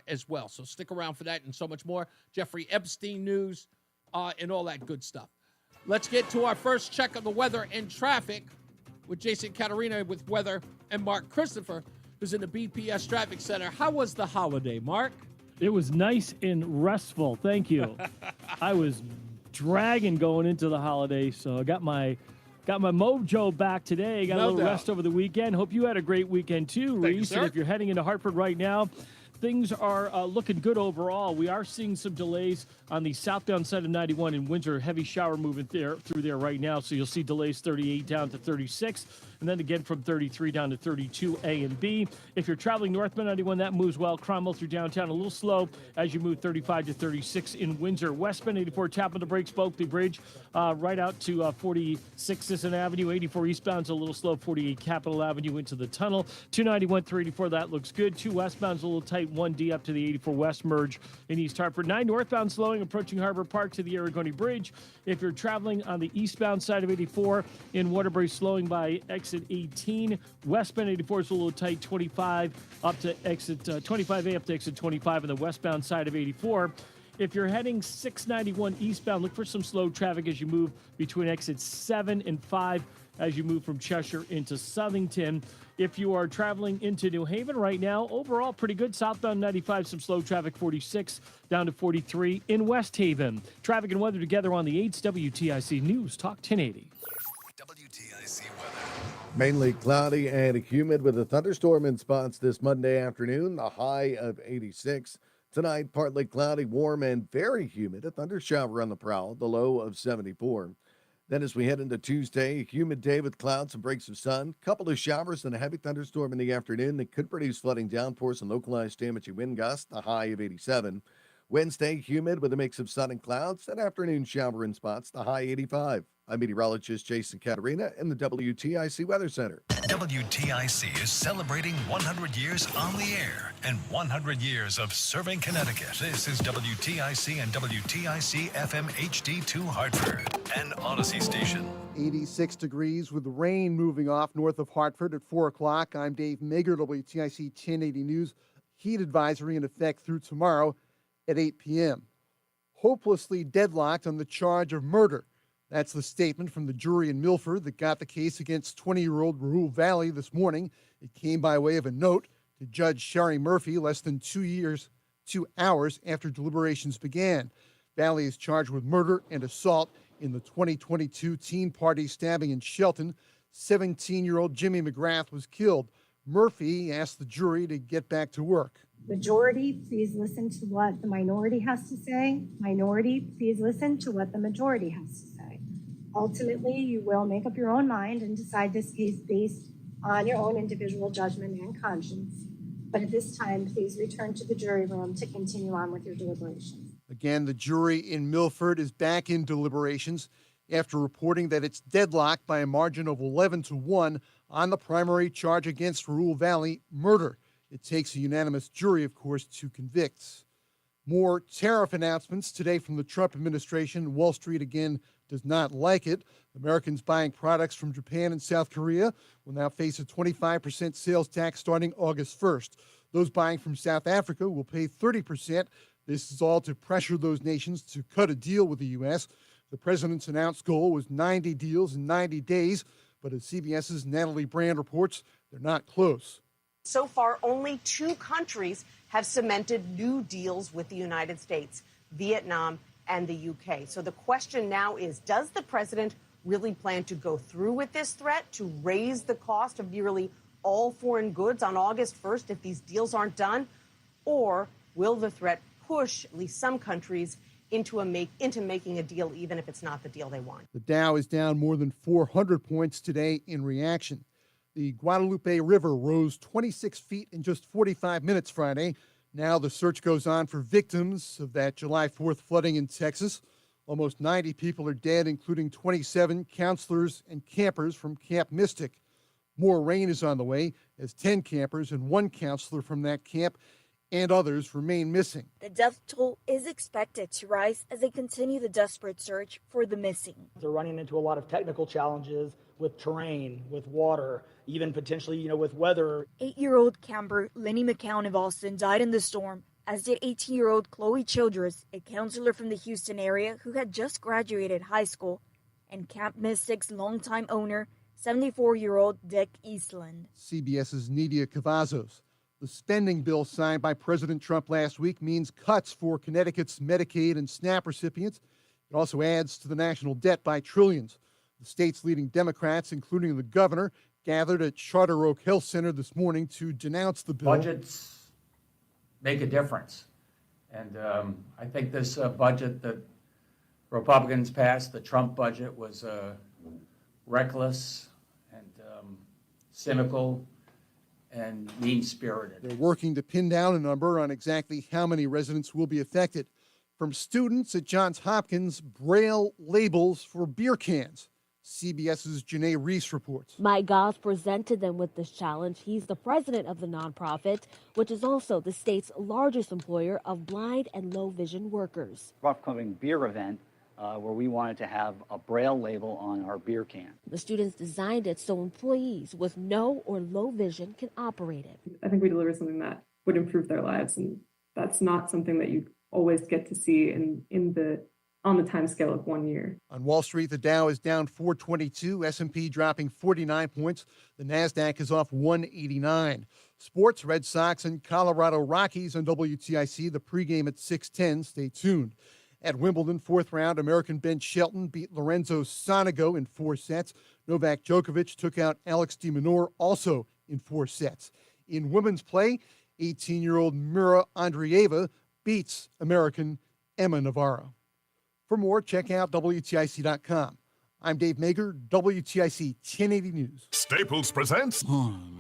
S2: as well. So stick around for that and so much more. Jeffrey Epstein news and all that good stuff. Let's get to our first check of the weather and traffic with Jason Caterina with weather and Mark Christopher, who's in the BPS Traffic Center. How was the holiday, Mark?
S4: It was nice and restful. Thank you. I was dragging going into the holiday, so I got my mojo back today. Got a little rest over the weekend. Hope you had a great weekend too, Reese. And if you're heading into Hartford right now, things are looking good overall. We are seeing some delays on the southbound side of 91 in Windsor. Heavy shower movement through there right now. So you'll see delays 38 down to 36. And then again from 33 down to 32 A and B. If you're traveling northbound 91, that moves well. Cromwell through downtown a little slow as you move 35 to 36 in Windsor. Westbound 84 tapping the brakes, Oakley Bridge right out to 46 Sisson Avenue. 84 eastbound's a little slow. 48 Capitol Avenue into the tunnel. 291 384, that looks good. 2 westbound's a little tight. 1D up to the 84 West merge in East Hartford. 9 northbound slowing approaching Harbor Park to the Aragoni Bridge. If you're traveling on the eastbound side of 84 in Waterbury, slowing by exit 18. Westbound 84 is a little tight. 25 up to exit 25A up to exit 25 on the westbound side of 84. If you're heading 691 eastbound, look for some slow traffic as you move between exits 7 and 5 as you move from Cheshire into Southington. If you are traveling into New Haven right now, overall pretty good. Southbound 95, some slow traffic, 46 down to 43 in West Haven. Traffic and weather together on the 8's WTIC News Talk 1080.
S16: WTIC weather.
S12: Mainly cloudy and humid with a thunderstorm in spots this Monday afternoon, a high of 86. Tonight, partly cloudy, warm, and very humid. A thunder shower on the prowl, the low of 74. Then as we head into Tuesday, a humid day with clouds and breaks of sun. Couple of showers and a heavy thunderstorm in the afternoon that could produce flooding downpours and localized damaging wind gusts, a high of 87. Wednesday, humid with a mix of sun and clouds. An afternoon shower in spots, the high 85. I'm meteorologist Jason Caterina in the WTIC Weather Center.
S16: WTIC is celebrating 100 years on the air and 100 years of serving Connecticut. This is WTIC and WTIC FM HD2 Hartford, an Odyssey station.
S15: 86 degrees with rain moving off north of Hartford at 4 o'clock. I'm Dave Mager, WTIC 1080 News. Heat advisory in effect through tomorrow at 8 p.m. Hopelessly deadlocked on the charge of murder. That's the statement from the jury in Milford that got the case against 20-year-old Rahul Valley this morning. It came by way of a note to Judge Sherry Murphy less than 2 hours after deliberations began. Valley is charged with murder and assault in the 2022 Teen Party stabbing in Shelton. 17-year-old Jimmy McGrath was killed. Murphy asked the jury to get back to work.
S17: Majority, please listen to what the minority has to say. Minority, please listen to what the majority has to say. Ultimately, you will make up your own mind and decide this case based on your own individual judgment and conscience. But at this time, please return to the jury room to continue on with your deliberations.
S15: Again, the jury in Milford is back in deliberations after reporting that it's deadlocked by a margin of 11-1 on the primary charge against Rahul Valley, murder. It takes a unanimous jury, of course, to convict. More tariff announcements today from the Trump administration. Wall Street, again, does not like it. Americans buying products from Japan and South Korea will now face a 25% sales tax starting August 1st. Those buying from South Africa will pay 30%. This is all to pressure those nations to cut a deal with the U.S. The president's announced goal was 90 deals in 90 days, but as CBS's Natalie Brand reports, they're not close.
S18: So far, only 2 countries have cemented new deals with the United States, Vietnam and the UK. So the question now is, does the president really plan to go through with this threat to raise the cost of nearly all foreign goods on August 1st if these deals aren't done? Or will the threat push at least some countries into making a deal, even if it's not the deal they want?
S15: The Dow is down more than 400 points today in reaction. The Guadalupe River rose 26 feet in just 45 minutes Friday. Now the search goes on for victims of that July 4th flooding in Texas. Almost 90 people are dead, including 27 counselors and campers from Camp Mystic. More rain is on the way as 10 campers and 1 counselor from that camp and others remain missing.
S19: The death toll is expected to rise as they continue the desperate search for the missing.
S20: They're running into a lot of technical challenges with terrain, with water, even potentially, with weather.
S19: 8-year-old camper Lenny McCown of Austin died in the storm, as did 18-year-old Chloe Childress, a counselor from the Houston area who had just graduated high school, and Camp Mystic's longtime owner, 74-year-old Dick Eastland.
S15: CBS's Nidia Cavazos. The spending bill signed by President Trump last week means cuts for Connecticut's Medicaid and SNAP recipients. It also adds to the national debt by trillions. The state's leading Democrats, including the governor, gathered at Charter Oak Health Center this morning to denounce the bill.
S21: Budgets make a difference. And I think this budget that Republicans passed, the Trump budget, was reckless and cynical and mean-spirited.
S15: They're working to pin down a number on exactly how many residents will be affected. From students at Johns Hopkins, Braille labels for beer cans. CBS's Janae Reese reports.
S23: Mike Goss presented them with this challenge. He's the president of the nonprofit, which is also the state's largest employer of blind and low vision workers.
S26: Upcoming beer event where we wanted to have a Braille label on our beer can.
S23: The students designed it so employees with no or low vision can operate it.
S27: I think we delivered something that would improve their lives, and that's not something that you always get to see on the time scale of 1 year.
S15: On Wall Street, the Dow is down 422, S&P dropping 49 points. The NASDAQ is off 189. Sports, Red Sox and Colorado Rockies on WTIC. The pregame at 6:10. Stay tuned. At Wimbledon, 4th round, American Ben Shelton beat Lorenzo Sonego in 4 sets. Novak Djokovic took out Alex de Minaur also in 4 sets. In women's play, 18-year-old Mira Andreeva beats American Emma Navarro. For more, check out WTIC.com. I'm Dave Mager, WTIC 1080 News.
S3: Staples presents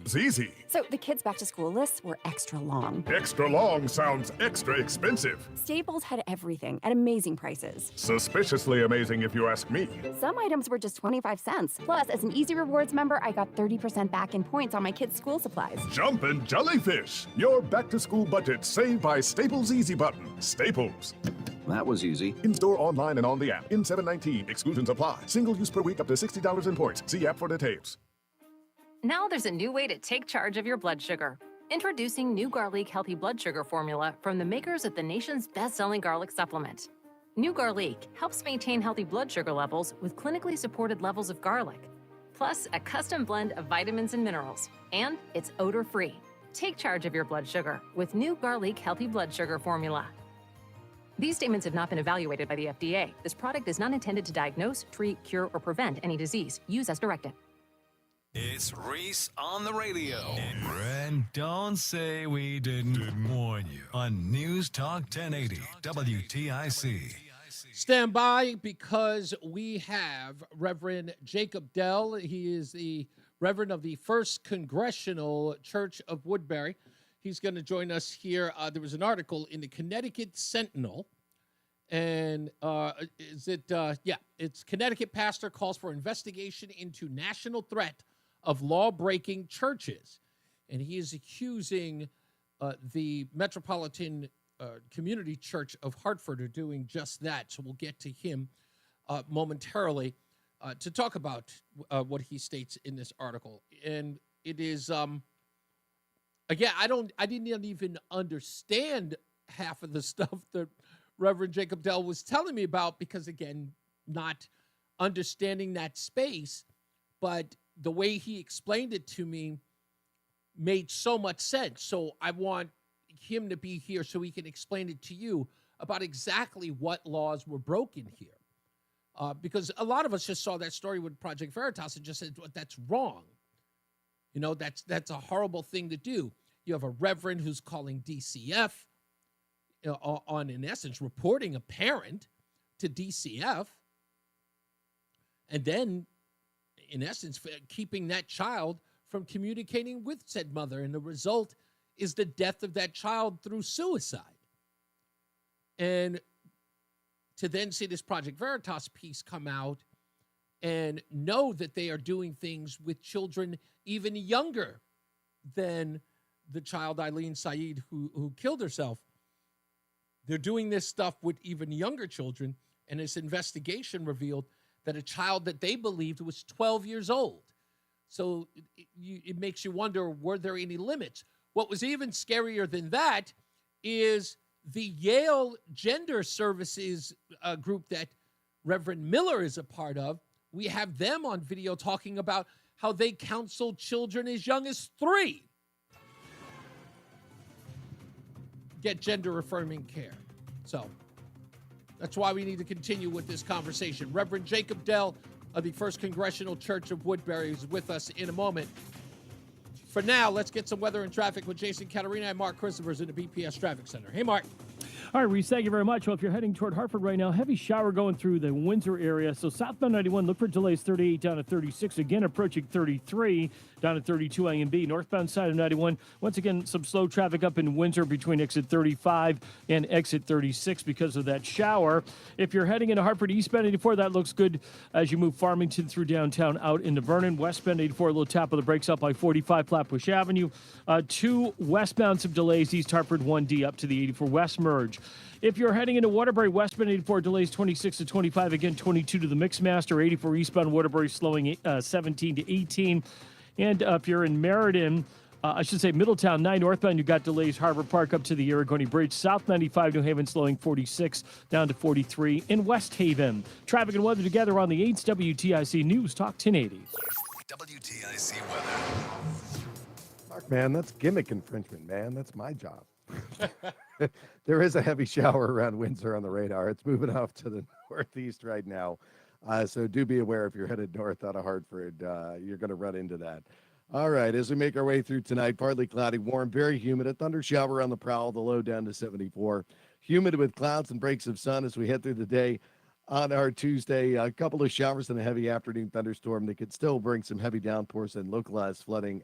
S3: It's Easy.
S6: So the kids' back-to-school lists were extra long.
S3: Extra long sounds extra expensive.
S6: Staples had everything at amazing prices.
S3: Suspiciously amazing if you ask me.
S6: Some items were just 25 cents. Plus, as an Easy Rewards member, I got 30% back in points on my kids' school supplies.
S3: Jumpin' jellyfish. Your back-to-school budget saved by Staples Easy Button. Staples.
S7: That was easy.
S3: In-store, online, and on the app. In 719. Exclusions apply. Single use per week up to $60 in points. See app for details.
S8: Now there's a new way to take charge of your blood sugar. Introducing new Garlic Healthy Blood Sugar Formula from the makers of the nation's best-selling garlic supplement. New Garlic helps maintain healthy blood sugar levels with clinically supported levels of garlic, plus a custom blend of vitamins and minerals, and it's odor-free. Take charge of your blood sugar with new Garlic Healthy Blood Sugar Formula. These statements have not been evaluated by the FDA. This product is not intended to diagnose, treat, cure, or prevent any disease. Use as directed.
S16: It's Reese on the radio. And don't say we didn't warn you on News Talk 1080 WTIC.
S2: Stand by because we have Reverend Jacob Dell. He is the Reverend of the First Congressional Church of Woodbury. He's going to join us here. There was an article in the Connecticut Sentinel, and it's Connecticut pastor calls for investigation into national threat of law-breaking churches. And he is accusing the Metropolitan Community Church of Hartford of doing just that. So we'll get to him momentarily to talk about what he states in this article. And it is... Again, I didn't even understand half of the stuff that Reverend Jacob Dell was telling me about because, again, not understanding that space. But the way he explained it to me made so much sense. So I want him to be here so he can explain it to you about exactly what laws were broken here. Because a lot of us just saw that story with Project Veritas and just said, well, that's wrong. You know, that's a horrible thing to do. You have a reverend who's calling DCF on, in essence, reporting a parent to DCF, and then, in essence, keeping that child from communicating with said mother. And the result is the death of that child through suicide. And to then see this Project Veritas piece come out and know that they are doing things with children even younger than the child Eileen Said who killed herself. They're doing this stuff with even younger children, and this investigation revealed that a child that they believed was 12 years old. So it makes you wonder, were there any limits? What was even scarier than that is the Yale Gender Services group that Reverend Miller is a part of. We have them on video talking about how they counsel children as young as 3 get gender-affirming care. So that's why we need to continue with this conversation. Reverend Jacob Dell of the First Congressional Church of Woodbury is with us in a moment. For now, let's get some weather and traffic with Jason Caterina and Mark Christopher's in the BPS Traffic Center. Hey, Mark.
S4: All right, Reese, thank you very much. Well, if you're heading toward Hartford right now, heavy shower going through the Windsor area. So southbound 91, look for delays 38 down to 36. Again, approaching 33 down to 32 A and B. Northbound side of 91, once again, some slow traffic up in Windsor between exit 35 and exit 36 because of that shower. If you're heading into Hartford eastbound 84, that looks good as you move Farmington through downtown out into Vernon. Westbound 84, a little tap of the brakes up by 45 Flatbush Avenue. 2 westbound, some delays, East Hartford 1D up to the 84 West merge. If you're heading into Waterbury, westbound 84 delays 26 to 25, again 22 to the Mixmaster, 84 eastbound Waterbury slowing 17 to 18. And if you're in Meriden, Middletown 9 northbound, you've got delays Harbor Park up to the Aragoni Bridge. South 95 New Haven slowing 46 down to 43 in West Haven. Traffic and weather together on the 8th WTIC News Talk 1080.
S16: WTIC weather.
S12: Mark, man, that's gimmick infringement, man. That's my job. There is a heavy shower around Windsor on the radar. It's moving off to the northeast right now. So do be aware if you're headed north out of Hartford, you're going to run into that. All right, as we make our way through tonight, partly cloudy, warm, very humid, a thunder shower on the prowl, the low down to 74. Humid with clouds and breaks of sun as we head through the day. on our Tuesday. A couple of showers and a heavy afternoon thunderstorm that could still bring some heavy downpours and localized flooding.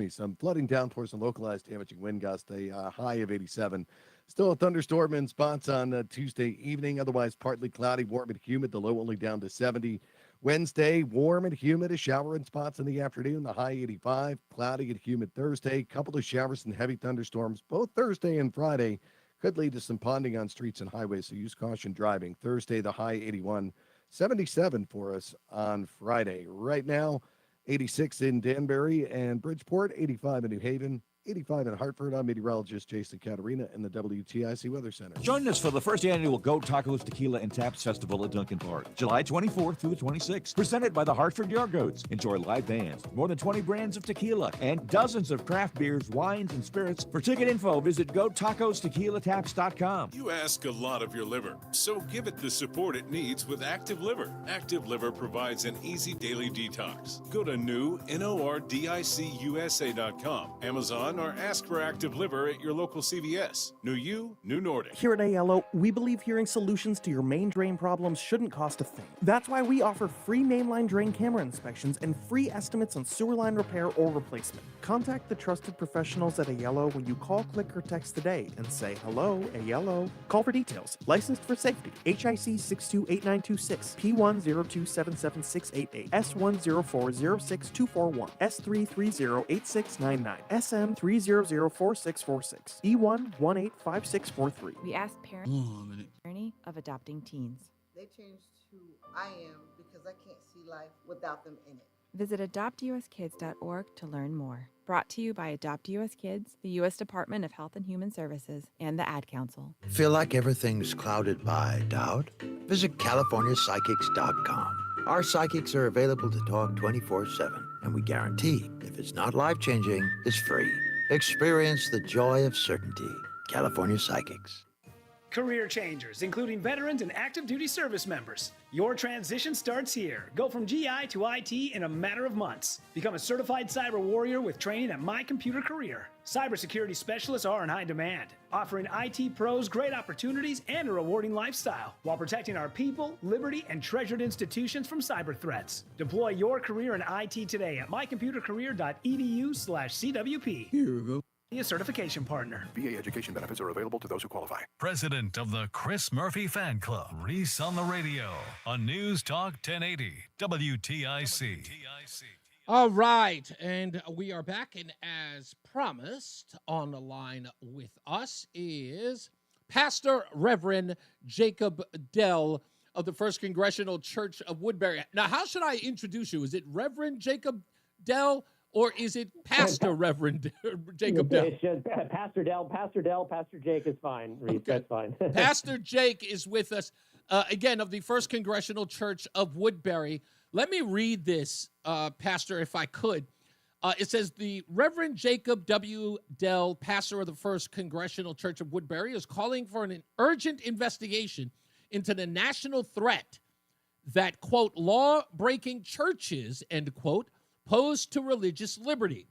S12: Some flooding downpours and localized damaging wind gusts. A high of 87. Still a thunderstorm in spots on Tuesday evening. Otherwise, partly cloudy, warm and humid. The low only down to 70. Wednesday, warm and humid. A shower in spots in the afternoon. The high 85. Cloudy and humid Thursday. Couple of showers and heavy thunderstorms both Thursday and Friday. Could lead to some ponding on streets and highways, so use caution driving. Thursday, the high 81, 77 for us on Friday. Right now, 86 in Danbury and Bridgeport, 85 in New Haven, 85 in Hartford. I'm meteorologist Jason Caterina in the WTIC Weather Center.
S7: Join us for the first annual Go Tacos Tequila and Taps Festival at Duncan Park, July 24th through the 26th. Presented by the Hartford Yargoats. Enjoy live bands, more than 20 brands of tequila, and dozens of craft beers, wines, and spirits. For ticket info, visit GoTacosTequilaTaps.com.
S9: You ask a lot of your liver, so give it the support it needs with Active Liver. Active Liver provides an easy daily detox. Go to NordicUSA.com, Amazon, or ask for Active Liver at your local CVS. New you, new Nordic.
S10: Here at ALO, we believe hearing solutions to your main drain problems shouldn't cost a thing. That's why we offer free mainline drain camera inspections and free estimates on sewer line repair or replacement. Contact the trusted professionals at ALO when you call, click, or text today and say, "Hello, ALO." Call for details. Licensed for safety. HIC 628926, P102776688, S104062441, S3308699, SM 3004646, E1185643.
S14: We asked parents journey of adopting teens.
S22: They changed who I am because I can't see life without them in it.
S14: Visit adoptuskids.org to learn more. Brought to you by Adopt US Kids, the U.S. Department of Health and Human Services, and the Ad Council.
S24: Feel like everything's clouded by doubt? Visit CaliforniaPsychics.com. Our psychics are available to talk 24/7, and we guarantee if it's not life-changing, it's free. Experience the joy of certainty. California Psychics.
S25: Career changers, including veterans and active duty service members. Your transition starts here. Go from GI to IT in a matter of months. Become a certified cyber warrior with training at My Computer Career. Cybersecurity specialists are in high demand, offering IT pros great opportunities and a rewarding lifestyle while protecting our people, liberty, and treasured institutions from cyber threats. Deploy your career in IT today at mycomputercareer.edu/CWP.
S24: Here we go.
S25: A certification partner.
S3: VA education benefits are available to those who qualify.
S16: President of the Chris Murphy Fan Club, Reese on the Radio, on News Talk 1080, WTIC.
S2: All right, and we are back, and as promised, on the line with us is Pastor Reverend Jacob Dell of the First Congressional Church of Woodbury. Now, how should I introduce you? Is it Reverend Jacob Dell, or is it Pastor Reverend Jacob Dell?
S28: It's just Pastor Dell, Pastor Jake is fine, Reese. Okay. That's fine.
S2: Pastor Jake is with us, again, of the First Congressional Church of Woodbury. Let me read this, Pastor, if I could. It says, the Reverend Jacob W. Dell, pastor of the First Congressional Church of Woodbury, is calling for an urgent investigation into the national threat that, quote, law-breaking churches, end quote, pose to religious liberty.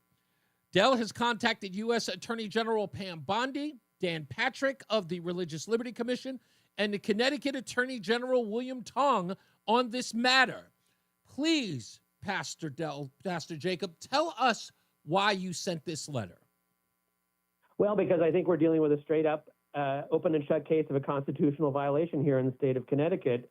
S2: Dell has contacted U.S. Attorney General Pam Bondi, Dan Patrick of the Religious Liberty Commission, and the Connecticut Attorney General William Tong on this matter. Please, Pastor Dell, Pastor Jacob, tell us why you sent this letter.
S28: Well, because I think we're dealing with a straight-up open and shut case of a constitutional violation here in the state of Connecticut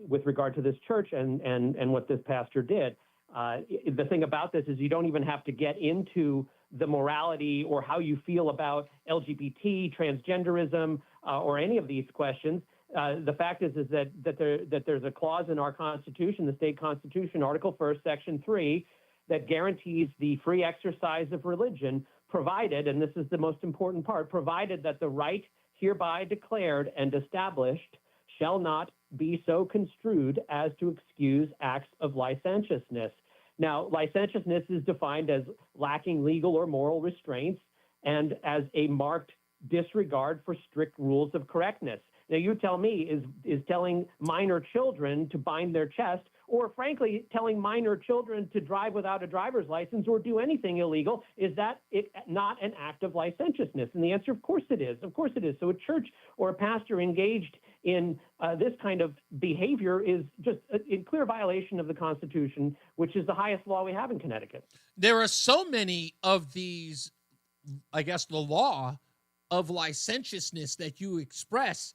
S28: with regard to this church and what this pastor did. The thing about this is you don't even have to get into the morality or how you feel about LGBT, transgenderism, or any of these questions. The fact is that there's a clause in our Constitution, the state Constitution, Article 1, Section 3, that guarantees the free exercise of religion, provided, and this is the most important part, provided that the right hereby declared and established shall not be so construed as to excuse acts of licentiousness. Now, licentiousness is defined as lacking legal or moral restraints and as a marked disregard for strict rules of correctness. Now, you tell me, is telling minor children to bind their chest, or frankly, telling minor children to drive without a driver's license or do anything illegal, is that not an act of licentiousness? And the answer, of course it is. Of course it is. So a church or a pastor engaged in this kind of behavior is just in clear violation of the Constitution, which is the highest law we have in Connecticut.
S2: There are so many of these, I guess, the law of licentiousness that you express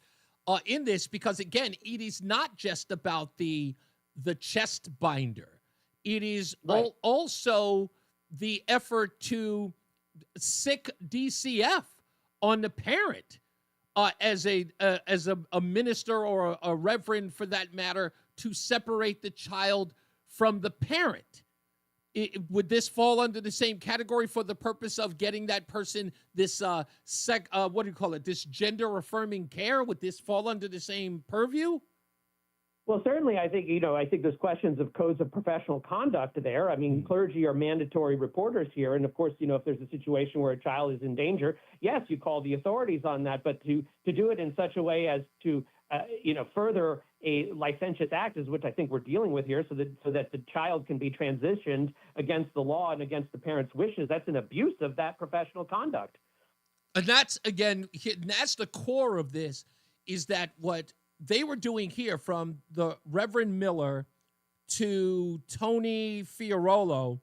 S2: in this, because again, it is not just about the chest binder. It is also the effort to sick DCF on the parent as a minister or a reverend, for that matter, to separate the child from the parent. Would this fall under the same category for the purpose of getting that person this what do you call it? This gender affirming care? Would this fall under the same purview?
S28: Well, certainly, I think there's questions of codes of professional conduct there. I mean, clergy are mandatory reporters here. And of course, if there's a situation where a child is in danger, yes, you call the authorities on that. But to do it in such a way as to, further a licentious act is what I think we're dealing with here, so that the child can be transitioned against the law and against the parents' wishes, that's an abuse of that professional conduct.
S2: And that's, again, that's the core of this, is that what they were doing here, from the Reverend Miller to Tony Fiorello,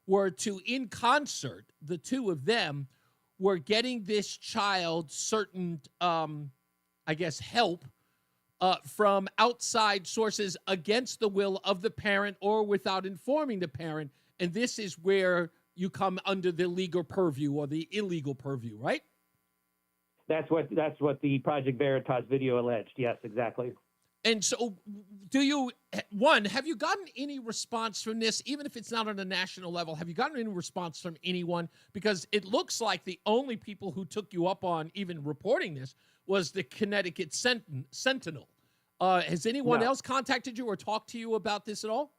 S2: were to, in concert, the two of them were getting this child certain, help from outside sources against the will of the parent or without informing the parent. And this is where you come under the legal purview or the illegal purview, right?
S28: That's what the Project Veritas video alleged. Yes, exactly.
S2: And so have you gotten any response from this, even if it's not on a national level? Have you gotten any response from anyone? Because it looks like the only people who took you up on even reporting this was the Connecticut Sentinel. Has anyone else contacted you or talked to you about this at all?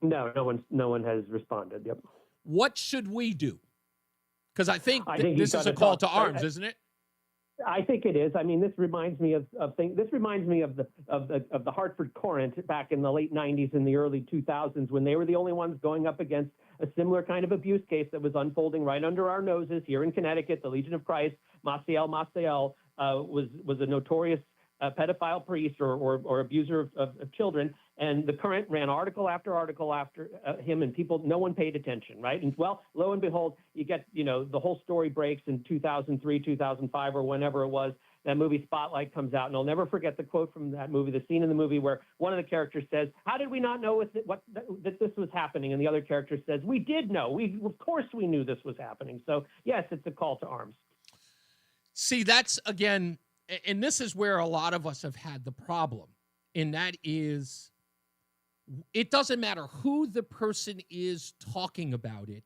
S28: No one has responded. Yep.
S2: What should we do? Because I think this is a call to arms, isn't it?
S28: I think it is. I mean, this reminds me of things. This reminds me of the Hartford Courant back in the late '90s and the early 2000s, when they were the only ones going up against a similar kind of abuse case that was unfolding right under our noses here in Connecticut. The Legion of Christ, Maciel was a notorious pedophile priest or abuser of children. And the Current ran article after article after him, and no one paid attention, right? And well, lo and behold, you get, the whole story breaks in 2003, 2005, or whenever it was. That movie Spotlight comes out, and I'll never forget the quote from that movie, the scene in the movie where one of the characters says, "How did we not know that this was happening?" And the other character says, "We did know. Of course we knew this was happening." So yes, it's a call to arms.
S2: See, that's, again, and this is where a lot of us have had the problem, and that is, it doesn't matter who the person is talking about it,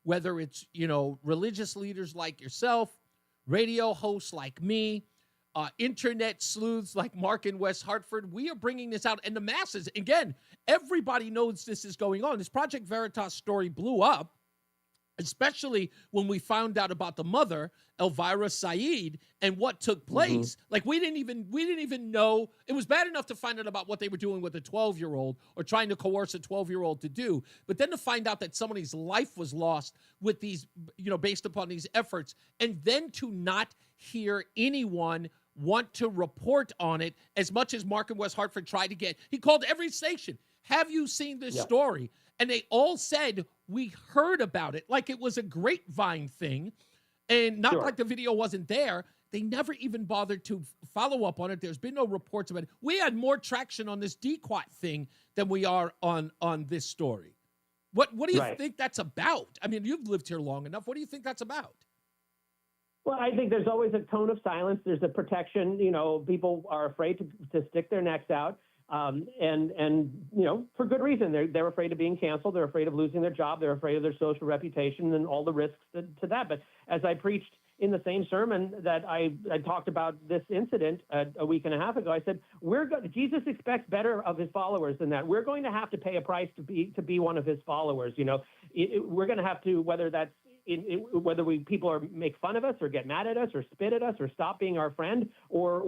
S2: whether it's, religious leaders like yourself, radio hosts like me, internet sleuths like Mark in West Hartford. We are bringing this out, and the masses, again, everybody knows this is going on. This Project Veritas story blew up, especially when we found out about the mother, Elvira Saeed, and what took place. Mm-hmm. Like, we didn't even know. It was bad enough to find out about what they were doing with a 12-year-old or trying to coerce a 12-year-old to do, but then to find out that somebody's life was lost with these, based upon these efforts, and then to not hear anyone want to report on it, as much as Mark in West Hartford tried to get. He called every station. Have you seen this story? And they all said, we heard about it, like it was a grapevine thing, and not like the video wasn't there. They never even bothered to follow up on it. There's been no reports about it. We had more traction on this DQAT thing than we are on this story. What do you think that's about? I mean, you've lived here long enough. What do you think that's about?
S28: Well, I think there's always a tone of silence. There's a protection. People are afraid to stick their necks out. And for good reason. They're afraid of being canceled. They're afraid of losing their job. They're afraid of their social reputation and all the risks to that. But as I preached in the same sermon that I talked about this incident a week and a half ago, I said, Jesus expects better of his followers than that. We're going to have to pay a price to be one of his followers. We're going to have to, whether that's people make fun of us or get mad at us or spit at us or stop being our friend or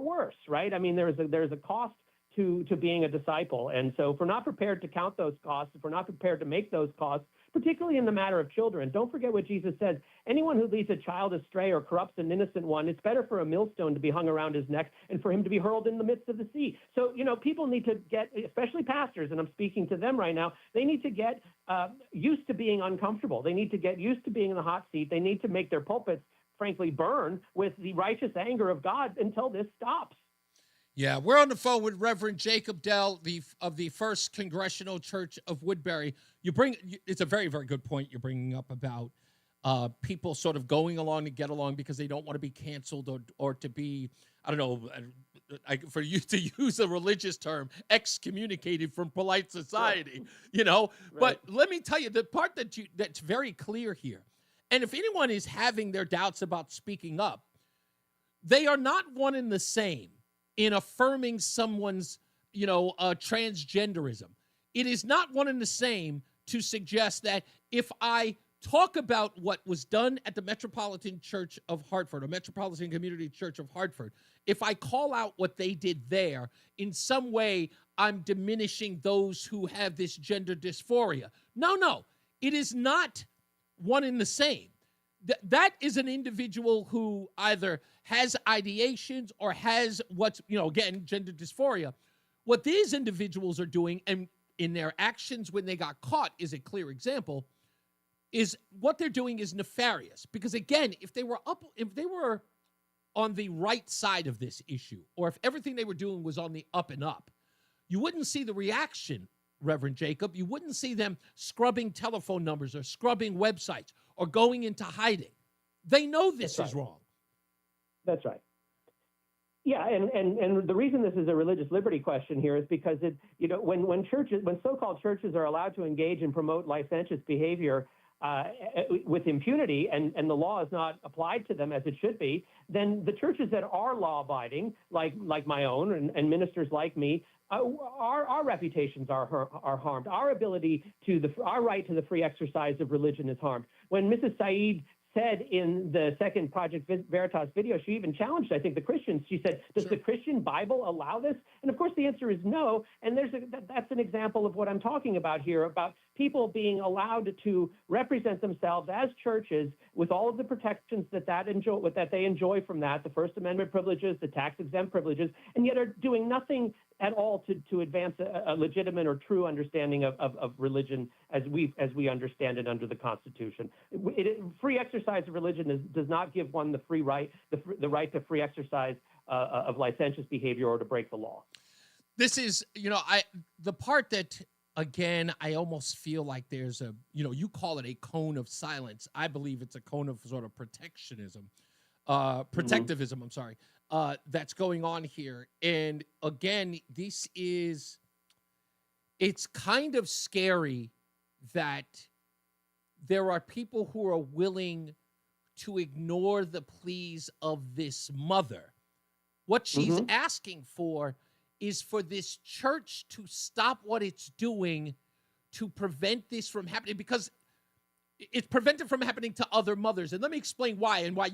S28: worse, right? I mean, there's a cost to being a disciple. And so if we're not prepared to count those costs, if we're not prepared to make those costs, particularly in the matter of children, don't forget what Jesus says. Anyone who leads a child astray or corrupts an innocent one, it's better for a millstone to be hung around his neck and for him to be hurled in the midst of the sea. So, people need to get, especially pastors, and I'm speaking to them right now, they need to get used to being uncomfortable. They need to get used to being in the hot seat. They need to make their pulpits, frankly, burn with the righteous anger of God until this stops.
S2: Yeah, we're on the phone with Reverend Jacob Dell, of the First Congressional Church of Woodbury. It's a very, very good point you're bringing up about people sort of going along to get along because they don't want to be canceled or to be, I don't know, for you to use a religious term, excommunicated from polite society, Right. But let me tell you, the part that's very clear here, and if anyone is having their doubts about speaking up, they are not one and the same in affirming someone's, transgenderism. It is not one and the same to suggest that if I talk about what was done at the Metropolitan Church of Hartford or Metropolitan Community Church of Hartford, if I call out what they did there, in some way I'm diminishing those who have this gender dysphoria. No, it is not one and the same. That is an individual who either has ideations or has what's, again, gender dysphoria. What these individuals are doing, and in their actions when they got caught is a clear example, is what they're doing is nefarious. Because again, if they were on the right side of this issue, or if everything they were doing was on the up and up, you wouldn't see the reaction, Reverend Jacob. You wouldn't see them scrubbing telephone numbers or scrubbing websites or going into hiding. They know this is wrong.
S28: That's right. Yeah, and the reason this is a religious liberty question here is because when so-called churches are allowed to engage and promote licentious behavior with impunity, and the law is not applied to them as it should be, then the churches that are law-abiding, like my own and ministers like me, our reputations are harmed. Our our right to the free exercise of religion is harmed. When Mrs. Saeed said in the second Project Veritas video, she even challenged, I think, the Christians. She said, does the Christian Bible allow this? And of course, the answer is no. And that's an example of what I'm talking about here, about people being allowed to represent themselves as churches with all of the protections that they enjoy from that, the First Amendment privileges, the tax-exempt privileges, and yet are doing nothing at all to advance a legitimate or true understanding of religion as we understand it under the Constitution. Free exercise of religion does not give one the free right, the right to free exercise of licentious behavior or to break the law.
S2: This is, the part that, again, I almost feel like there's you call it a cone of silence. I believe it's a cone of sort of protectivism, I'm sorry. That's going on here. And again, it's kind of scary that there are people who are willing to ignore the pleas of this mother. What she's asking for is for this church to stop what it's doing to prevent this from happening, because it's prevented from happening to other mothers. And let me explain why, and why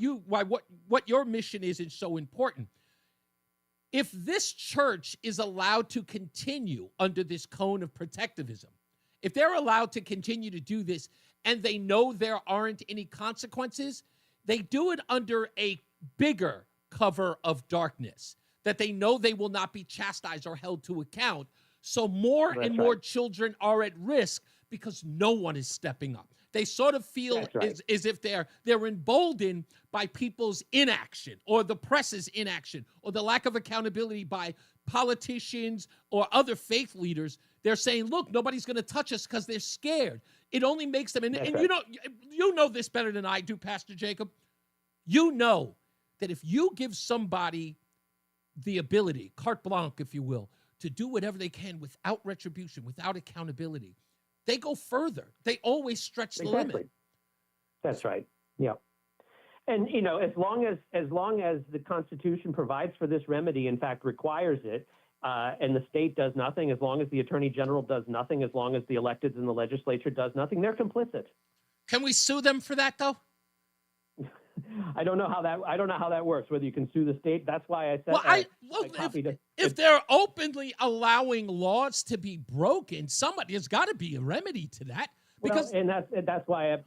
S2: what your mission is so important. If this church is allowed to continue under this cone of protectivism, if they're allowed to continue to do this and they know there aren't any consequences, they do it under a bigger cover of darkness, that they know they will not be chastised or held to account. So more and more children are at risk because no one is stepping up. They sort of feel as if they're emboldened by people's inaction or the press's inaction or the lack of accountability by politicians or other faith leaders. They're saying, look, nobody's going to touch us because they're scared. It only makes them, and you know this better than I do, Pastor Jacob. You know that if you give somebody the ability, carte blanche, if you will, to do whatever they can without retribution, without accountability, they go further. They always stretch the limit.
S28: That's right. Yeah. And, as long as the Constitution provides for this remedy, in fact, requires it, and the state does nothing, as long as the Attorney General does nothing, as long as the electeds in the legislature does nothing, they're complicit.
S2: Can we sue them for that, though?
S28: I don't know how that works. Whether you can sue the state. That's why I said.
S2: Well,
S28: I copied it.
S2: if they're openly allowing laws to be broken, there's got to be a remedy to that. Because
S28: that's why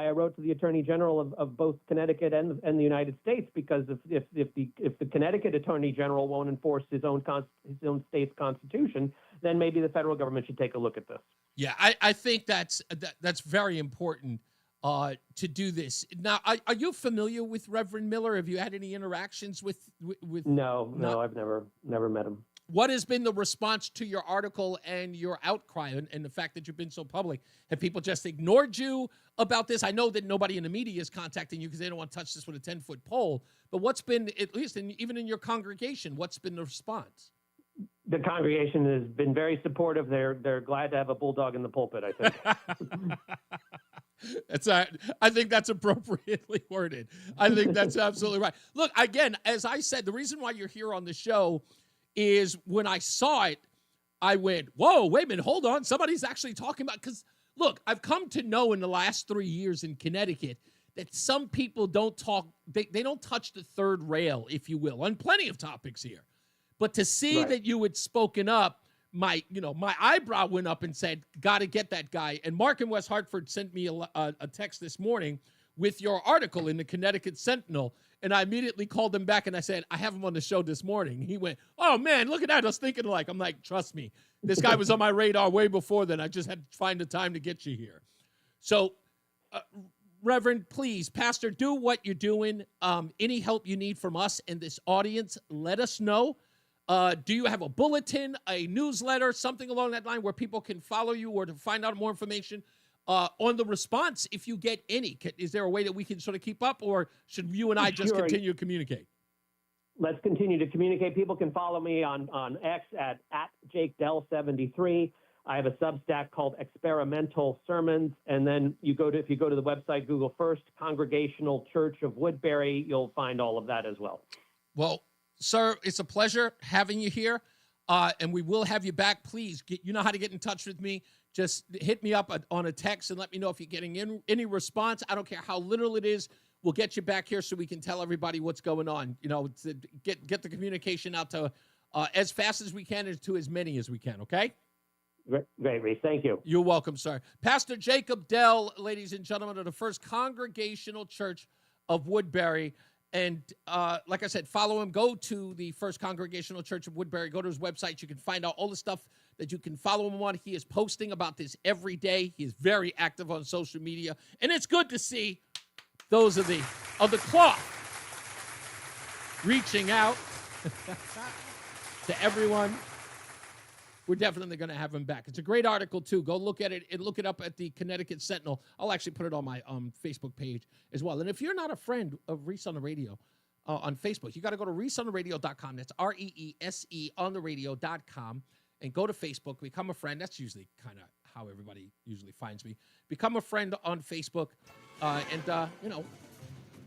S28: I wrote to the Attorney General of both Connecticut and the United States, because if the Connecticut Attorney General won't enforce his own state's constitution, then maybe the federal government should take a look at this.
S2: Yeah, I think that's very important to do this. Now, are you familiar with Reverend Miller? Have you had any interactions with?
S28: No, I've never met him.
S2: What has been the response to your article and your outcry and the fact that you've been so public? Have people just ignored you about this? I know that nobody in the media is contacting you because they don't want to touch this with a 10-foot pole. But what's been, at least even in your congregation, what's been the response?
S28: The congregation has been very supportive. They're glad to have a bulldog in the pulpit, I think.
S2: I think that's appropriately worded. I think that's absolutely right. Look, again, as I said, the reason why you're here on the show is when I saw it, I went, whoa, wait a minute, hold on. Somebody's actually talking about, because look, I've come to know in the last 3 years in Connecticut that some people don't talk, they don't touch the third rail, if you will, on plenty of topics here. But to see that you had spoken up, my eyebrow went up and said, got to get that guy. And Mark in West Hartford sent me a text this morning with your article in the Connecticut Sentinel. And I immediately called him back and I said, I have him on the show this morning. He went, oh man, look at that. I was thinking I'm like, trust me, this guy was on my radar way before then. I just had to find the time to get you here. So, Reverend, please, Pastor, do what you're doing. Any help you need from us and this audience, let us know. Do you have a bulletin, a newsletter, something along that line where people can follow you or to find out more information on the response if you get any? Is there a way that we can sort of keep up, or should you and I just continue to communicate?
S28: Let's continue to communicate. People can follow me on X at JakeDell73. I have a Substack called Experimental Sermons. And then if you go to the website, Google First Congregational Church of Woodbury, you'll find all of that as well.
S2: Well, sir, it's a pleasure having you here. And we will have you back. Please, you know how to get in touch with me. Just hit me up on a text and let me know if you're getting any response. I don't care how little it is. We'll get you back here so we can tell everybody what's going on. To get the communication out to as fast as we can and to as many as we can, okay?
S28: Great, Reese. Thank you.
S2: You're welcome, sir. Pastor Jacob Dell, ladies and gentlemen, of the First Congregational Church of Woodbury. And like I said, follow him. Go to the First Congregational Church of Woodbury. Go to his website. You can find out all the stuff that you can follow him on. He is posting about this every day. He is very active on social media. And it's good to see those of the cloth reaching out to everyone. We're definitely going to have him back. It's a great article, too. Go look at it and look it up at the Connecticut Sentinel. I'll actually put it on my Facebook page as well. And if you're not a friend of Reese on the Radio on Facebook, you got to go to reeseontheradio.com. That's REESE on the radio.com. And go to Facebook. Become a friend. That's usually kind of how everybody usually finds me. Become a friend on Facebook.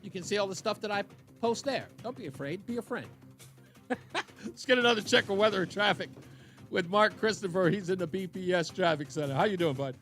S2: You can see all the stuff that I post there. Don't be afraid. Be a friend. Let's get another check of weather and traffic with Mark Christopher. He's in the BPS Traffic Center. How you doing, bud?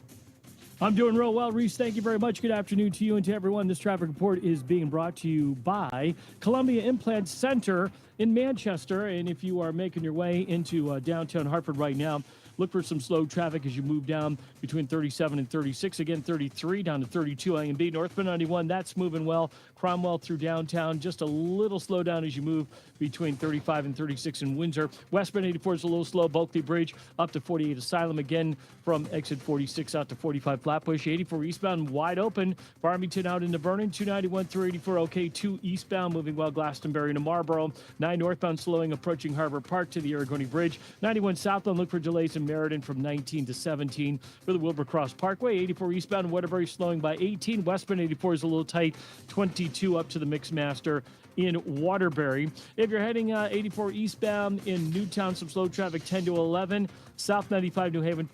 S4: I'm doing real well, Reese. Thank you very much. Good afternoon to you and to everyone. This traffic report is being brought to you by Columbia Implant Center in Manchester. And if you are making your way into downtown Hartford right now, look for some slow traffic as you move down between 37 and 36. Again, 33 down to 32 A and B. Northbound 91, that's moving well. Cromwell through downtown, just a little slow down as you move between 35 and 36 in Windsor. Westbound 84 is a little slow. Bulkley Bridge up to 48 Asylum. Again, from exit 46 out to 45 Flatbush. 84 eastbound wide open. Farmington out into Vernon. 291 through 84 okay. 2 eastbound moving well. Glastonbury to Marlboro. 9 northbound slowing approaching Harbor Park to the Aragoni Bridge. 91 southbound look for delays in Meriden from 19 to 17 for the Wilbur Cross Parkway. 84 eastbound Waterbury slowing by 18. Westbound 84 is a little tight. 22 up to the Mixmaster in Waterbury. If you're heading 84 eastbound in Newtown, some slow traffic 10 to 11. South 95 New Haven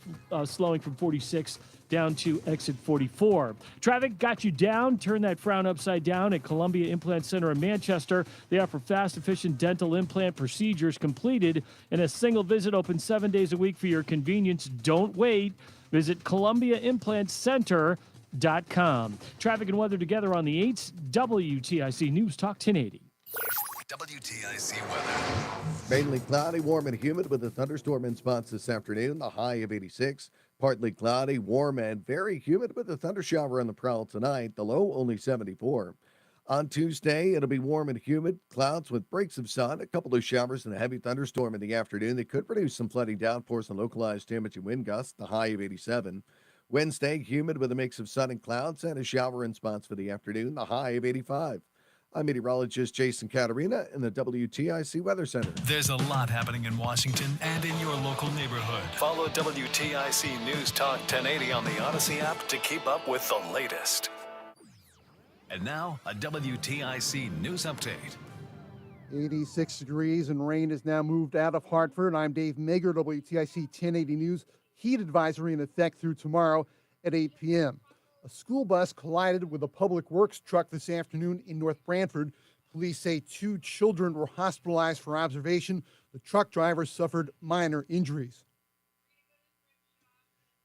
S4: slowing from 46 down to exit 44. Traffic got you down. Turn that frown upside down at Columbia Implant Center in Manchester. They offer fast, efficient dental implant procedures completed in a single visit, open 7 days a week for your convenience. Don't wait. Visit ColumbiaImplantCenter.com WTIC.com. Traffic and weather together on the 8th. WTIC News Talk 1080.
S16: WTIC weather.
S12: Mainly cloudy, warm and humid with a thunderstorm in spots this afternoon. The high of 86. Partly cloudy, warm and very humid with a thundershower on the prowl tonight. The low only 74. On Tuesday, it'll be warm and humid. Clouds with breaks of sun, a couple of showers and a heavy thunderstorm in the afternoon. They could produce some flooding downpours and localized damaging wind gusts. The high of 87. Wednesday, humid with a mix of sun and clouds and a shower in spots for the afternoon. The high of 85. I'm meteorologist Jason Caterina in the WTIC Weather Center.
S16: There's a lot happening in Washington and in your local neighborhood. Follow WTIC News Talk 1080 on the Odyssey app to keep up with the latest. And now, a WTIC News Update.
S15: 86 degrees and rain is now moved out of Hartford. I'm Dave Mager, WTIC 1080 News. Heat advisory in effect through tomorrow at 8 p.m. A school bus collided with a public works truck this afternoon in North Branford. Police say 2 children were hospitalized for observation. The truck driver suffered minor injuries.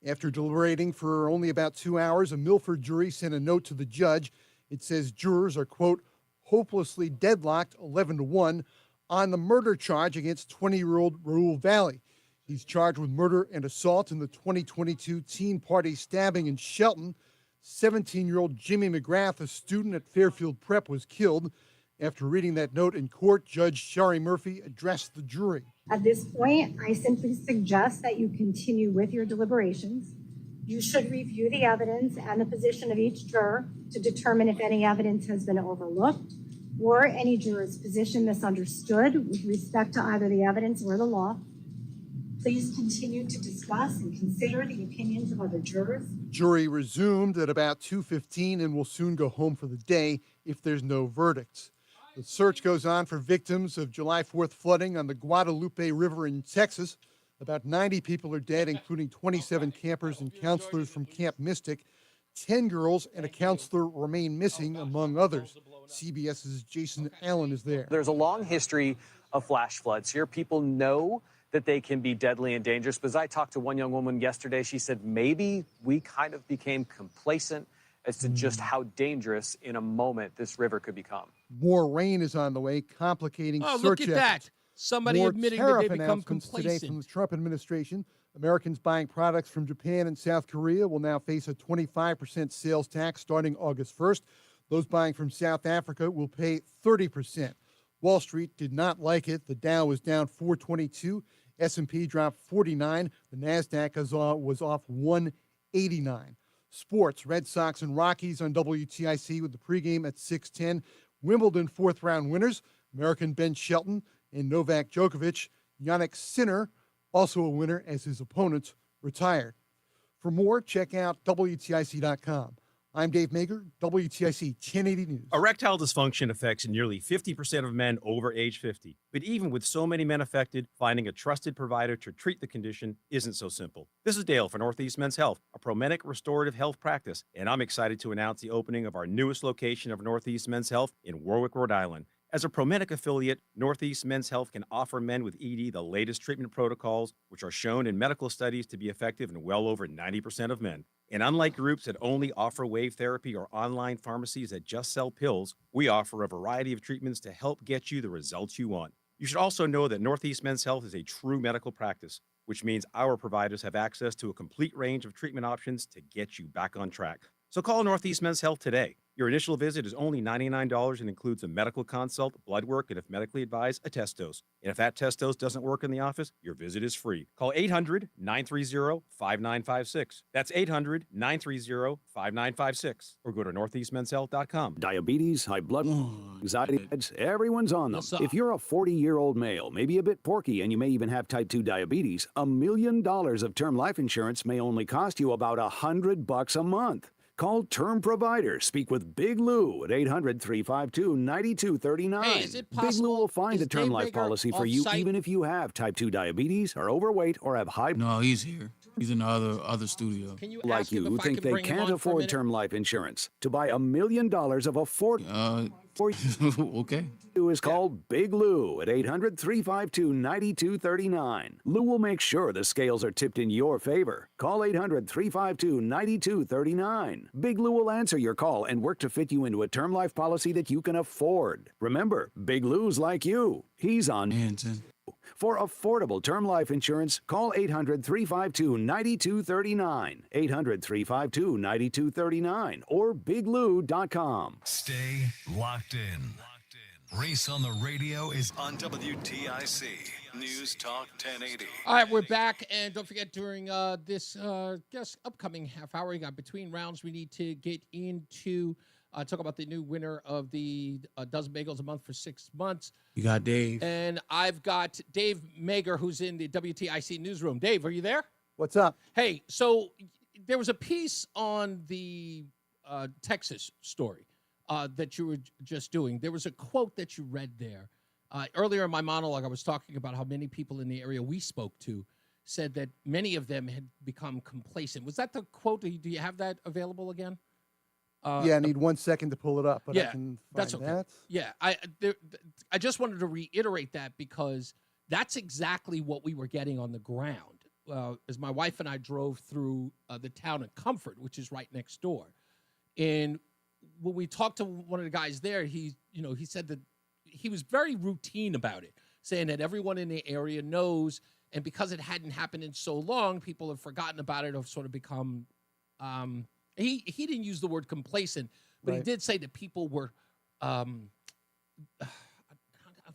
S15: After deliberating for only about 2 hours, a Milford jury sent a note to the judge. It says jurors are, quote, hopelessly deadlocked 11-1 on the murder charge against 20-year-old Raul Valley. He's charged with murder and assault in the 2022 Teen Party stabbing in Shelton. 17-year-old Jimmy McGrath, a student at Fairfield Prep, was killed. After reading that note in court, Judge Shari Murphy addressed the jury.
S1: At this point, I simply suggest that you continue with your deliberations. You should review the evidence and the position of each juror to determine if any evidence has been overlooked or any juror's position misunderstood with respect to either the evidence or the law. Please continue to discuss and consider the opinions of other jurors.
S15: Jury resumed at about 2:15 and will soon go home for the day if there's no verdicts. The search goes on for victims of July 4th flooding on the Guadalupe River in Texas. About 90 people are dead, including 27 campers and counselors from Camp Mystic. 10 girls and a counselor remain missing, among others. CBS's Jason Allen is there.
S5: There's a long history of flash floods here. People know that they can be deadly and dangerous. But as I talked to one young woman yesterday, she said maybe we kind of became complacent as to just how dangerous in a moment this river could become.
S15: More rain is on the way, complicating search
S2: look at
S15: efforts.
S2: that. Somebody
S15: More
S2: admitting that
S15: tariff
S2: they become
S15: announcements today
S2: complacent.
S15: from the Trump administration. Americans buying products from Japan and South Korea will now face a 25% sales tax starting August 1st. Those buying from South Africa will pay 30%. Wall Street did not like it. The Dow was down 422. S&P dropped 49. The NASDAQ was off 189. Sports, Red Sox and Rockies on WTIC with the pregame at 6:10. Wimbledon fourth-round winners, American Ben Shelton and Novak Djokovic. Yannick Sinner, also a winner as his opponents retired. For more, check out WTIC.com. I'm Dave Mager, WTIC 1080 News.
S11: Erectile dysfunction affects nearly 50% of men over age 50. But even with so many men affected, finding a trusted provider to treat the condition isn't so simple. This is Dale for Northeast Men's Health, a Promenic restorative health practice, and I'm excited to announce the opening of our newest location of Northeast Men's Health in Warwick, Rhode Island. As a Promenic affiliate, Northeast Men's Health can offer men with ED the latest treatment protocols, which are shown in medical studies to be effective in well over 90% of men. And unlike groups that only offer wave therapy or online pharmacies that just sell pills, we offer a variety of treatments to help get you the results you want. You should also know that Northeast Men's Health is a true medical practice, which means our providers have access to a complete range of treatment options to get you back on track. So call Northeast Men's Health today. Your initial visit is only $99 and includes a medical consult, blood work, and if medically advised, a test dose. And if that test dose doesn't work in the office, your visit is free. Call 800-930-5956. That's 800-930-5956. Or go to northeastmenshealth.com.
S13: Diabetes, high blood, anxiety, everyone's on them. If you're a 40-year-old male, maybe a bit porky, and you may even have type 2 diabetes, $1 million of term life insurance may only cost you about $100 a month. Call Term Provider. Speak with Big Lou at 800-352-9239.
S2: Hey, is it
S13: Big Lou
S2: possible-
S13: will find
S2: is
S13: a term
S2: Dave
S13: life
S2: Baker
S13: policy for you
S2: off-site?
S13: even if you have type 2 diabetes, are overweight, or have high...
S17: No, he's here. He's in the other studio.
S2: Can you
S13: Like
S2: ask him
S13: you
S2: if I
S13: think
S2: can
S13: they
S2: bring him
S13: can't
S2: on for a
S13: afford
S2: minute?
S13: term life insurance to buy $1 million of
S17: Okay.
S13: is called Big Lou at 800-352-9239. Lou will make sure the scales are tipped in your favor. Call 800-352-9239. Big Lou will answer your call and work to fit you into a term life policy that you can afford. Remember, Big Lou's like you. He's on. For affordable term life insurance, call 800-352-9239. 800-352-9239 or biglou.com.
S16: Stay locked in. Reese on the Radio is on WTIC News Talk 1080.
S2: All right, we're back, and don't forget during this upcoming half hour, you got between rounds, we need to get into talk about the new winner of the dozen bagels a month for 6 months.
S17: You got Dave.
S2: And I've got Dave Mager, who's in the WTIC newsroom. Dave, are you there?
S15: What's up?
S2: Hey, so there was a piece on the Texas story that you were just doing. There was a quote that you read there. Earlier in my monologue, I was talking about how many people in the area we spoke to said that many of them had become complacent. Was that the quote? Do you have that available again?
S15: Yeah, I need 1 second to pull it up, but
S2: yeah,
S15: I can find
S2: that's okay.
S15: that.
S2: Yeah, I just wanted to reiterate that because that's exactly what we were getting on the ground. As my wife and I drove through the town of Comfort, which is right next door, and when we talked to one of the guys there, he said that he was very routine about it, saying that everyone in the area knows, and because it hadn't happened in so long, people have forgotten about it or sort of become. He didn't use the word complacent, but he did say that people were,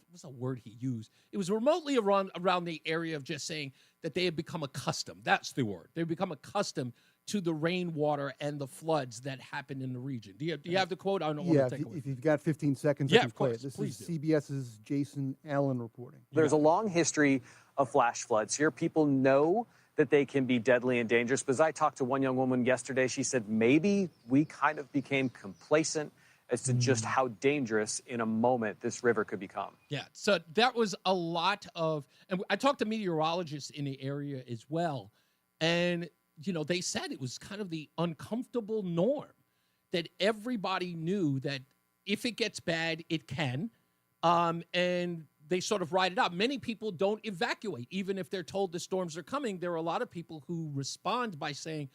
S2: what's the word he used? It was remotely around the area of just saying that they had become accustomed. That's the word. They've become accustomed to the rainwater and the floods that happened in the region. Do you have the quote? I don't want to take away.
S15: If you've got 15 seconds,
S2: Yeah,
S15: I can
S2: of
S15: play
S2: course.
S15: it. This
S2: Please
S15: is
S2: do.
S15: CBS's Jason Allen reporting.
S5: There's a long history of flash floods here. People know that they can be deadly and dangerous. But as I talked to one young woman yesterday, she said maybe we kind of became complacent as to just how dangerous in a moment this river could become.
S2: Yeah, so that was a lot of, and I talked to meteorologists in the area as well, and they said it was kind of the uncomfortable norm that everybody knew that if it gets bad, it can, and they sort of ride it out. Many people don't evacuate, even if they're told the storms are coming. There are a lot of people who respond by saying,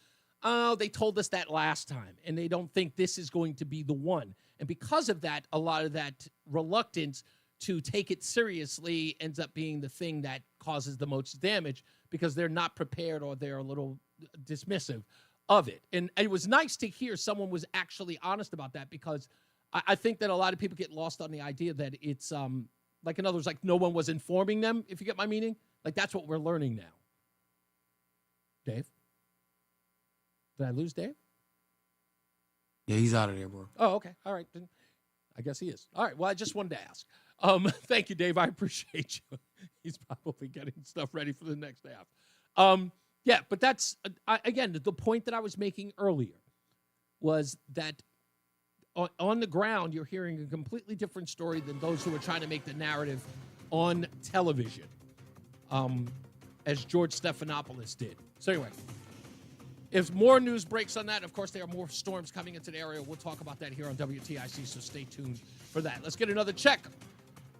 S2: oh, they told us that last time, and they don't think this is going to be the one. And because of that, a lot of that reluctance to take it seriously ends up being the thing that causes the most damage because they're not prepared or they're a little dismissive of it. And it was nice to hear someone was actually honest about that because I think that a lot of people get lost on the idea that it's like, in other words, like no one was informing them, if you get my meaning. Like, that's what we're learning now. Dave? Did I lose Dave?
S17: Yeah, he's out of there, bro.
S2: Oh, okay. All right. Then I guess he is. All right. Well, I just wanted to ask. Thank you, Dave. I appreciate you. He's probably getting stuff ready for the next half. Yeah, but that's, again, the point that I was making earlier was that on the ground, you're hearing a completely different story than those who are trying to make the narrative on television, as George Stephanopoulos did. So anyway, if more news breaks on that, of course, there are more storms coming into the area. We'll talk about that here on WTIC, so stay tuned for that. Let's get another check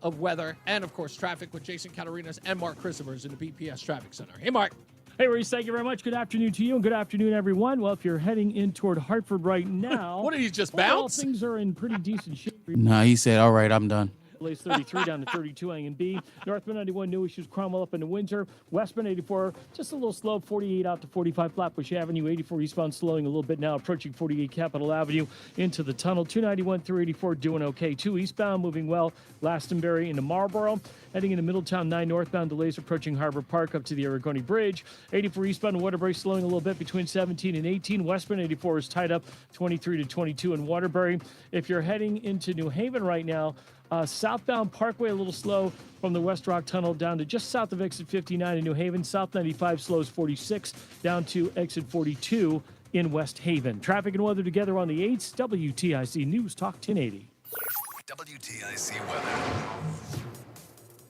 S2: of weather and, of course, traffic with Jason Catarinas and Mark Christopher's in the BPS Traffic Center. Hey, Mark.
S4: Hey, Reese, thank you very much. Good afternoon to you, and good afternoon, everyone. Well, if you're heading in toward Hartford right now...
S2: What, did you just
S4: well,
S2: bounce?
S4: Things are in pretty decent shape.
S17: Nah, he said, all right, I'm done.
S4: Delays 33 down to 32 A and B. Northbound 91, new issues, Cromwell up into Windsor. Westbound 84, just a little slow, 48 out to 45 Flatbush Avenue. 84 eastbound slowing a little bit now, approaching 48 Capitol Avenue into the tunnel. 291 through 84 doing okay. 2 eastbound moving well, Glastonbury into Marlboro. Heading into Middletown, 9 northbound, delays approaching Harbor Park up to the Aragoni Bridge. 84 eastbound Waterbury slowing a little bit between 17 and 18. Westbound 84 is tied up 23 to 22 in Waterbury. If you're heading into New Haven right now, southbound Parkway a little slow from the West Rock Tunnel down to just south of exit 59 in New Haven. South 95 slows 46 down to exit 42 in West Haven. Traffic and weather together on the 8s. WTIC News Talk 1080.
S16: WTIC weather.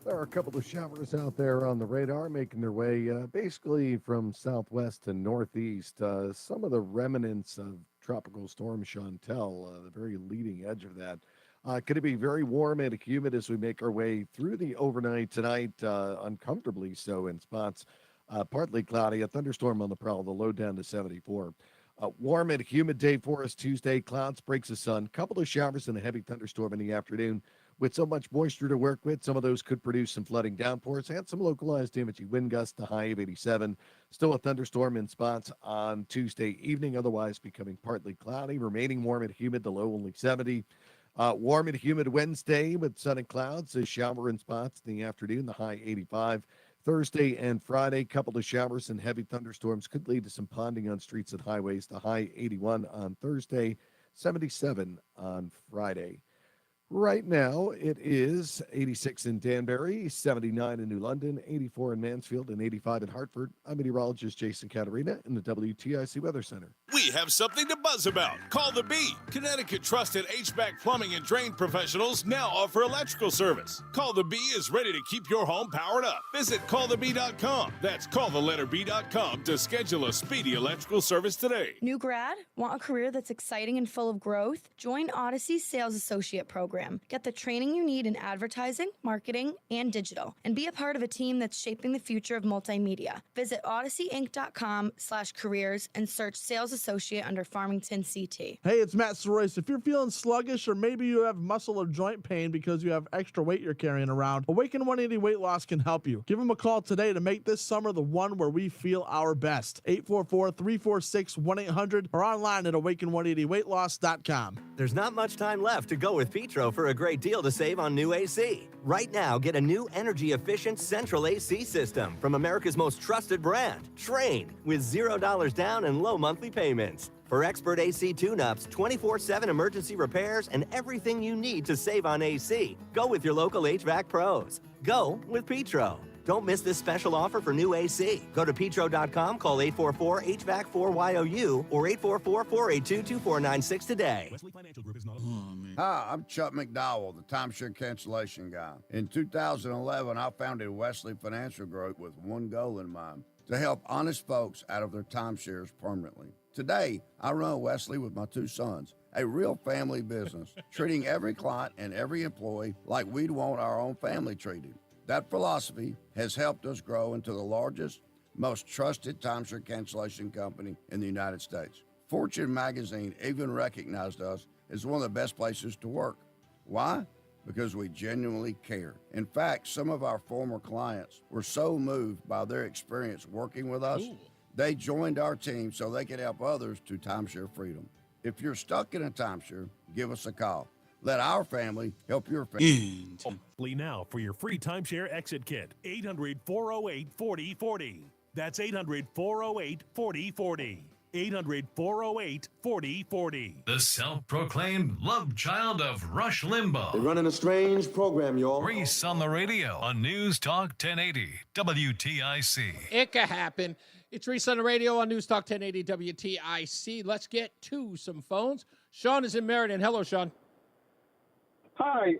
S12: There are a couple of showers out there on the radar making their way basically from southwest to northeast. Some of the remnants of Tropical Storm Chantel, the very leading edge of that. Could it be very warm and humid as we make our way through the overnight tonight? Uncomfortably so in spots. Partly cloudy, a thunderstorm on the prowl, the low down to 74. Warm and humid day for us Tuesday. Clouds, breaks of sun, couple of showers and a heavy thunderstorm in the afternoon. With so much moisture to work with, some of those could produce some flooding downpours and some localized damaging wind gusts, the high of 87. Still a thunderstorm in spots on Tuesday evening, otherwise becoming partly cloudy, remaining warm and humid, the low only 70. Warm and humid Wednesday with sun and clouds, a shower in spots in the afternoon, the high 85. Thursday and Friday, couple of showers and heavy thunderstorms could lead to some ponding on streets and highways, the high 81 on Thursday, 77 on Friday. Right now, it is 86 in Danbury, 79 in New London, 84 in Mansfield, and 85 in Hartford. I'm meteorologist Jason Caterina in the WTIC Weather Center.
S9: We have something to buzz about. Call the Bee. Connecticut trusted HVAC plumbing and drain professionals now offer electrical service. Call the Bee is ready to keep your home powered up. Visit callthebee.com. That's calltheletter.b.com to schedule a speedy electrical service today.
S6: New grad? Want a career that's exciting and full of growth? Join Odyssey's Sales Associate program. Get the training you need in advertising, marketing, and digital, and be a part of a team that's shaping the future of multimedia. Visit odysseyinc.com/careers and search Sales Associate under Farmington CT.
S18: Hey, it's Matt Soroyce. If you're feeling sluggish or maybe you have muscle or joint pain because you have extra weight you're carrying around, Awaken 180 Weight Loss can help you. Give them a call today to make this summer the one where we feel our best. 844-346-1800 or online at awaken180weightloss.com.
S19: There's not much time left to go with Petro for a great deal to save on new AC. Right now, get a new energy-efficient central AC system from America's most trusted brand, Trane, with $0 down and low monthly payments. For expert AC tune-ups, 24/7 emergency repairs, and everything you need to save on AC, go with your local HVAC pros. Go with Petro. Don't miss this special offer for new AC. Go to petro.com, call 844-HVAC-4YOU or 844-482-2496 today.
S20: Wesley Financial Group is not. Hi, I'm Chuck McDowell, the timeshare cancellation guy. In 2011, I founded Wesley Financial Group with one goal in mind: to help honest folks out of their timeshares permanently. Today, I run Wesley with my two sons, a real family business, treating every client and every employee like we'd want our own family treated. That philosophy has helped us grow into the largest, most trusted timeshare cancellation company in the United States. Fortune magazine even recognized us as one of the best places to work. Why? Because we genuinely care. In fact, some of our former clients were so moved by their experience working with us, they joined our team so they could help others to timeshare freedom. If you're stuck in a timeshare, give us a call. Let our family help your family.
S21: Now for your free timeshare exit kit. 800-408-4040. That's 800-408-4040. 800-408-4040.
S16: The self-proclaimed love child of Rush Limbaugh.
S23: They're running a strange program, y'all.
S16: Reese on the radio on News Talk 1080 WTIC.
S2: It can happen. It's Reese on the radio on News Talk 1080 WTIC. Let's get to some phones. Sean is in Meriden. Hello, Sean.
S26: Hi.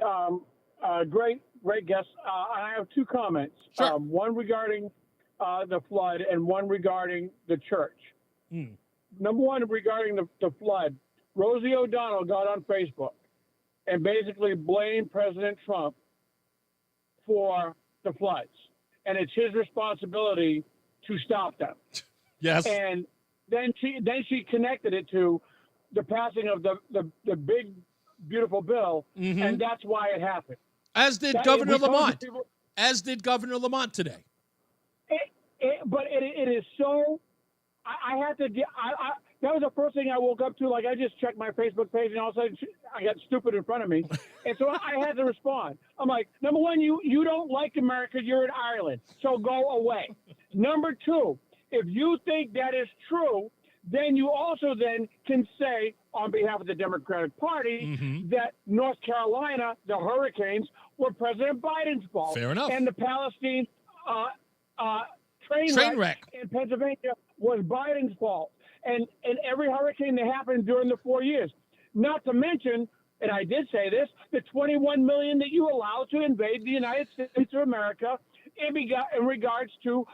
S26: Great guest. I have two comments.
S2: Sure.
S26: One regarding the flood and one regarding the church. Number one, regarding the flood, Rosie O'Donnell got on Facebook and basically blamed President Trump for the floods. And it's his responsibility to stop them.
S2: Yes.
S26: And then she connected it to the passing of the big, beautiful bill, and that's why it happened.
S2: As did Governor Lamont. As did Governor Lamont today.
S26: But it is so. I had to. That was the first thing I woke up to. Like, I just checked my Facebook page, and all of a sudden I got stupid in front of me, and so I had to respond. I'm like, number one, you don't like America. You're in Ireland, so go away. Number two, if you think that is true, then you also then can say on behalf of the Democratic Party that North Carolina, the hurricanes, were President Biden's fault.
S2: Fair enough.
S26: And the Palestine train wreck in Pennsylvania was Biden's fault. And every hurricane that happened during the 4 years. Not to mention, and I did say this, the 21 million that you allowed to invade the United States of America in regards to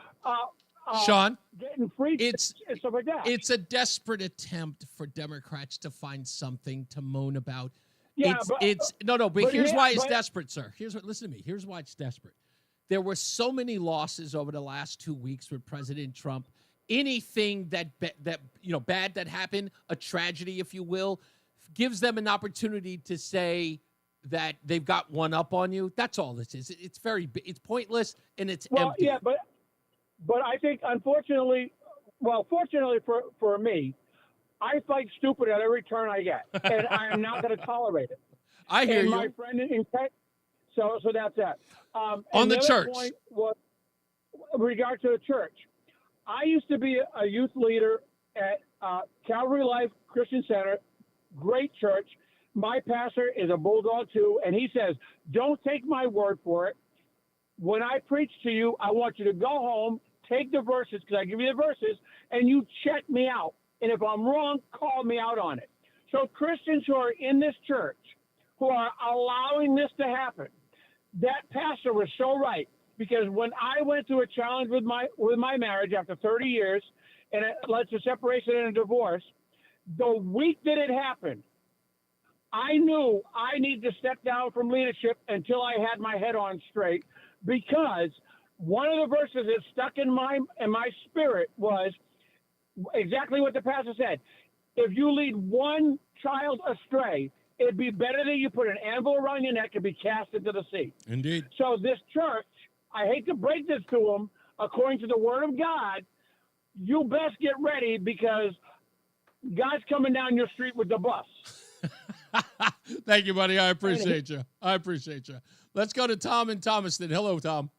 S2: Sean,
S26: getting free and stuff like that.
S2: It's a desperate attempt for Democrats to find something to moan about.
S26: Yeah,
S2: But here's why it's desperate, sir. Listen to me. Here's why it's desperate. There were so many losses over the last 2 weeks with President Trump. Anything that bad that happened, a tragedy, if you will, gives them an opportunity to say that they've got one up on you. That's all this is. It's pointless and it's empty.
S26: Yeah, but I think, fortunately for me, I fight stupid at every turn I get, and I am not going to tolerate it.
S2: I hear you.
S26: My friend in tech, so that's that.
S2: On the church.
S26: Point was, in regard to the church, I used to be a youth leader at Calvary Life Christian Center, great church. My pastor is a bulldog too, and he says, don't take my word for it. When I preach to you, I want you to go home, take the verses, because I give you the verses, and you check me out. And if I'm wrong, call me out on it. So Christians who are in this church, who are allowing this to happen, that pastor was so right. Because when I went through a challenge with my marriage after 30 years, and it led to separation and a divorce, the week that it happened, I knew I needed to step down from leadership until I had my head on straight, because one of the verses that stuck in my spirit was exactly what the pastor said. If you lead one child astray, it'd be better that you put an anvil around your neck and be cast into the sea.
S2: Indeed.
S26: So this church, I hate to break this to them, according to the word of God, you best get ready, because God's coming down your street with the bus.
S2: Thank you, buddy. I appreciate you. Let's go to Tom in Thomaston. Hello, Tom.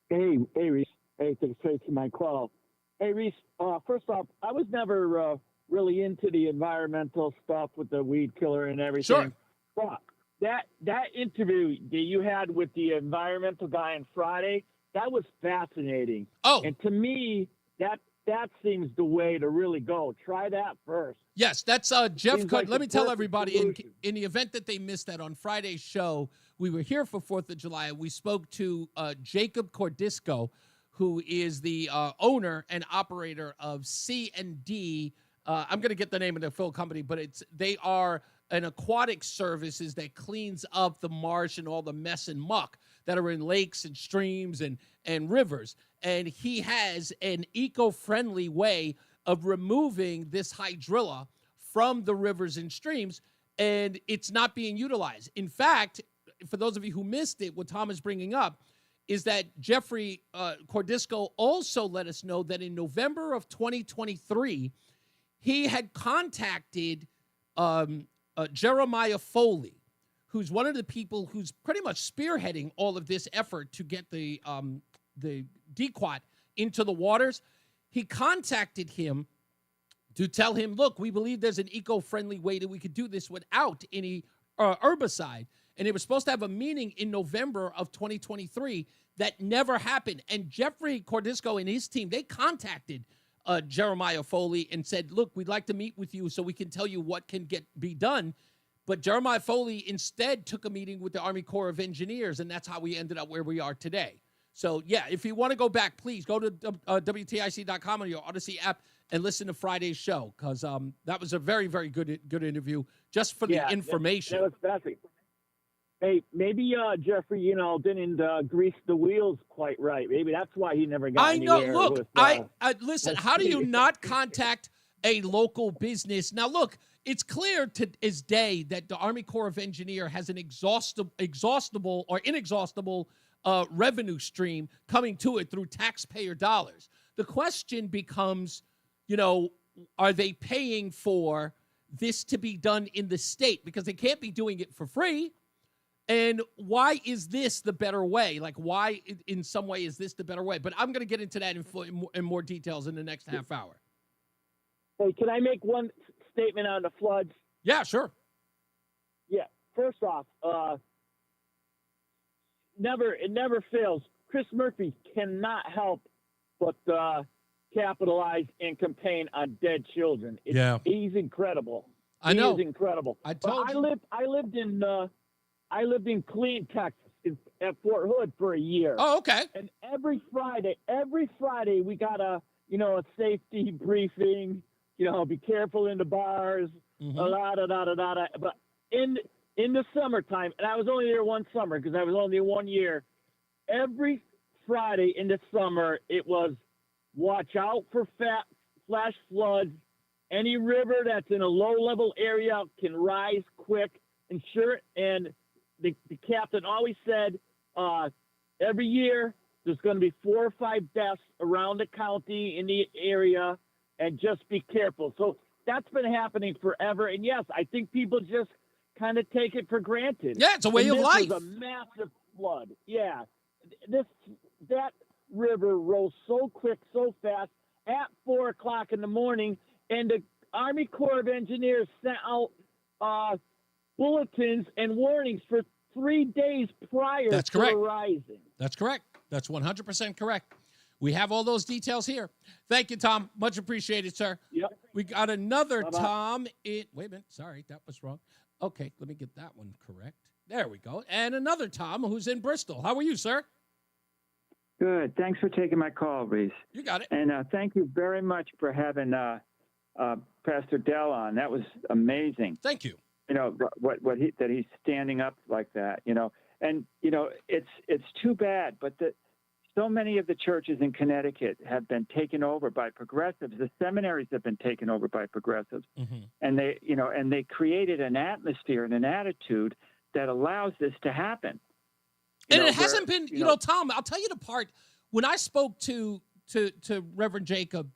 S7: Hey, Reese. Hey, thanks for taking my call. Hey, Reese, first off, I was never really into the environmental stuff with the weed killer and everything.
S2: Sure.
S7: But that interview that you had with the environmental guy on Friday, that was fascinating.
S2: Oh.
S7: And to me, that seems the way to really go. Try that first.
S2: Yes, that's Jeff.
S7: Like
S2: let me tell everybody,
S7: solution.
S2: in the event that they missed that on Friday's show, we were here for 4th of July. We spoke to Jacob Cordisco, who is the owner and operator of C&D. I'm going to get the name of the full company, but they are an aquatic services that cleans up the marsh and all the mess and muck that are in lakes and streams and rivers. And he has an eco-friendly way of removing this hydrilla from the rivers and streams, and it's not being utilized. In fact, for those of you who missed it, what Tom is bringing up is that Jeffrey Cordisco also let us know that in November of 2023, he had contacted Jeremiah Foley, who's one of the people who's pretty much spearheading all of this effort to get the dequat into the waters. He contacted him to tell him, look, we believe there's an eco-friendly way that we could do this without any herbicide. And it was supposed to have a meeting in November of 2023 that never happened. And Jeffrey Cordisco and his team, they contacted Jeremiah Foley and said, look, we'd like to meet with you so we can tell you what can be done. But Jeremiah Foley instead took a meeting with the Army Corps of Engineers, and that's how we ended up where we are today. So, yeah, if you want to go back, please go to WTIC.com on your Odyssey app and listen to Friday's show, because that was a very, very good interview just for the information.
S7: That was fascinating. Hey, maybe Jeffrey, didn't grease the wheels quite right. Maybe that's why he never got anywhere.
S2: I know. Look,
S7: with,
S2: listen, how do you not contact a local business? Now, look, it's clear to this day that the Army Corps of Engineers has an inexhaustible revenue stream coming to it through taxpayer dollars. The question becomes, are they paying for this to be done in the state? Because they can't be doing it for free. And why is this the better way? Like, why in some way is this the better way? But I'm going to get into that in more details in the next half hour.
S7: Hey, can I make one statement on the floods?
S2: Yeah, sure.
S7: Yeah. First off, it never fails. Chris Murphy cannot help but capitalize and campaign on dead children. He's incredible.
S2: I know.
S7: He is incredible.
S2: I told
S7: but
S2: you.
S7: I lived in Killeen, Texas, at Fort Hood for a year.
S2: Oh, okay.
S7: And every Friday we got a safety briefing. Be careful in the bars. But in the summertime, and I was only there one summer because I was only there 1 year. Every Friday in the summer, it was watch out for flash floods. Any river that's in a low-level area can rise quick. And the captain always said, every year there's going to be 4 or 5 deaths around the county in the area, and just be careful. So that's been happening forever. And yes, I think people just kind of take it for granted.
S2: Yeah, it's a way of life.
S7: This was a massive flood. Yeah, that river rose so quick, so fast at 4 o'clock in the morning, and the Army Corps of Engineers sent out bulletins and warnings for 3 days prior
S2: That's
S7: to
S2: correct.
S7: the rising.
S2: That's correct. That's 100% correct. We have all those details here. Thank you, Tom. Much appreciated, sir.
S7: Yep.
S2: We got another
S7: Bye-bye.
S2: Tom. Wait a minute. Sorry, that was wrong. Okay, let me get that one correct. There we go. And another Tom who's in Bristol. How are you, sir?
S3: Good. Thanks for taking my call, Reese.
S2: You got it.
S3: And thank you very much for having Pastor Dell on. That was amazing.
S2: Thank you.
S3: That he's standing up like that. And it's too bad, but so many of the churches in Connecticut have been taken over by progressives. The seminaries have been taken over by progressives, and they created an atmosphere and an attitude that allows this to happen.
S2: And it hasn't been, Tom, I'll tell you the part. When I spoke to Reverend Jacob,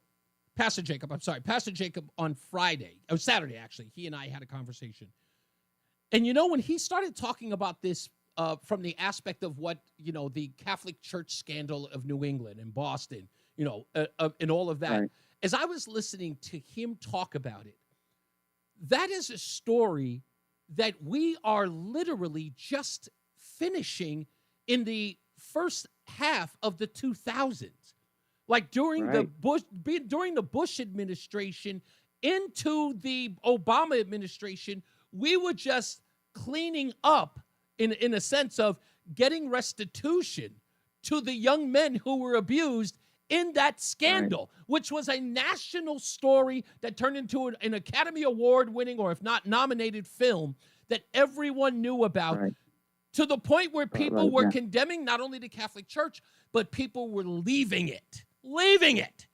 S2: Pastor Jacob on Saturday, actually, he and I had a conversation. And, when he started talking about this from the aspect of what, the Catholic Church scandal of New England and Boston, and all of that,
S3: right.
S2: As I was listening to him talk about it, that is a story that we are literally just finishing in the first half of the 2000s. Like during the Bush administration into the Obama administration, we were just cleaning up in a sense of getting restitution to the young men who were abused in that scandal, which was a national story that turned into an Academy Award winning, or if not nominated, film that everyone knew about, to the point where people were condemning not only the Catholic Church, but people were leaving it.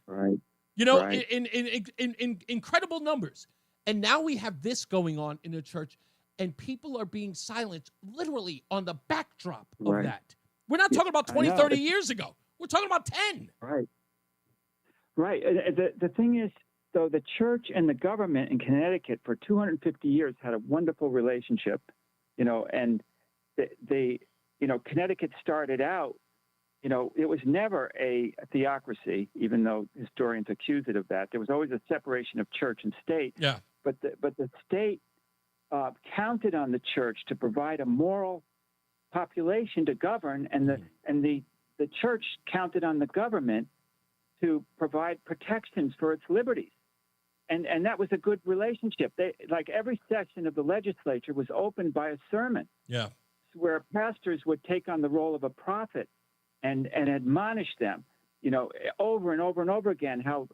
S3: Right.
S2: In incredible numbers. And now we have this going on in the church, and people are being silenced literally on the backdrop of that. We're not talking about 20, 30 years ago. We're talking about 10.
S3: Right. Right. The thing is, though, the church and the government in Connecticut for 250 years had a wonderful relationship, and Connecticut started out, it was never a theocracy, even though historians accuse it of that. There was always a separation of church and state.
S2: Yeah.
S3: But the state counted on the church to provide a moral population to govern, and the church counted on the government to provide protections for its liberties. And that was a good relationship. Like every session of the legislature was opened by a sermon.
S2: Yeah.
S3: Where pastors would take on the role of a prophet and admonish them, over and over and over again how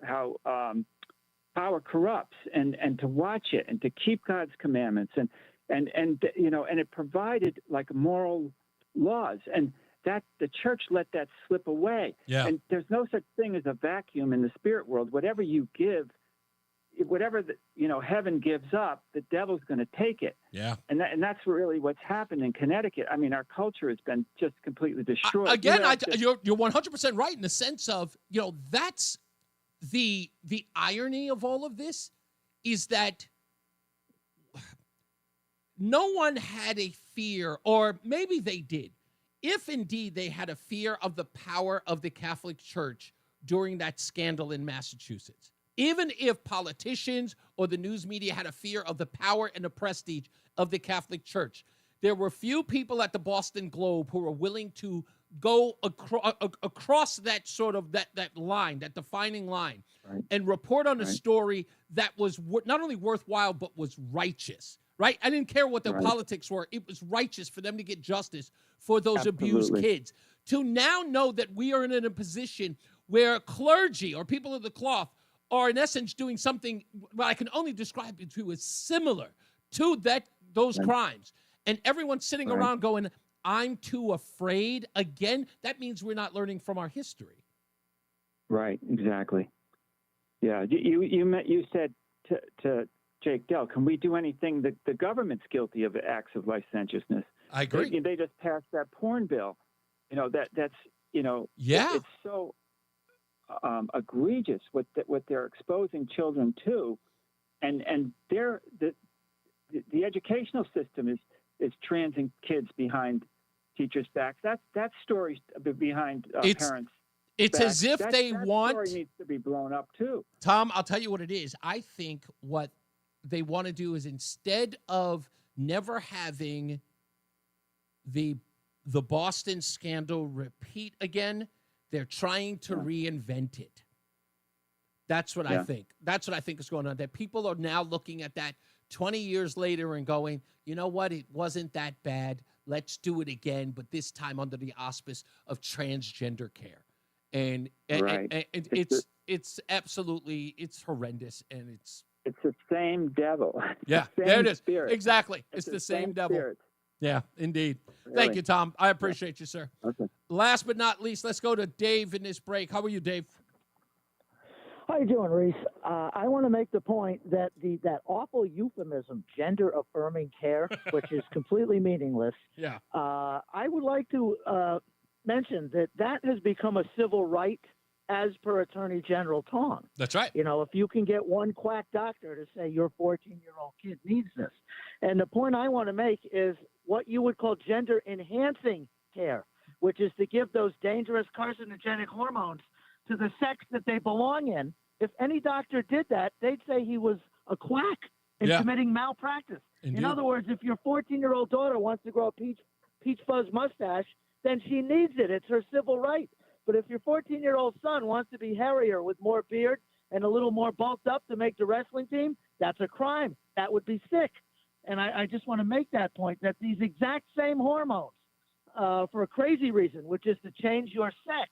S3: power corrupts, and to watch it and to keep God's commandments and it provided like moral laws, and that the church let that slip away.
S2: Yeah.
S3: And there's no such thing as a vacuum in the spirit world. Whatever you give, whatever heaven gives up, the devil's going to take it.
S2: Yeah.
S3: And that's really what's happened in Connecticut. I mean, our culture has been just completely destroyed.
S2: You're 100% right in the sense of, that's the irony of all of this, is that no one had a fear, or maybe they did, if indeed they had a fear of the power of the Catholic Church during that scandal in Massachusetts. Even if politicians or the news media had a fear of the power and the prestige of the Catholic Church, there were few people at the Boston Globe who were willing to go across that sort of that line, that defining line, and report on a story that was not only worthwhile but was righteous. Right? I didn't care what the politics were. It was righteous for them to get justice for those abused kids. To now know that we are in a position where clergy or people of the cloth are in essence doing something what I can only describe it to as similar to those crimes. And everyone's sitting around going, I'm too afraid. Again, that means we're not learning from our history.
S3: Right, exactly. Yeah, you said to Jake Dell, can we do anything? The government's guilty of acts of licentiousness.
S2: I agree.
S3: They just passed that porn bill. That's it's so egregious what they're exposing children to, and the educational system is transing kids behind teachers' backs. That story behind parents.
S2: It's
S3: backs,
S2: as if they want.
S3: That story needs to be blown up too.
S2: Tom, I'll tell you what it is. I think what they want to do is instead of never having the Boston scandal repeat again, they're trying to reinvent it. That's what I think. That's what I think is going on. That people are now looking at that 20 years later and going, you know what? It wasn't that bad. Let's do it again, but this time under the auspice of transgender care. And it's absolutely, it's horrendous, and it's
S3: the same devil.
S2: Yeah,
S3: the same
S2: there it is.
S3: Spirit.
S2: Exactly. It's the same devil.
S3: Spirit.
S2: Yeah, indeed.
S3: Really?
S2: Thank you, Tom. I appreciate you, sir.
S3: Okay.
S2: Last but not least, let's go to Dave in this break. How are you, Dave?
S8: How you doing, Reese? I want to make the point that that awful euphemism, gender-affirming care, which is completely meaningless.
S2: Yeah.
S8: I would like to mention that has become a civil right as per Attorney General Tong.
S2: That's right.
S8: If you can get one quack doctor to say your 14-year-old kid needs this. And the point I want to make is what you would call gender-enhancing care, which is to give those dangerous carcinogenic hormones to the sex that they belong in. If any doctor did that, they'd say he was a quack and committing malpractice.
S2: Indeed.
S8: In other words, if your 14-year-old daughter wants to grow a peach fuzz mustache, then she needs it. It's her civil right. But if your 14-year-old son wants to be hairier with more beard and a little more bulked up to make the wrestling team, that's a crime. That would be sick. And I just want to make that point, that these exact same hormones, for a crazy reason, which is to change your sex,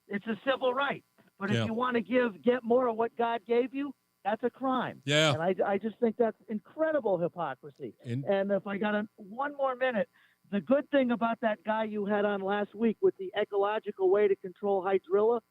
S8: it's a civil right. But if you want to get more of what God gave you, that's a crime.
S2: Yeah.
S8: And I just think that's incredible hypocrisy. And if I got one more minute, the good thing about that guy you had on last week with the ecological way to control hydrilla,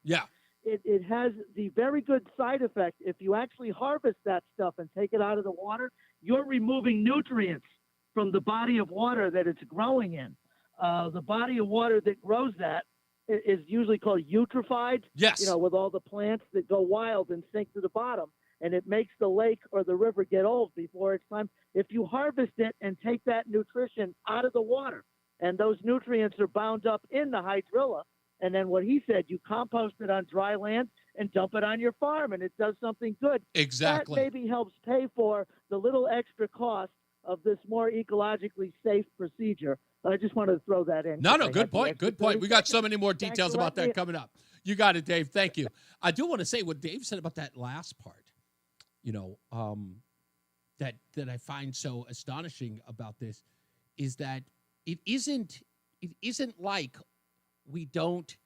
S8: it has the very good side effect. If you actually harvest that stuff and take it out of the water, you're removing nutrients from the body of water that it's growing in. The body of water that grows that is usually called eutrophied.
S2: Yes.
S8: With all the plants that go wild and sink to the bottom. And it makes the lake or the river get old before it's time. If you harvest it and take that nutrition out of the water, and those nutrients are bound up in the hydrilla, and then what he said, you compost it on dry land and dump it on your farm, and it does something good.
S2: Exactly.
S8: That maybe helps pay for the little extra cost of this more ecologically safe procedure. I just wanted to throw that in.
S2: No, good point. Good point. We got so many more details about that coming up. You got it, Dave. Thank you. I do want to say what Dave said about that last part. That I find so astonishing about this is that it isn't like we don't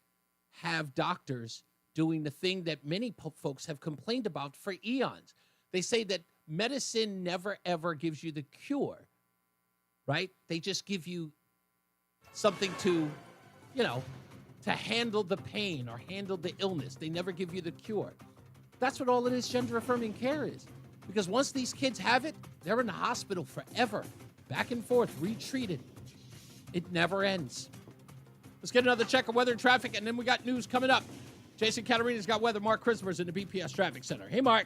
S2: have doctors doing the thing that many folks have complained about for eons. They say that medicine never, ever gives you the cure, right? They just give you something to handle the pain or handle the illness. They never give you the cure. That's what all it is, gender-affirming care is. Because once these kids have it, they're in the hospital forever. Back and forth, retreated. It never ends. Let's get another check of weather and traffic, and then we got news coming up. Jason Caterina's got weather. Mark Christopher's in the BPS Traffic Center. Hey, Mark.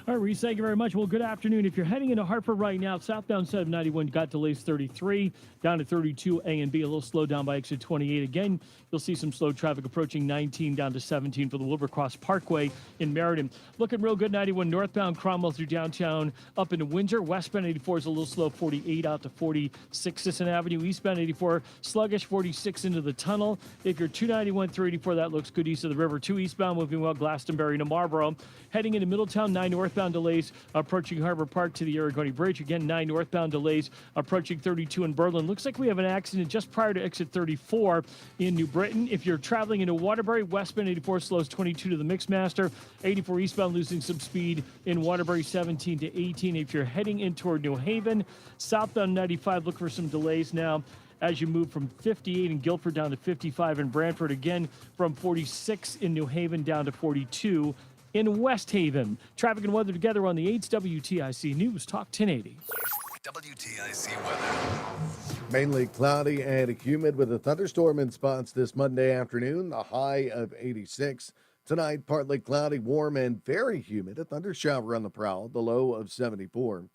S4: All right, Reese, thank you very much. Well, good afternoon. If you're heading into Hartford right now, southbound side of 91 got delays 33, down to 32 A and B, a little slow down by exit 28. Again, you'll see some slow traffic approaching 19 down to 17 for the Wilbercross Parkway in Meriden. Looking real good, 91 northbound Cromwell through downtown up into Windsor. Westbound 84 is a little slow, 48 out to 46 Sisson Avenue. Eastbound 84, sluggish, 46 into the tunnel. If you're 291 through 84, that looks good east of the river. 2 eastbound moving well, Glastonbury to Marlboro. Heading into Middletown, 9 northbound delays approaching Harbor Park to the Aragoni Bridge. Again, 9 northbound delays approaching 32 in Berlin. Looks like we have an accident just prior to exit 34 in New Britain. If you're traveling into Waterbury, westbound 84 slows 22 to the Mixmaster. 84 eastbound losing some speed in Waterbury, 17 to 18. If you're heading in toward New Haven, southbound 95, look for some delays now as you move from 58 in Guilford down to 55 in Brantford. Again, from 46 in New Haven down to 42 in West Haven. Traffic and weather together on the 8's WTIC News Talk 1080.
S16: WTIC weather.
S12: Mainly cloudy and humid with a thunderstorm in spots this Monday afternoon, the high of 86. Tonight, partly cloudy, warm, and very humid. A thundershower on the prowl, the low of 74.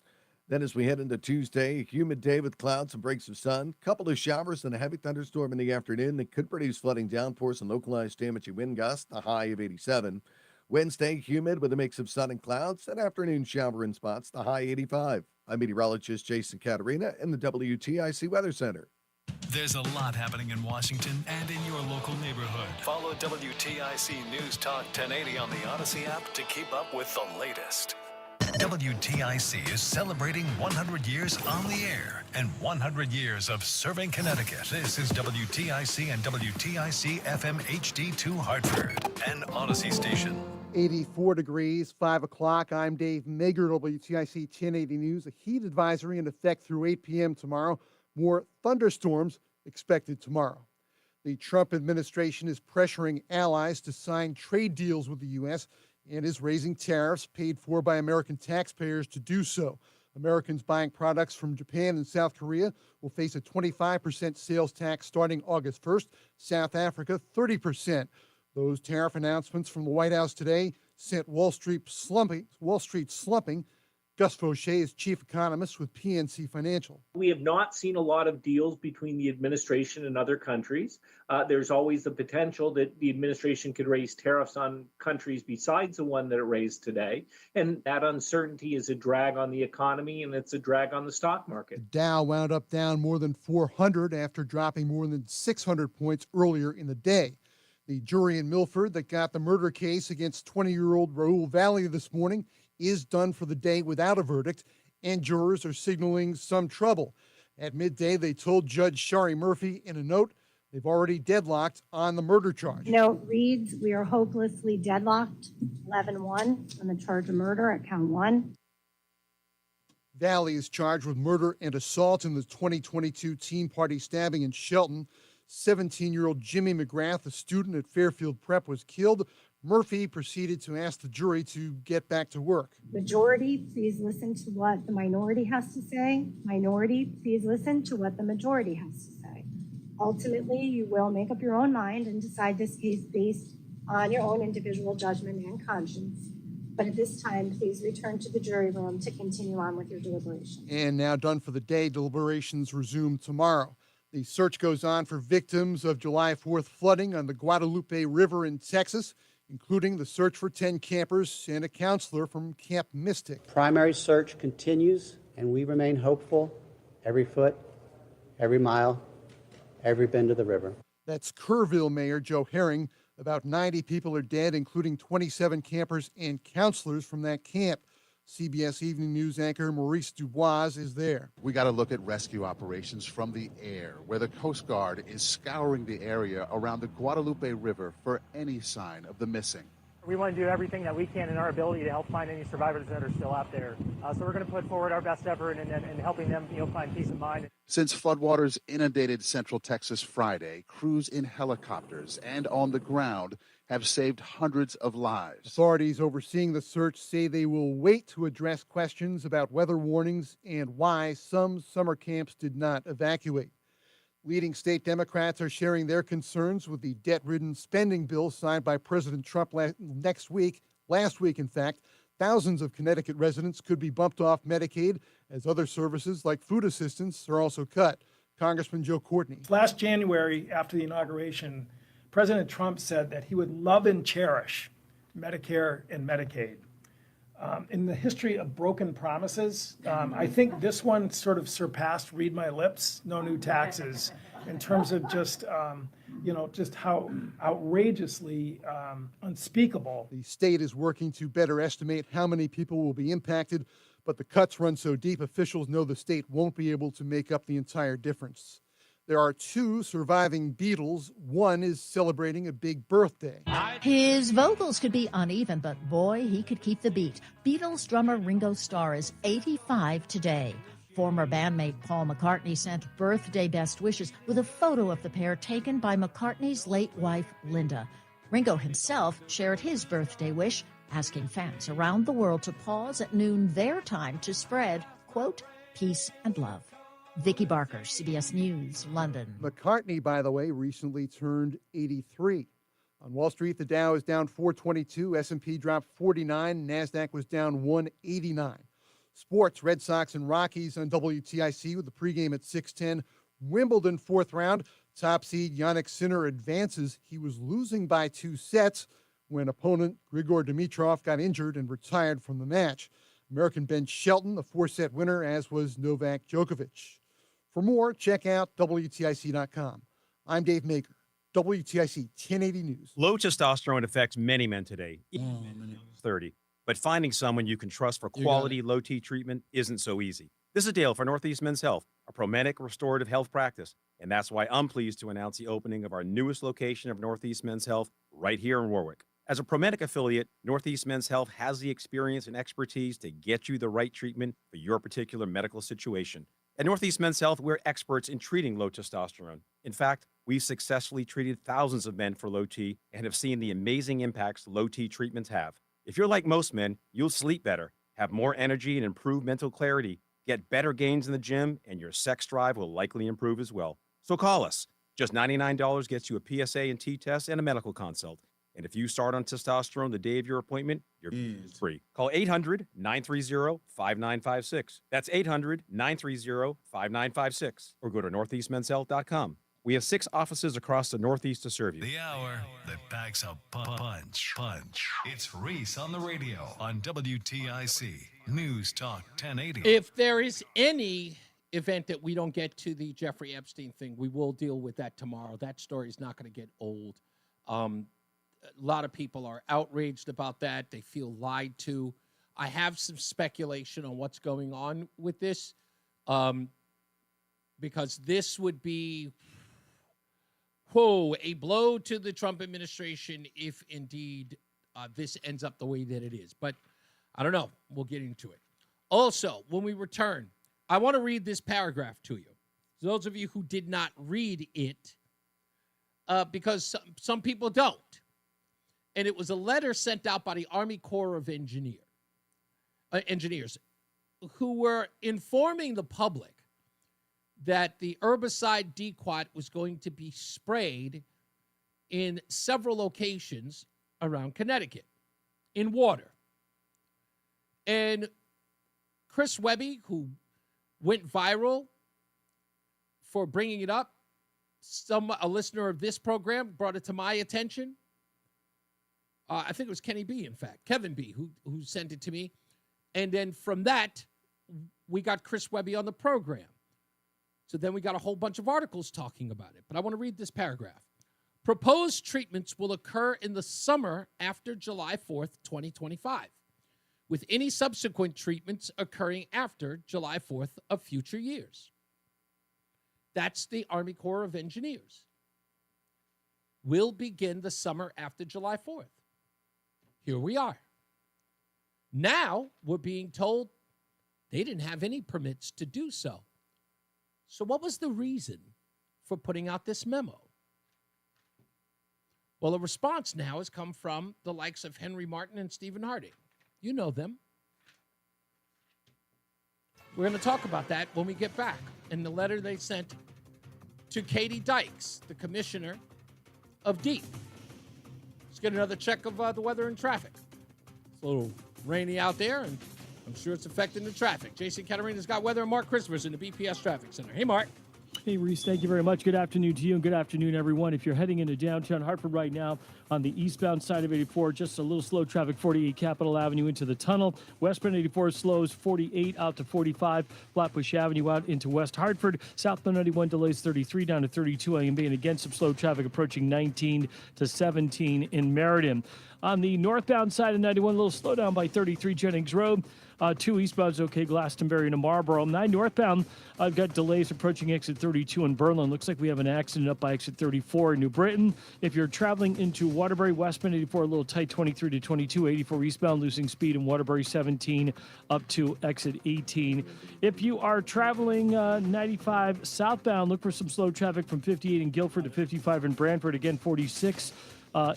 S12: Then as we head into Tuesday, a humid day with clouds and breaks of sun. Couple of showers and a heavy thunderstorm in the afternoon that could produce flooding downpours and localized damaging wind gusts, the high of 87. Wednesday, humid with a mix of sun and clouds. An afternoon shower in spots, the high 85. I'm meteorologist Jason Caterina in the WTIC Weather Center.
S16: There's a lot happening in Washington and in your local neighborhood. Follow WTIC News Talk 1080 on the Odyssey app to keep up with the latest. WTIC is celebrating 100 years on the air and 100 years of serving Connecticut. This is WTIC and WTIC FM HD2 Hartford, an Odyssey station.
S15: 84 degrees, 5 o'clock. I'm Dave Mager, WTIC 1080 News. A heat advisory in effect through 8 p.m. tomorrow. More thunderstorms expected tomorrow. The Trump administration is pressuring allies to sign trade deals with the U.S. and is raising tariffs paid for by American taxpayers to do so. Americans buying products from Japan and South Korea will face a 25% sales tax starting August 1st. South Africa, 30%. Those tariff announcements from the White House today sent Wall Street slumping. Gus Fauché is chief economist with PNC Financial.
S1: We have not seen a lot of deals between the administration and other countries. There's always the potential that the administration could raise tariffs on countries besides the one that it raised today. And that uncertainty is a drag on the economy and it's a drag on the stock market.
S15: The Dow wound up down more than 400 after dropping more than 600 points earlier in the day. The jury in Milford that got the murder case against 20-year-old Raul Valley this morning is done for the day without a verdict, and jurors are signaling some trouble. At midday, they told Judge Shari Murphy in a note they've already deadlocked on the murder charge.
S10: Note reads, we are hopelessly deadlocked, 11-1 on the charge of murder at count 1.
S15: Valley is charged with murder and assault in the 2022 Teen Party stabbing in Shelton. 17-year-old Jimmy McGrath, a student at Fairfield Prep, was killed. Murphy proceeded to ask the jury to get back to work.
S10: Majority, please listen to what the minority has to say. Minority, please listen to what the majority has to say. Ultimately, you will make up your own mind and decide this case based on your own individual judgment and conscience. But at this time, please return to the jury room to continue on with your deliberations. And
S15: now done for the day, deliberations resume tomorrow. The search goes on for victims of July 4th flooding on the Guadalupe River in Texas, including the search for 10 campers and a counselor from Camp Mystic.
S14: Primary search continues, and we remain hopeful every foot, every mile, every bend of the river.
S15: That's Kerrville Mayor Joe Herring. About 90 people are dead, including 27 campers and counselors from that camp. CBS Evening News anchor Maurice Dubois is there.
S22: We got to look at rescue operations from the air, where the Coast Guard is scouring the area around the Guadalupe River for any sign of the missing.
S24: We want to do everything that we can in our ability to help find any survivors that are still out there. So we're going to put forward our best effort in helping them, find peace of mind.
S22: Since floodwaters inundated Central Texas Friday, crews in helicopters and on the ground have saved hundreds of lives.
S15: Authorities overseeing the search say they will wait to address questions about weather warnings and why some summer camps did not evacuate. Leading state Democrats are sharing their concerns with the debt-ridden spending bill signed by President Trump last week, in fact. Thousands of Connecticut residents could be bumped off Medicaid as other services like food assistance are also cut. Congressman Joe Courtney.
S5: Last January, after the inauguration, President Trump said that he would love and cherish Medicare and Medicaid. In the history of broken promises, I think this one sort of surpassed read my lips, no new taxes, in terms of just how outrageously unspeakable.
S15: The state is working to better estimate how many people will be impacted, but the cuts run so deep, officials know the state won't be able to make up the entire difference. There are 2 surviving Beatles. One is celebrating a big birthday.
S9: His vocals could be uneven, but boy, he could keep the beat. Beatles drummer Ringo Starr is 85 today. Former bandmate Paul McCartney sent birthday best wishes with a photo of the pair taken by McCartney's late wife, Linda. Ringo himself shared his birthday wish, asking fans around the world to pause at noon their time to spread, quote, peace and love. Vicky Barker, CBS News, London.
S15: McCartney, by the way, recently turned 83. On Wall Street, the Dow is down 422, S&P dropped 49, NASDAQ was down 189. Sports, Red Sox and Rockies on WTIC with the pregame at 6:10. Wimbledon 4th round, top seed Yannick Sinner advances. He was losing by 2 sets when opponent Grigor Dimitrov got injured and retired from the match. American Ben Shelton, the 4-set winner, as was Novak Djokovic. For more, check out WTIC.com. I'm Dave Maker, WTIC 1080 News.
S11: Low testosterone affects many men today, even men 30. But finding someone you can trust for quality low T treatment isn't so easy. This is Dale for Northeast Men's Health, a Promedic restorative health practice. And that's why I'm pleased to announce the opening of our newest location of Northeast Men's Health right here in Warwick. As a Promedic affiliate, Northeast Men's Health has the experience and expertise to get you the right treatment for your particular medical situation. At Northeast Men's Health, we're experts in treating low testosterone. In fact, we've successfully treated thousands of men for low T and have seen the amazing impacts low T treatments have. If you're like most men, you'll sleep better, have more energy and improved mental clarity, get better gains in the gym, and your sex drive will likely improve as well. So call us. Just $99 gets you a PSA and T test and a medical consult. And if you start on testosterone the day of your appointment, you're free. Call 800-930-5956. That's 800-930-5956. Or go to northeastmenshealth.com. We have 6 offices across the Northeast to serve you.
S16: The hour that packs a punch. It's Reese on the radio on WTIC News Talk 1080.
S2: If there is any event that we don't get to the Jeffrey Epstein thing, we will deal with that tomorrow. That story is not going to get old. A lot of people are outraged about that. They feel lied to. I have some speculation on what's going on with this, because this would be, a blow to the Trump administration if indeed this ends up the way that it is. But I don't know. We'll get into it. Also, when we return, I want to read this paragraph to you. Those of you who did not read it, because some people don't. And it was a letter sent out by the Army Corps of Engineers who were informing the public that the herbicide Dequat was going to be sprayed in several locations around Connecticut in water. And Chris Webby, who went viral for bringing it up, a listener of this program brought it to my attention. I think it was Kevin B, who sent it to me. And then from that, we got Chris Webby on the program. So then we got a whole bunch of articles talking about it. But I want to read this paragraph. Proposed treatments will occur in the summer after July 4th, 2025, with any subsequent treatments occurring after July 4th of future years. That's the Army Corps of Engineers. Will begin the summer after July 4th. Here we are. Now we're being told they didn't have any permits to do so. So what was the reason for putting out this memo? Well, a response now has come from the likes of Henry Martin and Stephen Harding. You know them. We're going to talk about that when we get back in the letter they sent to Katie Dykes, the commissioner of DEEP. Let's get another check of the weather and traffic. It's a little rainy out there, and I'm sure it's affecting the traffic. Jason Caterina's got weather, and Mark Christopher's in the BPS Traffic Center. Hey, Mark.
S4: Hey, Reese, thank you very much. Good afternoon to you, and good afternoon, everyone. If you're heading into downtown Hartford right now on the eastbound side of 84, just a little slow traffic, 48 Capitol Avenue into the tunnel. Westbound 84 slows 48 out to 45, Flatbush Avenue out into West Hartford. Southbound 91 delays 33 down to 32 AMB, and again, some slow traffic approaching 19 to 17 in Meriden. On the northbound side of 91, a little slowdown by 33 Jennings Road. 2 eastbound's okay, Glastonbury to Marlboro. 9 northbound, I've got delays approaching exit 32 in Berlin. Looks like we have an accident up by exit 34 in New Britain. If you're traveling into Waterbury, westbound 84, a little tight, 23 to 22. 84 eastbound, losing speed in Waterbury, 17 up to exit 18. If you are traveling 95 southbound, look for some slow traffic from 58 in Guilford to 55 in Brantford. Again, 46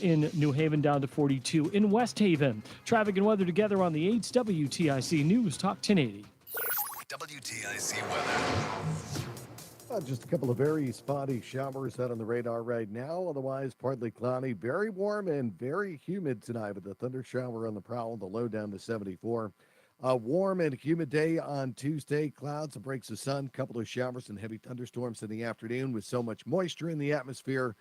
S4: in New Haven down to 42 in West Haven. Traffic and weather together on the 8's WTIC News Talk 1080.
S16: WTIC weather.
S12: Just a couple of very spotty showers out on the radar right now. Otherwise, partly cloudy, very warm and very humid tonight with a thunder shower on the prowl. The low down to 74. A warm and humid day on Tuesday. Clouds and breaks of sun. Couple of showers and heavy thunderstorms in the afternoon with so much moisture in the atmosphere.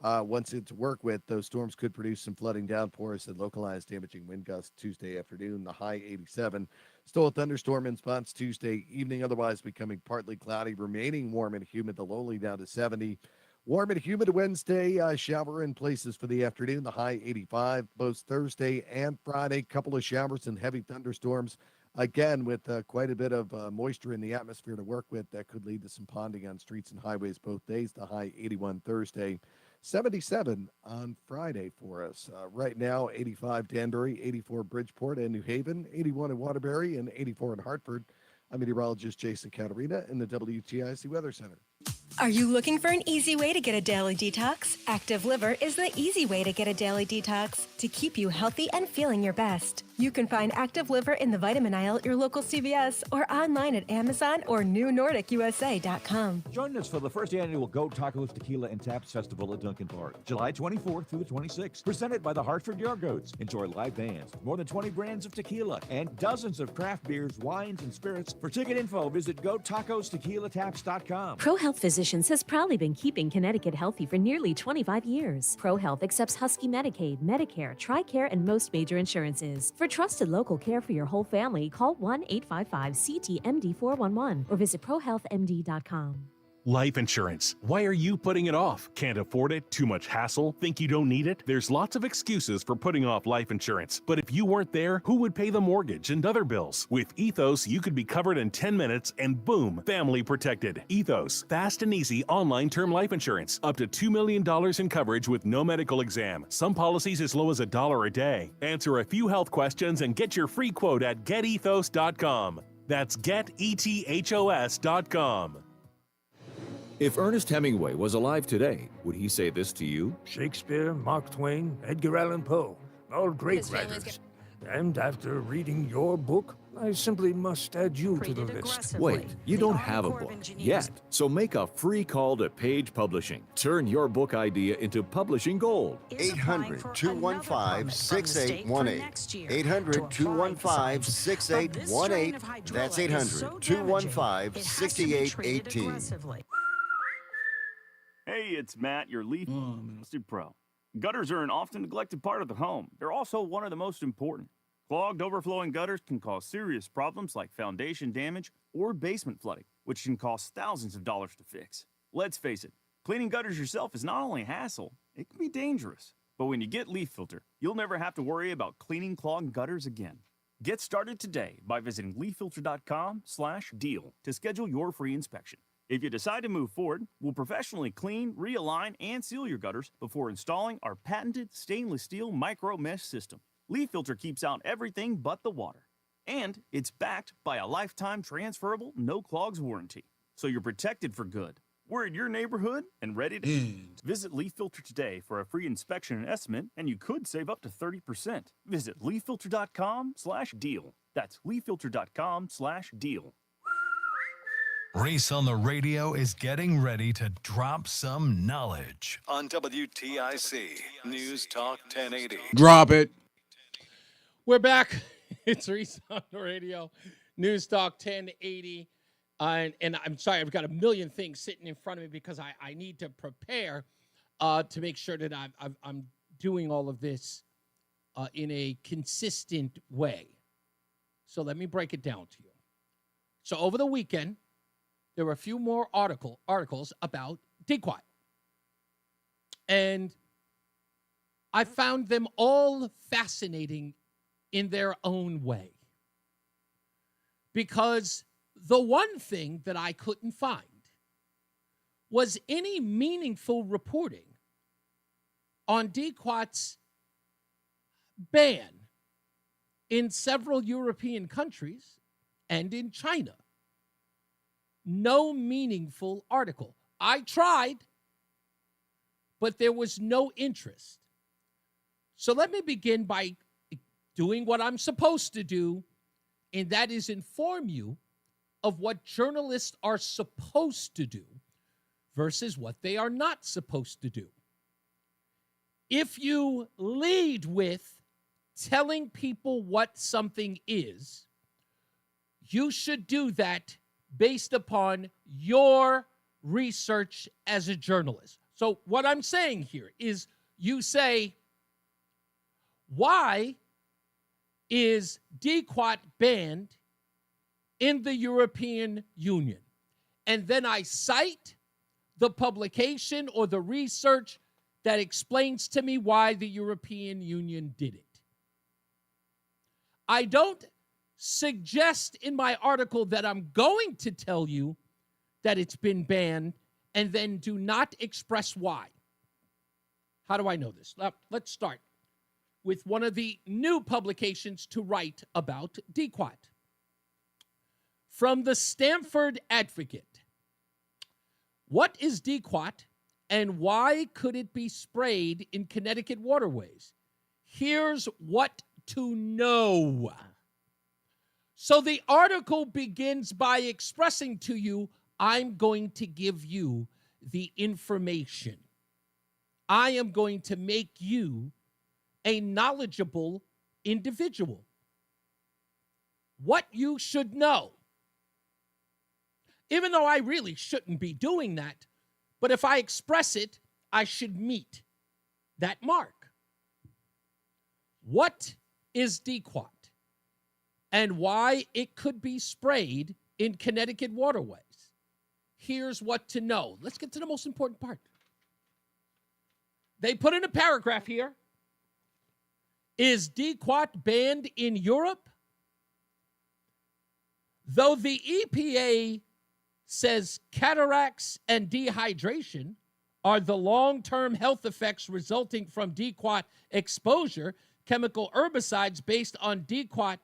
S12: Once it's work with, those storms could produce some flooding downpours and localized damaging wind gusts Tuesday afternoon, the high 87. Still a thunderstorm in spots Tuesday evening, otherwise becoming partly cloudy, remaining warm and humid, the lowly down to 70. Warm and humid Wednesday, shower in places for the afternoon, the high 85. Both Thursday and Friday, couple of showers and heavy thunderstorms. Again, with quite a bit of moisture in the atmosphere to work with, that could lead to some ponding on streets and highways both days, the high 81 Thursday. 77 on Friday for us. Right now, 85 Danbury, 84 Bridgeport and New Haven, 81 in Waterbury, and 84 in Hartford. I'm meteorologist Jason Caterina in the WTIC Weather Center.
S6: Are you looking for an easy way to get a daily detox? Active Liver is the easy way to get a daily detox to keep you healthy and feeling your best. You can find Active Liver in the vitamin aisle at your local CVS or online at Amazon or NewNordicUSA.com.
S13: Join us for the first annual Go Tacos Tequila and Taps Festival at Duncan Park, July 24th through the 26th. Presented by the Hartford Yard Goats. Enjoy live bands, more than 20 brands of tequila, and dozens of craft beers, wines, and spirits. For ticket info, visit GoTacosTequilaTaps.com.
S17: ProHealth Physicians has proudly been keeping Connecticut healthy for nearly 25 years. ProHealth accepts Husky Medicaid, Medicare, TRICARE, and most major insurances. For trusted local care for your whole family, call 1-855-CT-MD-411 or visit ProHealthMD.com.
S21: Life insurance. Why are you putting it off? Can't afford it? Too much hassle? Think you don't need it? There's lots of excuses for putting off life insurance. But if you weren't there, who would pay the mortgage and other bills? With Ethos, you could be covered in 10 minutes and boom, family protected. Ethos, fast and easy online term life insurance. Up to $2 million in coverage with no medical exam. Some policies as low as $1 a day. Answer a few health questions and get your free quote at getethos.com. That's getethos.com.
S18: If Ernest Hemingway was alive today, would he say this to you?
S19: Shakespeare, Mark Twain, Edgar Allan Poe, all great writers. And after reading your book, I simply must add you to the list.
S18: Wait, you don't have a book yet, so make a free call to Page Publishing. Turn your book idea into publishing gold.
S23: 800-215-6818. 800-215-6818. That's 800-215-6818.
S25: Hey, it's Matt, your Leaf Pro. Gutters are an often neglected part of the home. They're also one of the most important. Clogged, overflowing gutters can cause serious problems like foundation damage or basement flooding, which can cost thousands of dollars to fix. Let's face it, cleaning gutters yourself is not only a hassle, it can be dangerous. But when you get Leaf Filter, you'll never have to worry about cleaning clogged gutters again. Get started today by visiting leaffilter.com/deal to schedule your free inspection. If you decide to move forward, we'll professionally clean, realign, and seal your gutters before installing our patented stainless steel micro mesh system. Leaf Filter keeps out everything but the water. And it's backed by a lifetime transferable no clogs warranty. So you're protected for good. We're in your neighborhood and ready to visit Leaf Filter today for a free inspection and estimate, and you could save up to 30%. Visit leaffilter.com/deal. That's leaffilter.com/deal.
S16: Reese on the Radio is getting ready to drop some knowledge on WTIC News Talk 1080.
S1: Drop it.
S2: We're back. It's Reese on the Radio, News Talk 1080. And I'm sorry, I've got a million things sitting in front of me because I need to prepare to make sure that I'm doing all of this in a consistent way. So let me break it down to you. So over the weekend, there were a few more articles about DQuat. And I found them all fascinating in their own way. Because the one thing that I couldn't find was any meaningful reporting on DQuat's ban in several European countries and in China. No meaningful article. I tried, but there was no interest. So let me begin by doing what I'm supposed to do, and that is inform you of what journalists are supposed to do versus what they are not supposed to do. If you lead with telling people what something is, you should do that based upon your research as a journalist. So what I'm saying here is you say, why is DQuat banned in the European Union? And then I cite the publication or the research that explains to me why the European Union did it. I don't suggest in my article that I'm going to tell you that it's been banned and then do not express why. How do I know this? Let's start with one of the new publications to write about DQuat. From the Stanford Advocate. What is DQuat and why could it be sprayed in Connecticut waterways? Here's what to know. So the article begins by expressing to you, I'm going to give you the information. I am going to make you a knowledgeable individual. What you should know. Even though I really shouldn't be doing that, but if I express it, I should meet that mark. What is DQuat and why it could be sprayed in Connecticut waterways? Here's what to know. Let's get to the most important part. They put in a paragraph here. Is DQuat banned in Europe? Though the EPA says cataracts and dehydration are the long-term health effects resulting from DQuat exposure, chemical herbicides based on DQuat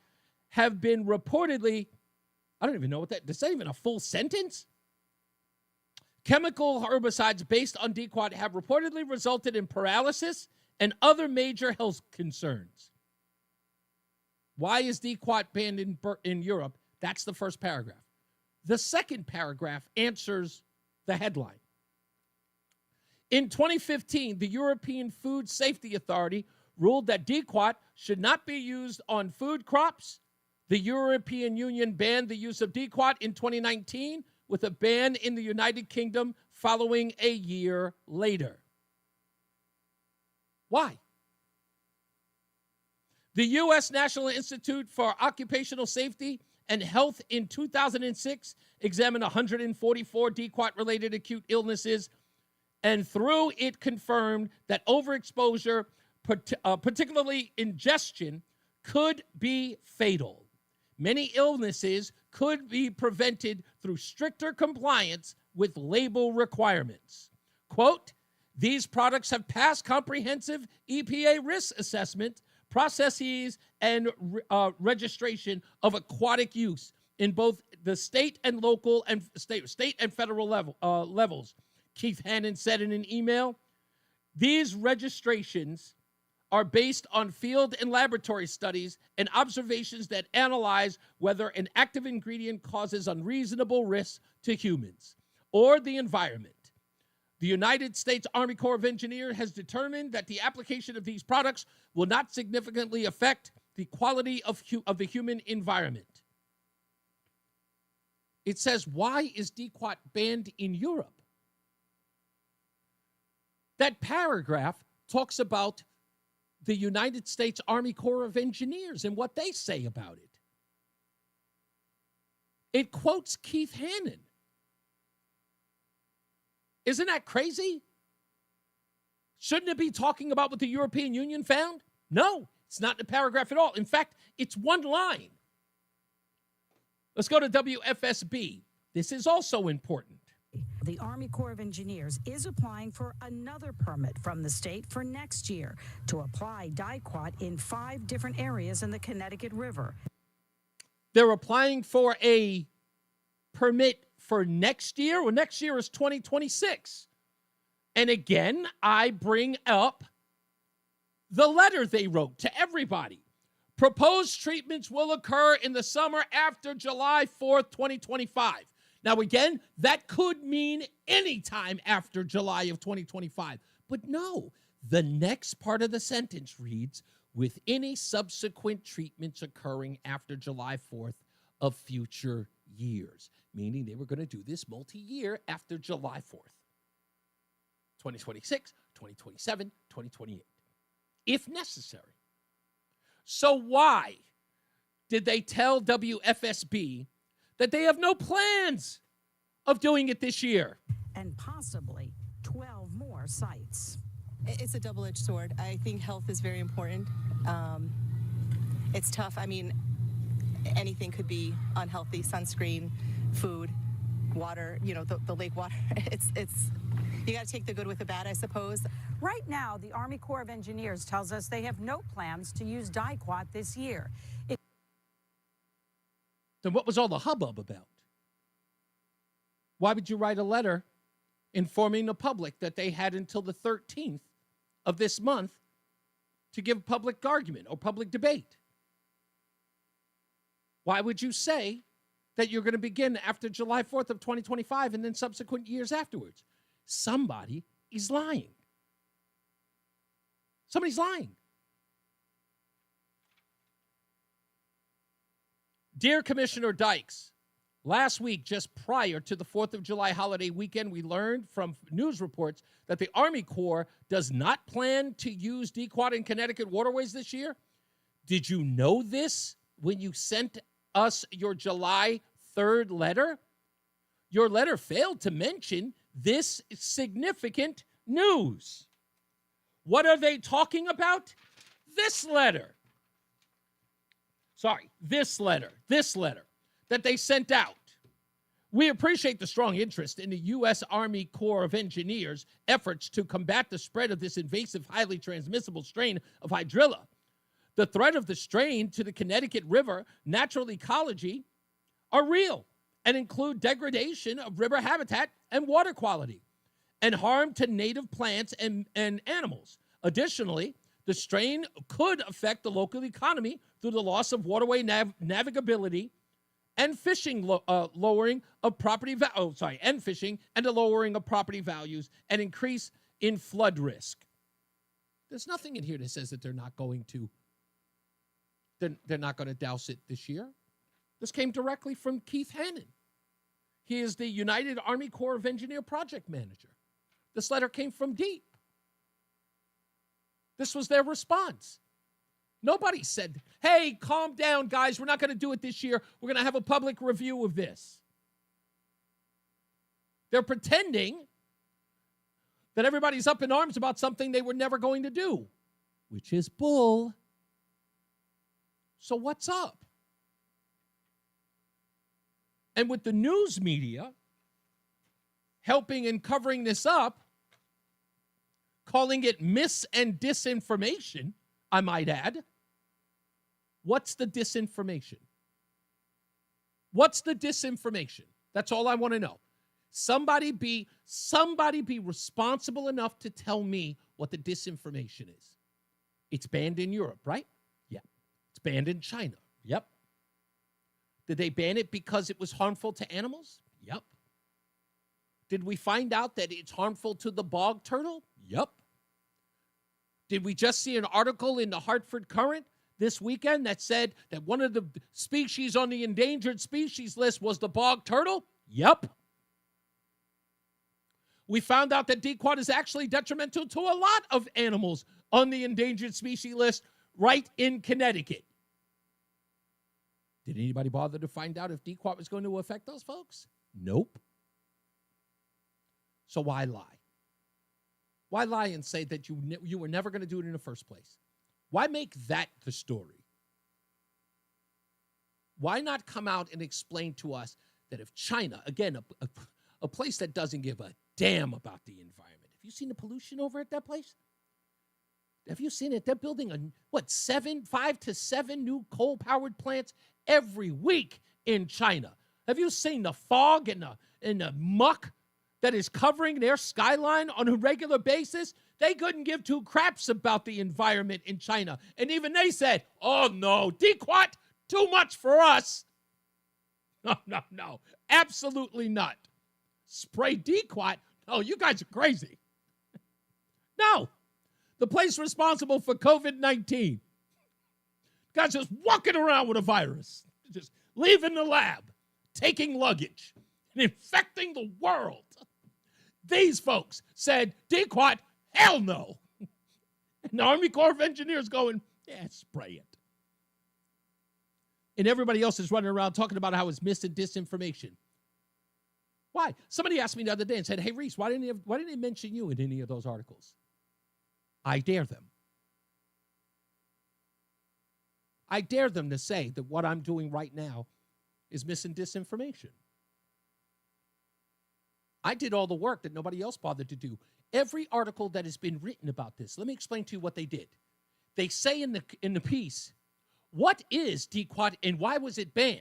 S2: have been reportedly, I don't even know what that, is that even a full sentence? Chemical herbicides based on DQuat have reportedly resulted in paralysis and other major health concerns. Why is DQuat banned in Europe? That's the first paragraph. The second paragraph answers the headline. In 2015, the European Food Safety Authority ruled that DQuat should not be used on food crops. The European Union banned the use of DQuat in 2019, with a ban in the United Kingdom following a year later. Why? The U.S. National Institute for Occupational Safety and Health in 2006 examined 144 DQuat-related acute illnesses, and through it confirmed that overexposure, particularly ingestion, could be fatal. Many illnesses could be prevented through stricter compliance with label requirements. Quote, these products have passed comprehensive EPA risk assessment processes and registration of aquatic use in both the state and local and state and federal levels. Keith Hannon said in an email, these registrations are based on field and laboratory studies and observations that analyze whether an active ingredient causes unreasonable risks to humans or the environment. The United States Army Corps of Engineers has determined that the application of these products will not significantly affect the quality of the human environment. It says, why is DQuat banned in Europe? That paragraph talks about the United States Army Corps of Engineers and what they say about it. It quotes Keith Hannon. Isn't that crazy? Shouldn't it be talking about what the European Union found? No, it's not in the paragraph at all. In fact, it's one line. Let's go to WFSB. This is also important.
S1: The Army Corps of Engineers is applying for another permit from the state for next year to apply DIQUAT in 5 different areas in the Connecticut River.
S2: They're applying for a permit for next year. Well, next year is 2026. And again, I bring up the letter they wrote to everybody. Proposed treatments will occur in the summer after July 4th, 2025. Now, again, that could mean any time after July of 2025. But no, the next part of the sentence reads, with any subsequent treatments occurring after July 4th of future years, meaning they were going to do this multi-year after July 4th. 2026, 2027, 2028, if necessary. So why did they tell WFSB that they have no plans of doing it this year?
S1: And possibly 12 more sites.
S3: It's a double-edged sword. I think health is very important. It's tough. I mean, anything could be unhealthy. Sunscreen, food, water, you know, the lake water. It's you got to take the good with the bad, I suppose.
S1: Right now, the Army Corps of Engineers tells us they have no plans to use DIQUAT this year.
S2: Then what was all the hubbub about? Why would you write a letter informing the public that they had until the 13th of this month to give public argument or public debate? Why would you say that you're going to begin after July 4th of 2025 and then subsequent years afterwards? Somebody is lying. Somebody's lying. Dear Commissioner Dykes, last week, just prior to the 4th of July holiday weekend, we learned from news reports that the Army Corps does not plan to use DIQUAT in Connecticut waterways this year. Did you know this when you sent us your July 3rd letter? Your letter failed to mention this significant news. What are they talking about? This letter that they sent out. We appreciate the strong interest in the U.S. Army Corps of Engineers' efforts to combat the spread of this invasive, highly transmissible strain of hydrilla. The threat of the strain to the Connecticut River natural ecology are real and include degradation of river habitat and water quality and harm to native plants and animals. Additionally, the strain could affect the local economy through the loss of waterway navigability and fishing, lowering of property and fishing and the lowering of property values and increase in flood risk. There's nothing in here that says that they're not going to douse it this year. This came directly from Keith Hannon. He is the United Army Corps of Engineer project manager. This letter came from DEEP. This was their response. Nobody said, hey, calm down, guys. We're not going to do it this year. We're going to have a public review of this. They're pretending that everybody's up in arms about something they were never going to do, which is bull. So what's up? And with the news media helping and covering this up, calling it mis and disinformation, I might add, what's the disinformation? What's the disinformation? That's all I want to know. Somebody be responsible enough to tell me what the disinformation is. It's banned in Europe, right? Yeah. It's banned in China. Yep. Did they ban it because it was harmful to animals? Yep. Did we find out that it's harmful to the bog turtle? Yep. Did we just see an article in the Hartford Courant this weekend that said that one of the species on the endangered species list was the bog turtle? Yep. We found out that DQuat is actually detrimental to a lot of animals on the endangered species list right in Connecticut. Did anybody bother to find out if DQuat was going to affect those folks? Nope. So why lie? Why lie and say that you were never going to do it in the first place? Why make that the story? Why not come out and explain to us that if China, again, a place that doesn't give a damn about the environment. Have you seen the pollution over at that place? Have you seen it? They're building 5 to 7 new coal-powered plants every week in China. Have you seen the fog and the muck that is covering their skyline on a regular basis? They couldn't give two craps about the environment in China. And even they said, oh, no, DQuat, too much for us. No, absolutely not. Spray DQuat? Oh, you guys are crazy. No. The place responsible for COVID-19. Guys just walking around with a virus. Just leaving the lab. Taking luggage. And infecting the world. These folks said, DQuat, hell no. And the Army Corps of Engineers going, yeah, spray it. And everybody else is running around talking about how it's mis and disinformation. Why? Somebody asked me the other day and said, hey, Reese, why didn't they mention you in any of those articles? I dare them. I dare them to say that what I'm doing right now is mis and disinformation. I did all the work that nobody else bothered to do. Every article that has been written about this, let me explain to you what they did. They say in the piece, what is DQuat and why was it banned?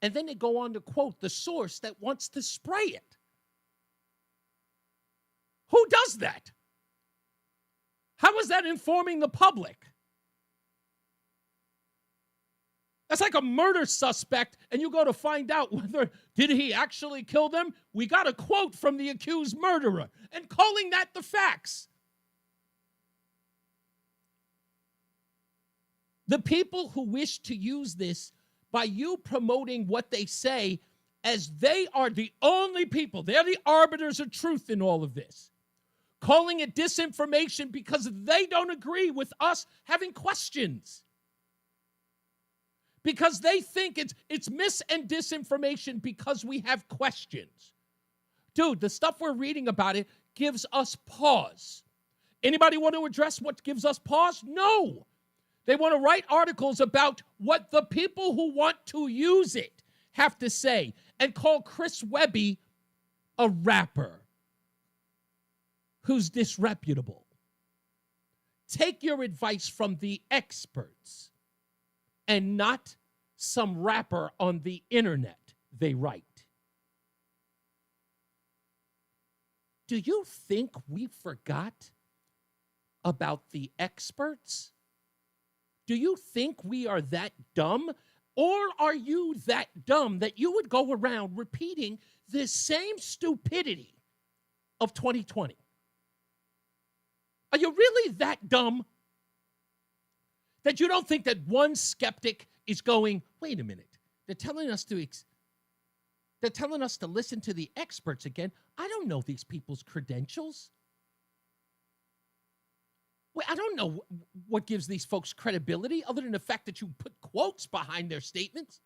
S2: And then they go on to quote the source that wants to spray it. Who does that? How is that informing the public? That's like a murder suspect, and you go to find out whether did he actually kill them. We got a quote from the accused murderer, and calling that the facts. The people who wish to use this by you promoting what they say as they are the only people, they're the arbiters of truth in all of this, calling it disinformation because they don't agree with us having questions. Because they think it's mis and disinformation because we have questions. Dude, the stuff we're reading about it gives us pause. Anybody want to address what gives us pause? No. They want to write articles about what the people who want to use it have to say and call Chris Webby a rapper who's disreputable. Take your advice from the experts and not some rapper on the internet, they write. Do you think we forgot about the experts? Do you think we are that dumb? Or are you that dumb that you would go around repeating the same stupidity of 2020? Are you really that dumb that you don't think that one skeptic is going, wait a minute, they're telling us to listen to the experts again. I don't know these people's credentials. Well, I don't know what gives these folks credibility other than the fact that you put quotes behind their statements.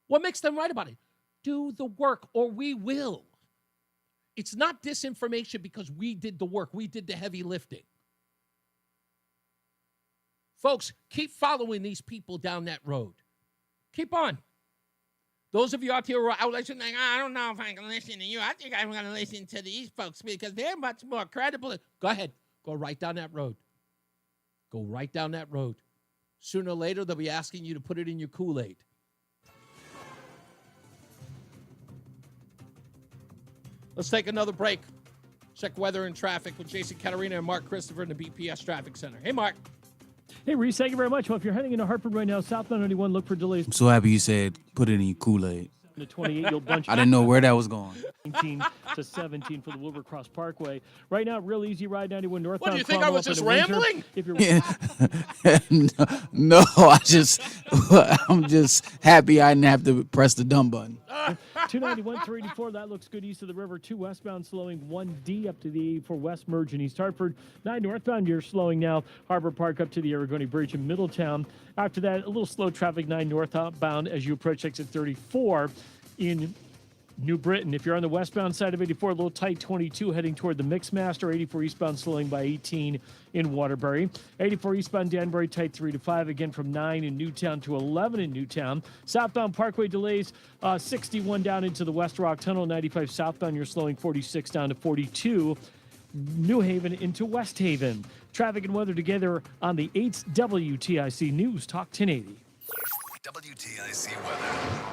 S2: What makes them right about it? Do the work or we will. It's not disinformation because we did the work. We did the heavy lifting. Folks, keep following these people down that road. Keep on. Those of you out here who are out listening, I don't know if I can listen to you. I think I'm going to listen to these folks because they're much more credible. Go ahead. Go right down that road. Go right down that road. Sooner or later, they'll be asking you to put it in your Kool-Aid. Let's take another break. Check weather and traffic with Jason Caterina and Mark Christopher in the BPS Traffic Center. Hey, Mark.
S4: Hey, Reese, thank you very much. Well, if you're heading into Hartford right now, southbound 91, look for delays.
S7: I'm so happy you said put it in your Kool-Aid.
S4: The 28, you'll bunch.
S7: I didn't know where that was going.
S4: 19 to 17 for the Wilbur Cross Parkway. Right now, real easy ride 91 northbound.
S2: What, do you think I was just rambling?
S4: If you're
S7: No, I'm just happy I didn't have to press the dumb button.
S4: 291, 384, that looks good east of the river. 2 westbound slowing, 1D up to the 84 west merge in East Hartford. 9 northbound, you're slowing now. Harbor Park up to the Aragoni Bridge in Middletown. After that, a little slow traffic, 9 northbound as you approach exit 34 in New Britain. If you're on the westbound side of 84, a little tight 22 heading toward the Mixmaster. 84 eastbound slowing by 18 in Waterbury. 84 eastbound Danbury tight 3 to 5 again from 9 in Newtown to 11 in Newtown. Southbound Parkway delays 61 down into the West Rock Tunnel. 95 southbound you're slowing 46 down to 42. New Haven into West Haven. Traffic and weather together on the 8th WTIC News Talk 1080.
S16: WTIC weather.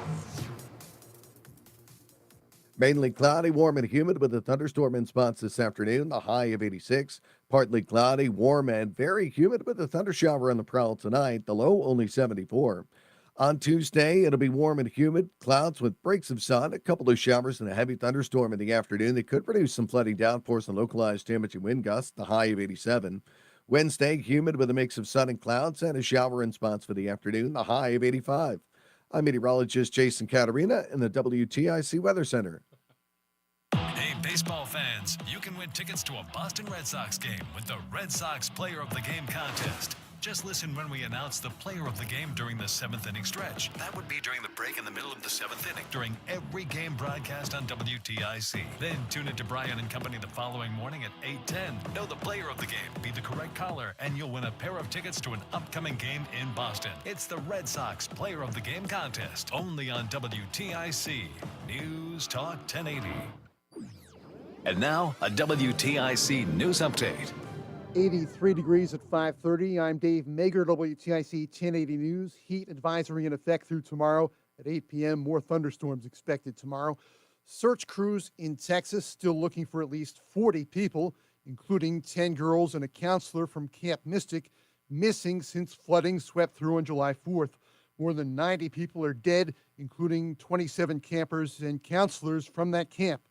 S12: Mainly cloudy, warm and humid with a thunderstorm in spots this afternoon. The high of 86. Partly cloudy, warm and very humid with a thundershower on the prowl tonight. The low only 74. On Tuesday, it'll be warm and humid. Clouds with breaks of sun, a couple of showers and a heavy thunderstorm in the afternoon. They could produce some flooding downpours and localized damaging wind gusts. The high of 87. Wednesday, humid with a mix of sun and clouds and a shower in spots for the afternoon. The high of 85. I'm meteorologist Jason Caterina in the WTIC Weather Center.
S16: Hey, baseball fans, you can win tickets to a Boston Red Sox game with the Red Sox Player of the Game contest. Just listen when we announce the player of the game during the 7th inning stretch. That would be during the break in the middle of the 7th inning, during every game broadcast on WTIC. Then tune into Brian and Company the following morning at 8:10. Know the player of the game, be the correct caller, and you'll win a pair of tickets to an upcoming game in Boston. It's the Red Sox Player of the Game contest, only on WTIC. News Talk 1080. And now, a WTIC news update.
S15: 83 degrees at 5:30. I'm Dave Mager, WTIC 1080 News. Heat advisory in effect through tomorrow at 8 p.m. More thunderstorms expected tomorrow. Search crews in Texas still looking for at least 40 people, including 10 girls and a counselor from Camp Mystic, missing since flooding swept through on July 4th. More than 90 people are dead, including 27 campers and counselors from that camp.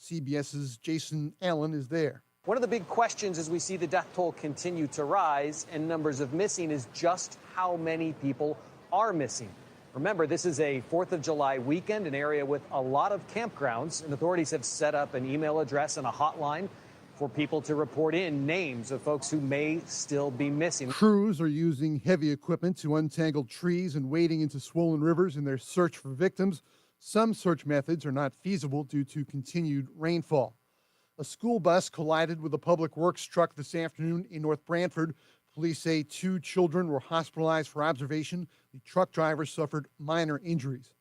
S15: CBS's Jason Allen is there.
S8: One of the big questions as we see the death toll continue to rise and numbers of missing is just how many people are missing. Remember, this is a 4th of July weekend, an area with a lot of campgrounds, and authorities have set up an email address and a hotline for people to report in names of folks who may still be missing.
S15: Crews are using heavy equipment to untangle trees and wading into swollen rivers in their search for victims. Some search methods are not feasible due to continued rainfall. A school bus collided with a public works truck this afternoon in North Branford. Police say 2 children were hospitalized for observation. The truck driver suffered minor injuries.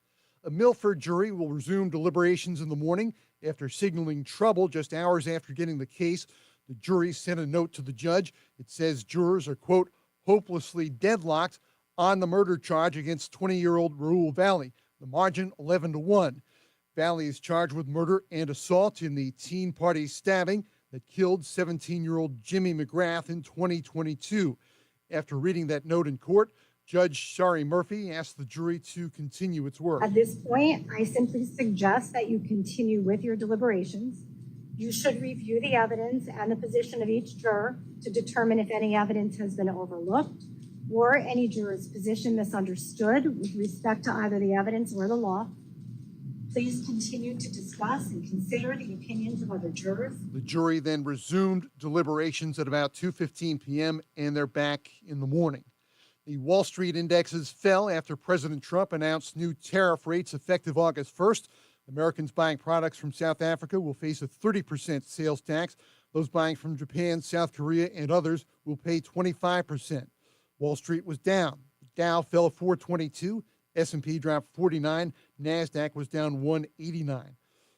S15: A Milford jury will resume deliberations in the morning after signaling trouble just hours after getting the case. The jury sent a note to the judge. It says jurors are, quote, hopelessly deadlocked on the murder charge against 20-year-old Raul Valley. The margin 11-1. Valley is charged with murder and assault in the teen party stabbing that killed 17-year-old Jimmy McGrath in 2022. After reading that note in court, Judge Shari Murphy asked the jury to continue its work.
S10: At this point, I simply suggest that you continue with your deliberations. You should review the evidence and the position of each juror to determine if any evidence has been overlooked or any juror's position misunderstood with respect to either the evidence or the law. Please continue to discuss and consider the opinions of other jurors.
S15: The jury then resumed deliberations at about 2:15 p.m., and they're back in the morning. The Wall Street indexes fell after President Trump announced new tariff rates effective August 1st. Americans buying products from South Africa will face a 30% sales tax. Those buying from Japan, South Korea, and others will pay 25%. Wall Street was down. The Dow fell 422. S&P dropped 49. NASDAQ was down 189.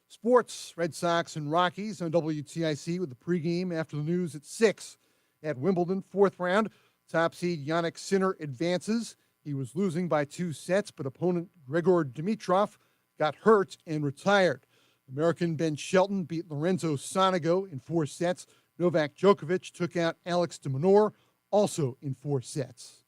S15: Sports, Red Sox and Rockies on WTIC with the pregame after the news at 6. At Wimbledon, 4th round, top seed Yannick Sinner advances. He was losing by 2 sets, but opponent Grigor Dimitrov got hurt and retired. American Ben Shelton beat Lorenzo Sonego in 4 sets. Novak Djokovic took out Alex de Minaur, also in 4 sets.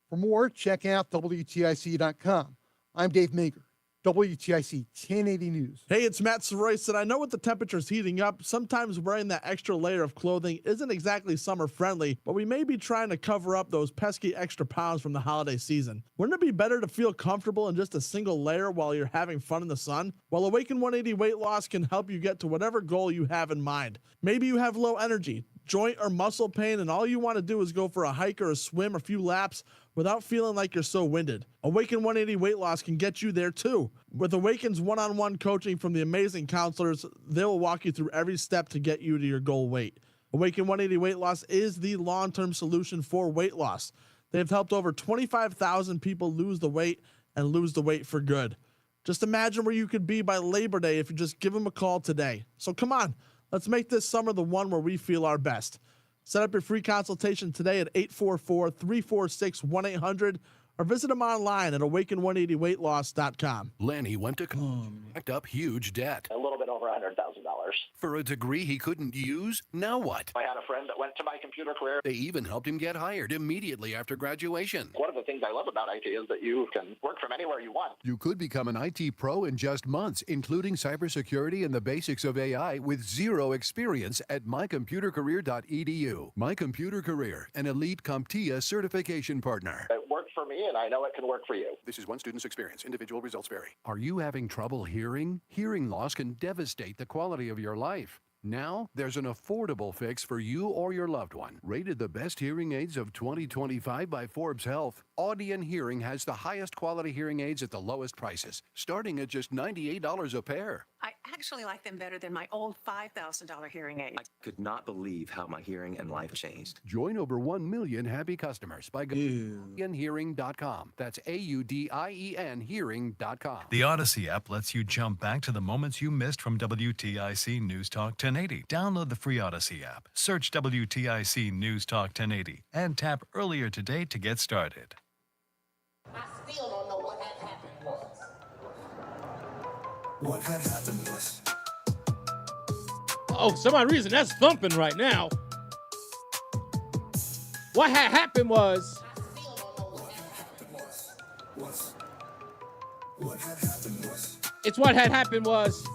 S15: For more, check out WTIC.com. I'm Dave Mager, WTIC 1080 News.
S5: Hey, it's Matt Soroyce, and I know with the temperatures heating up, sometimes wearing that extra layer of clothing isn't exactly summer friendly, but we may be trying to cover up those pesky extra pounds from the holiday season. Wouldn't it be better to feel comfortable in just a single layer while you're having fun in the sun? Well, Awaken 180 Weight Loss can help you get to whatever goal you have in mind. Maybe you have low energy, joint or muscle pain, and all you want to do is go for a hike or a swim, a few laps, without feeling like you're so winded. Awaken 180 Weight Loss can get you there too. With Awaken's one-on-one coaching from the amazing counselors, they will walk you through every step to get you to your goal weight. Awaken 180 Weight Loss is the long-term solution for weight loss. They've helped over 25,000 people lose the weight and lose the weight for good. Just imagine where you could be by Labor Day if you just give them a call today. So come on, let's make this summer the one where we feel our best. Set up your free consultation today at 844-346-1800 or visit them online at awaken180weightloss.com.
S14: Lanny went to collect up huge debt.
S20: A little bit over $100,000.
S14: For a degree he couldn't use? Now what?
S20: I had a friend that went to My Computer Career.
S14: They even helped him get hired immediately after graduation.
S20: One of the things I love about IT is that you can work from anywhere you want.
S14: You could become an IT pro in just months, including cybersecurity and the basics of AI with zero experience at mycomputercareer.edu. My Computer Career, an elite CompTIA certification partner.
S20: It worked for me, and I know it can work for you.
S14: This is one student's experience. Individual results vary. Are you having trouble hearing? Hearing loss can devastate the quality of your life. Now, there's an affordable fix for you or your loved one. Rated the best hearing aids of 2025 by Forbes Health, Audion Hearing has the highest quality hearing aids at the lowest prices, starting at just $98 a pair.
S22: I actually like them better than my old $5,000 hearing aid.
S24: I could not believe how my hearing and life changed.
S14: Join over 1 million happy customers by going to audionhearing.com. That's AUDIEN hearing.com.
S16: The Odyssey app lets you jump back to the moments you missed from WTIC News Talk 1080. Download the free Odyssey app, search WTIC News Talk 1080, and tap earlier today to get started.
S26: I still don't know what had happened was.
S2: What had happened was. Oh, some odd reason that's thumping right now. What had happened was.
S26: What had happened was.
S2: It's what had happened was.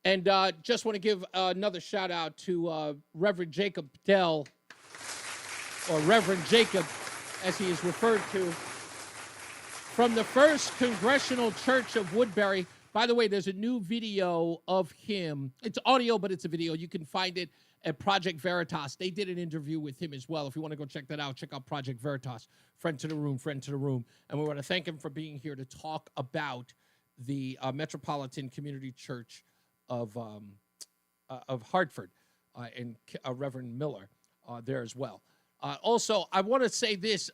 S2: And just want to give another shout out to Reverend Jacob Dell, or Reverend Jacob, as he is referred to, from the First Congressional Church of Woodbury. By the way, there's a new video of him. It's audio, but it's a video. You can find it at Project Veritas. They did an interview with him as well. If you want to go check that out, check out Project Veritas. Friend to the room, friend to the room. And we want to thank him for being here to talk about the Metropolitan Community Church of Hartford, and Reverend Miller there as well. Also, I want to say this.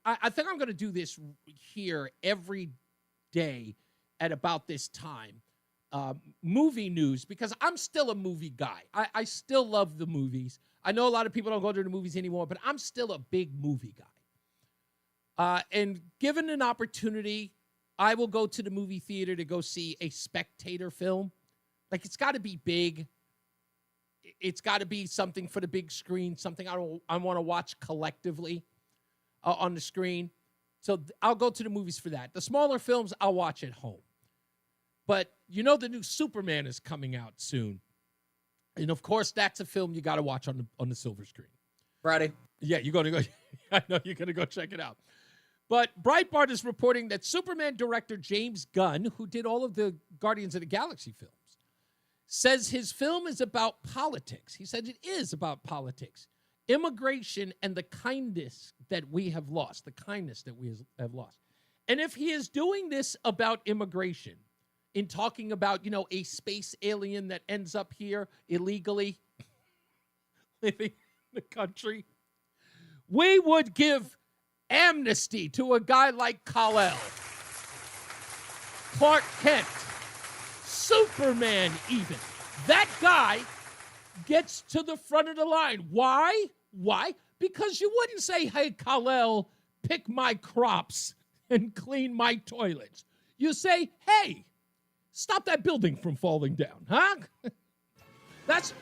S2: I think I'm going to do this here every day at about this time. Movie news, because I'm still a movie guy. I still love the movies. I know a lot of people don't go to the movies anymore, but I'm still a big movie guy. And given an opportunity, I will go to the movie theater to go see a spectator film. Like, it's got to be big. It's got to be something for the big screen, something I want to watch collectively on the screen. So I'll go to the movies for that. The smaller films, I'll watch at home. But you know the new Superman is coming out soon. And, of course, that's a film you got to watch on the silver screen.
S27: Friday.
S2: Yeah, you're going to go. I know you're going to go check it out. But Breitbart is reporting that Superman director James Gunn, who did all of the Guardians of the Galaxy films, says his film is about politics. He said it is about politics, immigration, and the kindness that we have lost, the kindness that we have lost. And if he is doing this about immigration, in talking about, a space alien that ends up here illegally living in the country, we would give amnesty to a guy like Kal-El, Clark Kent, Superman even. That guy gets to the front of the line. Why? Why? Because you wouldn't say, hey, Kal-El, pick my crops and clean my toilets. You say, hey, stop that building from falling down, huh? That's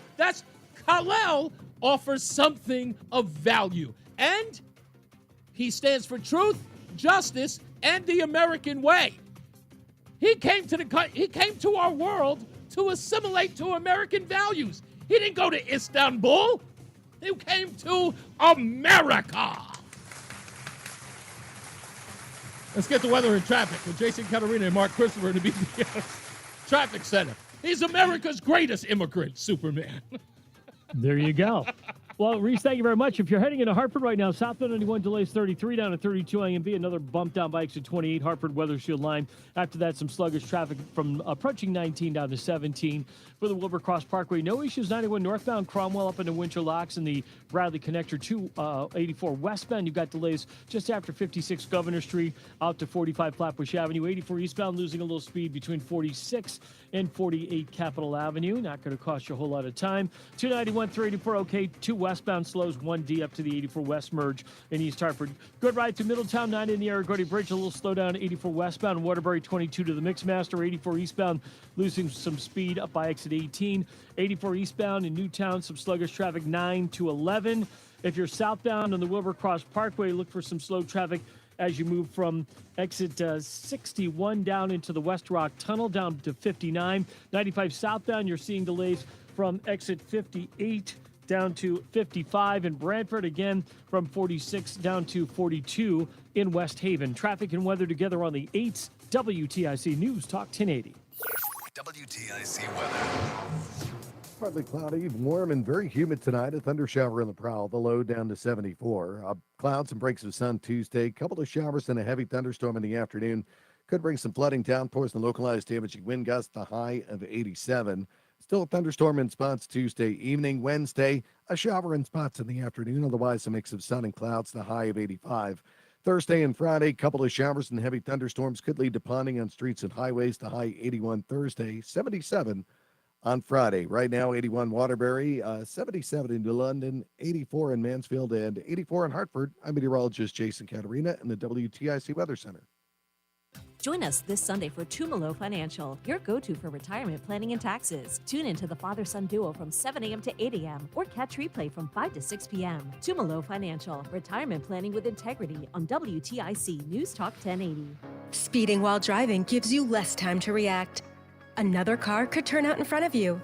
S2: Kal-El offers something of value. And he stands for truth, justice, and the American way. He came to our world to assimilate to American values. He didn't go to Istanbul. He came to America. Let's get the weather and traffic with Jason Caterina and Mark Christopher to be the traffic center. He's America's greatest immigrant, Superman.
S4: There you go. Well, Reese, thank you very much. If you're heading into Hartford right now, southbound 91 delays 33 down to 32 IMV. Another bump down by exit 28, Hartford Weather Shield line. After that, some sluggish traffic from approaching 19 down to 17. For the Wilbur-Cross Parkway, no issues. 91 northbound, Cromwell up into Winter Locks and the Bradley connector to 84 westbound. You've got delays just after 56 Governor Street out to 45 Flatbush Avenue. 84 eastbound, losing a little speed between 46 and 48 Capitol Avenue. Not going to cost you a whole lot of time. 291, 384, okay. 2 westbound slows, 1D up to the 84 West merge in East Hartford. Good ride through Middletown, 9 in the Aragordy Bridge. A little slowdown, 84 westbound. Waterbury, 22 to the Mixmaster. 84 eastbound, losing some speed up by exit 18. 84 eastbound in Newtown, some sluggish traffic, 9 to 11. If you're southbound on the Wilbur-Cross Parkway, look for some slow traffic as you move from exit 61 down into the West Rock Tunnel down to 59. 95 southbound, you're seeing delays from exit 58 down to 55 in Brantford, again from 46 down to 42 in West Haven. Traffic and weather together on the 8th WTIC News Talk 1080.
S16: WTIC weather.
S12: Partly cloudy, warm, and very humid tonight. A thunder shower in the prowl. The low down to 74. Clouds and breaks of sun Tuesday. Couple of showers and a heavy thunderstorm in the afternoon. Could bring some flooding, downpours, and localized damaging wind gusts. The high of 87. Still a thunderstorm in spots Tuesday evening. Wednesday, a shower in spots in the afternoon. Otherwise, a mix of sun and clouds. The high of 85. Thursday and Friday, couple of showers and heavy thunderstorms could lead to ponding on streets and highways. The high 81 Thursday, 77 on Friday. Right now, 81 Waterbury, 77 in New London, 84 in Mansfield, and 84 in Hartford. I'm meteorologist Jason Caterina in the WTIC Weather Center.
S6: Join us this Sunday for Tumalo Financial, your go-to for retirement planning and taxes. Tune in to the father-son duo from 7 a.m. to 8 a.m. or catch replay from 5 to 6 p.m. Tumalo Financial, retirement planning with integrity on WTIC News Talk 1080.
S9: Speeding while driving gives you less time to react. Another car could turn out in front of you.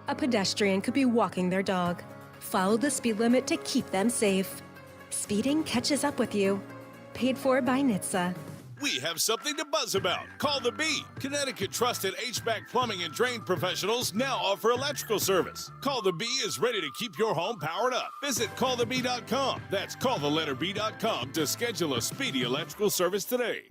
S9: A pedestrian could be walking their dog. Follow the speed limit to keep them safe. Speeding catches up with you. Paid for by NHTSA.
S11: We have something to buzz about. Call the Bee. Connecticut trusted HVAC plumbing and drain professionals now offer electrical service. Call the Bee is ready to keep your home powered up. Visit callthebee.com. That's calltheletter.com to schedule a speedy electrical service today.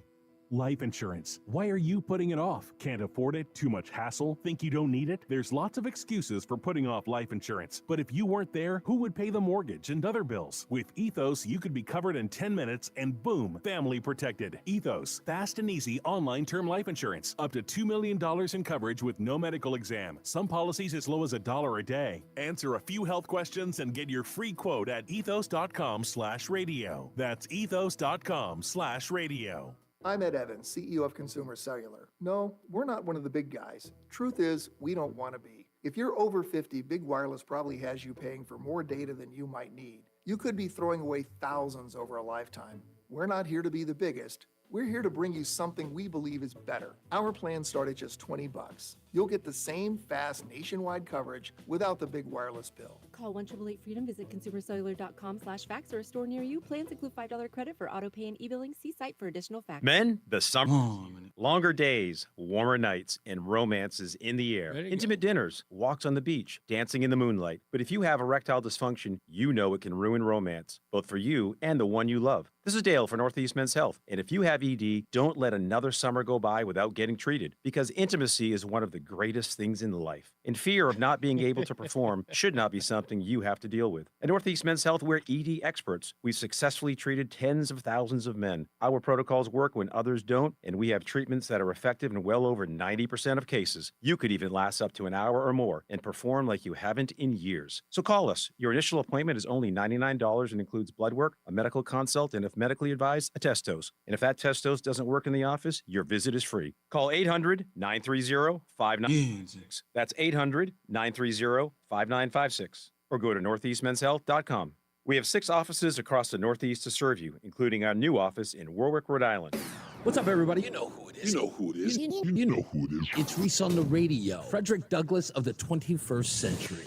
S13: Life insurance. Why are you putting it off? Can't afford it? Too much hassle? Think you don't need it? There's lots of excuses for putting off life insurance. But if you weren't there, who would pay the mortgage and other bills? With Ethos, you could be covered in 10 minutes and boom, family protected. Ethos, fast and easy online term life insurance. Up to $2 million in coverage with no medical exam. Some policies as low as $1 a day. Answer a few health questions and get your free quote at ethos.com/radio. That's ethos.com/radio.
S17: I'm Ed Evans, CEO of Consumer Cellular. No, we're not one of the big guys. Truth is, we don't want to be. If you're over 50, Big Wireless probably has you paying for more data than you might need. You could be throwing away thousands over a lifetime. We're not here to be the biggest. We're here to bring you something we believe is better. Our plans start at just $20. You'll get the same fast nationwide coverage without the big wireless bill.
S21: Call 1-888-FREEDOM, visit consumercellular.com/facts or a store near you. Plans include $5 credit for auto pay and e-billing. See site for additional facts.
S27: Men, the summer, longer days, warmer nights, and romances in the air. Intimate dinners, walks on the beach, dancing in the moonlight. But if you have erectile dysfunction, you know it can ruin romance, both for you and the one you love. This is Dale for Northeast Men's Health. And if you have ED, don't let another summer go by without getting treated, because intimacy is one of the greatest things in life. And fear of not being able to perform should not be something something you have to deal with. At Northeast Men's Health, we're ED experts. We've successfully treated tens of thousands of men. Our protocols work when others don't, and we have treatments that are effective in well over 90% of cases. You could even last up to an hour or more and perform like you haven't in years. So call us. Your initial appointment is only $99 and includes blood work, a medical consult, and if medically advised, a test dose. And if that test dose doesn't work in the office, your visit is free. Call 800-930-5956. That's 800-930-5956. Or go to northeastmenshealth.com. We have 6 offices across the Northeast to serve you, including our new office in Warwick, Rhode Island.
S1: What's up, everybody? You know who it is. You know who it is. You know who it is. It's Reese on the Radio. Frederick Douglass of the 21st century.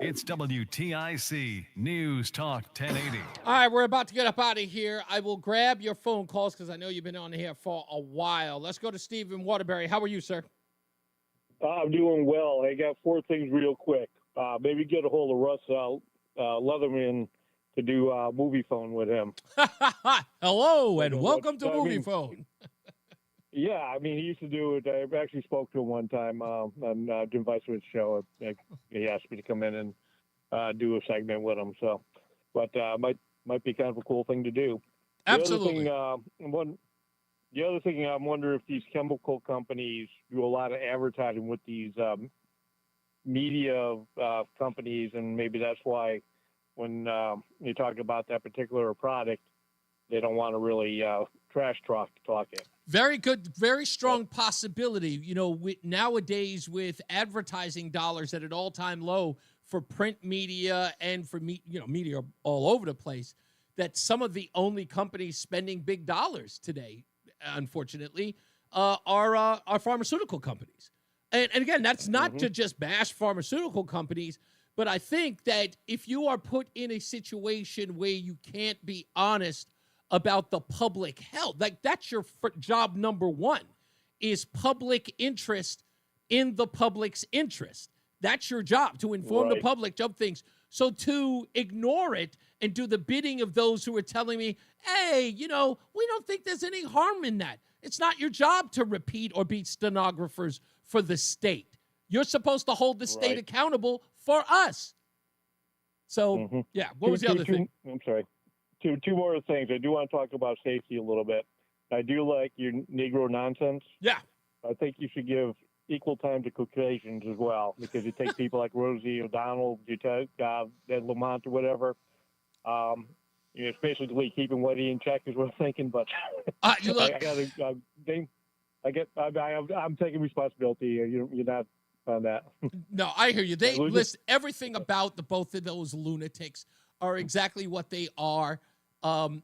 S16: It's WTIC News Talk 1080.
S2: All right, we're about to get up out of here. I will grab your phone calls because I know you've been on here for a while. Let's go to Steve in Waterbury. How are you, sir?
S3: I'm doing well. I got 4 things real quick. Maybe get a hold of Russ Leatherman to do movie phone with him.
S2: Hello, and welcome to Movie Phone.
S3: Yeah, I mean, he used to do it. I actually spoke to him one time on Jim Weissman's show. He asked me to come in and do a segment with him. So, but might be kind of a cool thing to do.
S2: Absolutely.
S3: The other thing, I'm wondering if these chemical companies do a lot of advertising with these media companies, and maybe that's why when you talk about that particular product, they don't want to really trash talk it.
S2: Very good, very strong possibility. You know, nowadays with advertising dollars at an all-time low for print media and for media all over the place, that some of the only companies spending big dollars today, unfortunately, are pharmaceutical companies. And again, that's not to just bash pharmaceutical companies, but I think that if you are put in a situation where you can't be honest about the public health, like that's your job number one, is public interest in the public's interest. That's your job, to inform the public of things. So to ignore it and do the bidding of those who are telling me, hey, we don't think there's any harm in that. It's not your job to repeat or be stenographers for the state. You're supposed to hold the state accountable for us. So, yeah, what was the other thing?
S3: I'm sorry. Two more things. I do want to talk about safety a little bit. I do like your Negro nonsense.
S2: Yeah.
S3: I think you should give equal time to Caucasians as well, because you take people like Rosie O'Donnell, Ed Lamont, or whatever. It's basically keeping Whitey in check is what I'm thinking. But I'm taking responsibility. You're not on that.
S2: No, I hear you. They list everything about the both of those lunatics are exactly what they are. And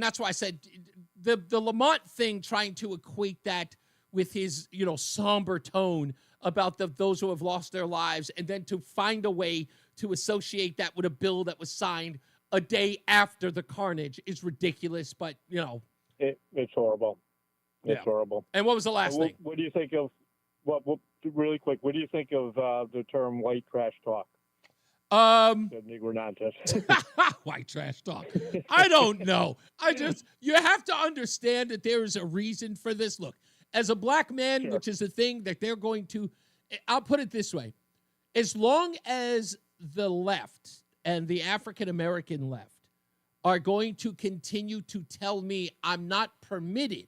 S2: that's why I said the Lamont thing, trying to equate that with his, somber tone about those who have lost their lives, and then to find a way to associate that with a bill that was signed a day after the carnage is ridiculous. But,
S3: it's horrible. It's horrible.
S2: And what was the last thing?
S3: What do you think of, really quick, what do you think of the term white trash talk? Negro nonsense.
S2: White trash talk. I don't know. You have to understand that there is a reason for this. Look, as a black man, which is a thing that they're going to, I'll put it this way. As long as the left and the African-American left are going to continue to tell me I'm not permitted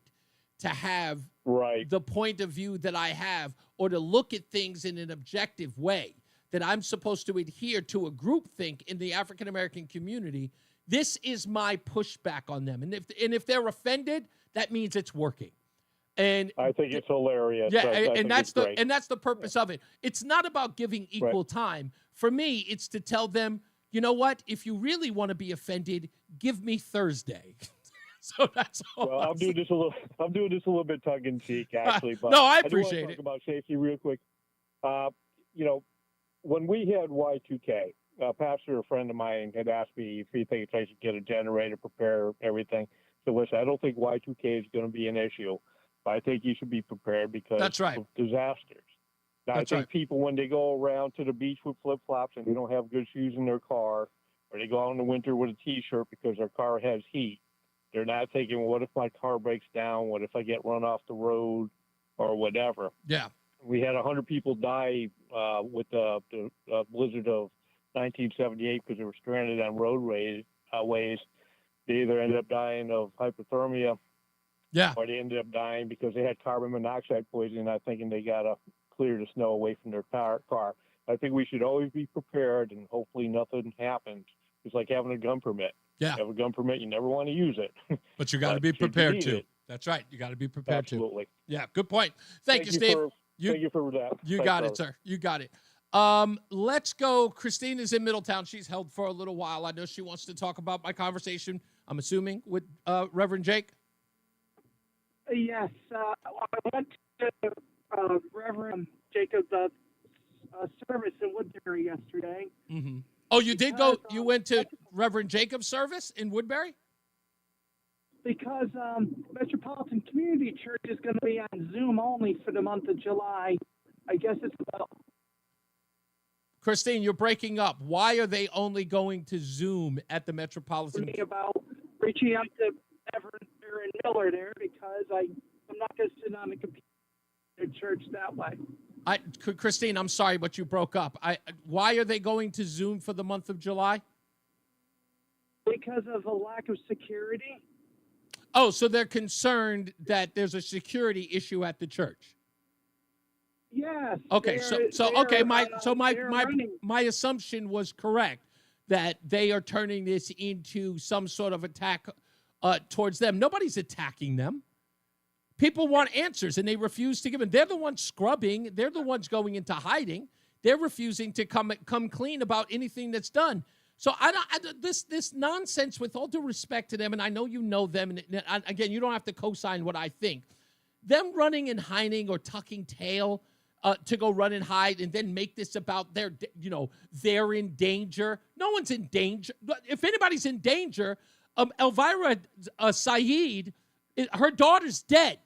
S2: to have the point of view that I have, or to look at things in an objective way, that I'm supposed to adhere to a groupthink in the African-American community, this is my pushback on them. And if they're offended, that means it's working. And
S3: I think it's hilarious.
S2: Yeah, and that's the purpose of it. It's not about giving equal time. For me, it's to tell them, you know what? If you really want to be offended, give me Thursday. So that's all.
S3: Well, I'm doing this a little bit tongue in cheek, actually. But
S2: no, I appreciate
S3: it. Talk about safety real quick. When we had Y2K, a pastor, a friend of mine, had asked me if he thinks I should get a generator, prepare everything. So listen, I don't think Y2K is going to be an issue, but I think you should be prepared because of disasters. Now, I think people, when they go around to the beach with flip-flops and they don't have good shoes in their car, or they go out in the winter with a T-shirt because their car has heat, they're not thinking, well, what if my car breaks down? What if I get run off the road or whatever?
S2: Yeah.
S3: We had 100 people die with the blizzard of 1978 because they were stranded on roadways. They either ended up dying of hypothermia, or they ended up dying because they had carbon monoxide poisoning, not thinking they got to clear the snow away from their car. I think we should always be prepared, and hopefully nothing happens. It's like having a gun permit.
S2: Yeah.
S3: You have a gun permit, you never want to use it.
S2: But you got to be prepared too. That's right. You got to be prepared too.
S3: Absolutely.
S2: Yeah, good point. Thank you, Steve.
S3: Thank you for that.
S2: You
S3: Thanks,
S2: got it,
S3: brother.
S2: sir. You got it. Let's go. Christine is in Middletown. She's held for a little while. I know she wants to talk about my conversation, I'm assuming, with Reverend Jake.
S7: Yes. I went to Reverend Jacob's service in Woodbury yesterday.
S2: Mm-hmm. Oh, you did go? You went to Reverend Jacob's service in Woodbury?
S7: Because Metropolitan Community Church is going to be on Zoom only for the month of July. I guess it's about...
S2: Christine, you're breaking up. Why are they only going to Zoom at the Metropolitan?
S7: About reaching out to Reverend Miller there because I'm not going to sit on the computer at church that way.
S2: Christine, I'm sorry, but you broke up. Why are they going to Zoom for the month of July?
S7: Because of a lack of security.
S2: Oh, so they're concerned that there's a security issue at the church.
S7: Yes.
S2: Okay, my assumption was correct that they are turning this into some sort of attack towards them. Nobody's attacking them. People want answers, and they refuse to give them. They're the ones scrubbing. They're the ones going into hiding. They're refusing to come clean about anything that's done. So this nonsense, with all due respect to them, and I know you know them, and again, you don't have to co-sign what I think. Them running and hiding or tucking tail to go run and hide and then make this about they're in danger. No one's in danger. If anybody's in danger, Elvira Saeed, her daughter's dead.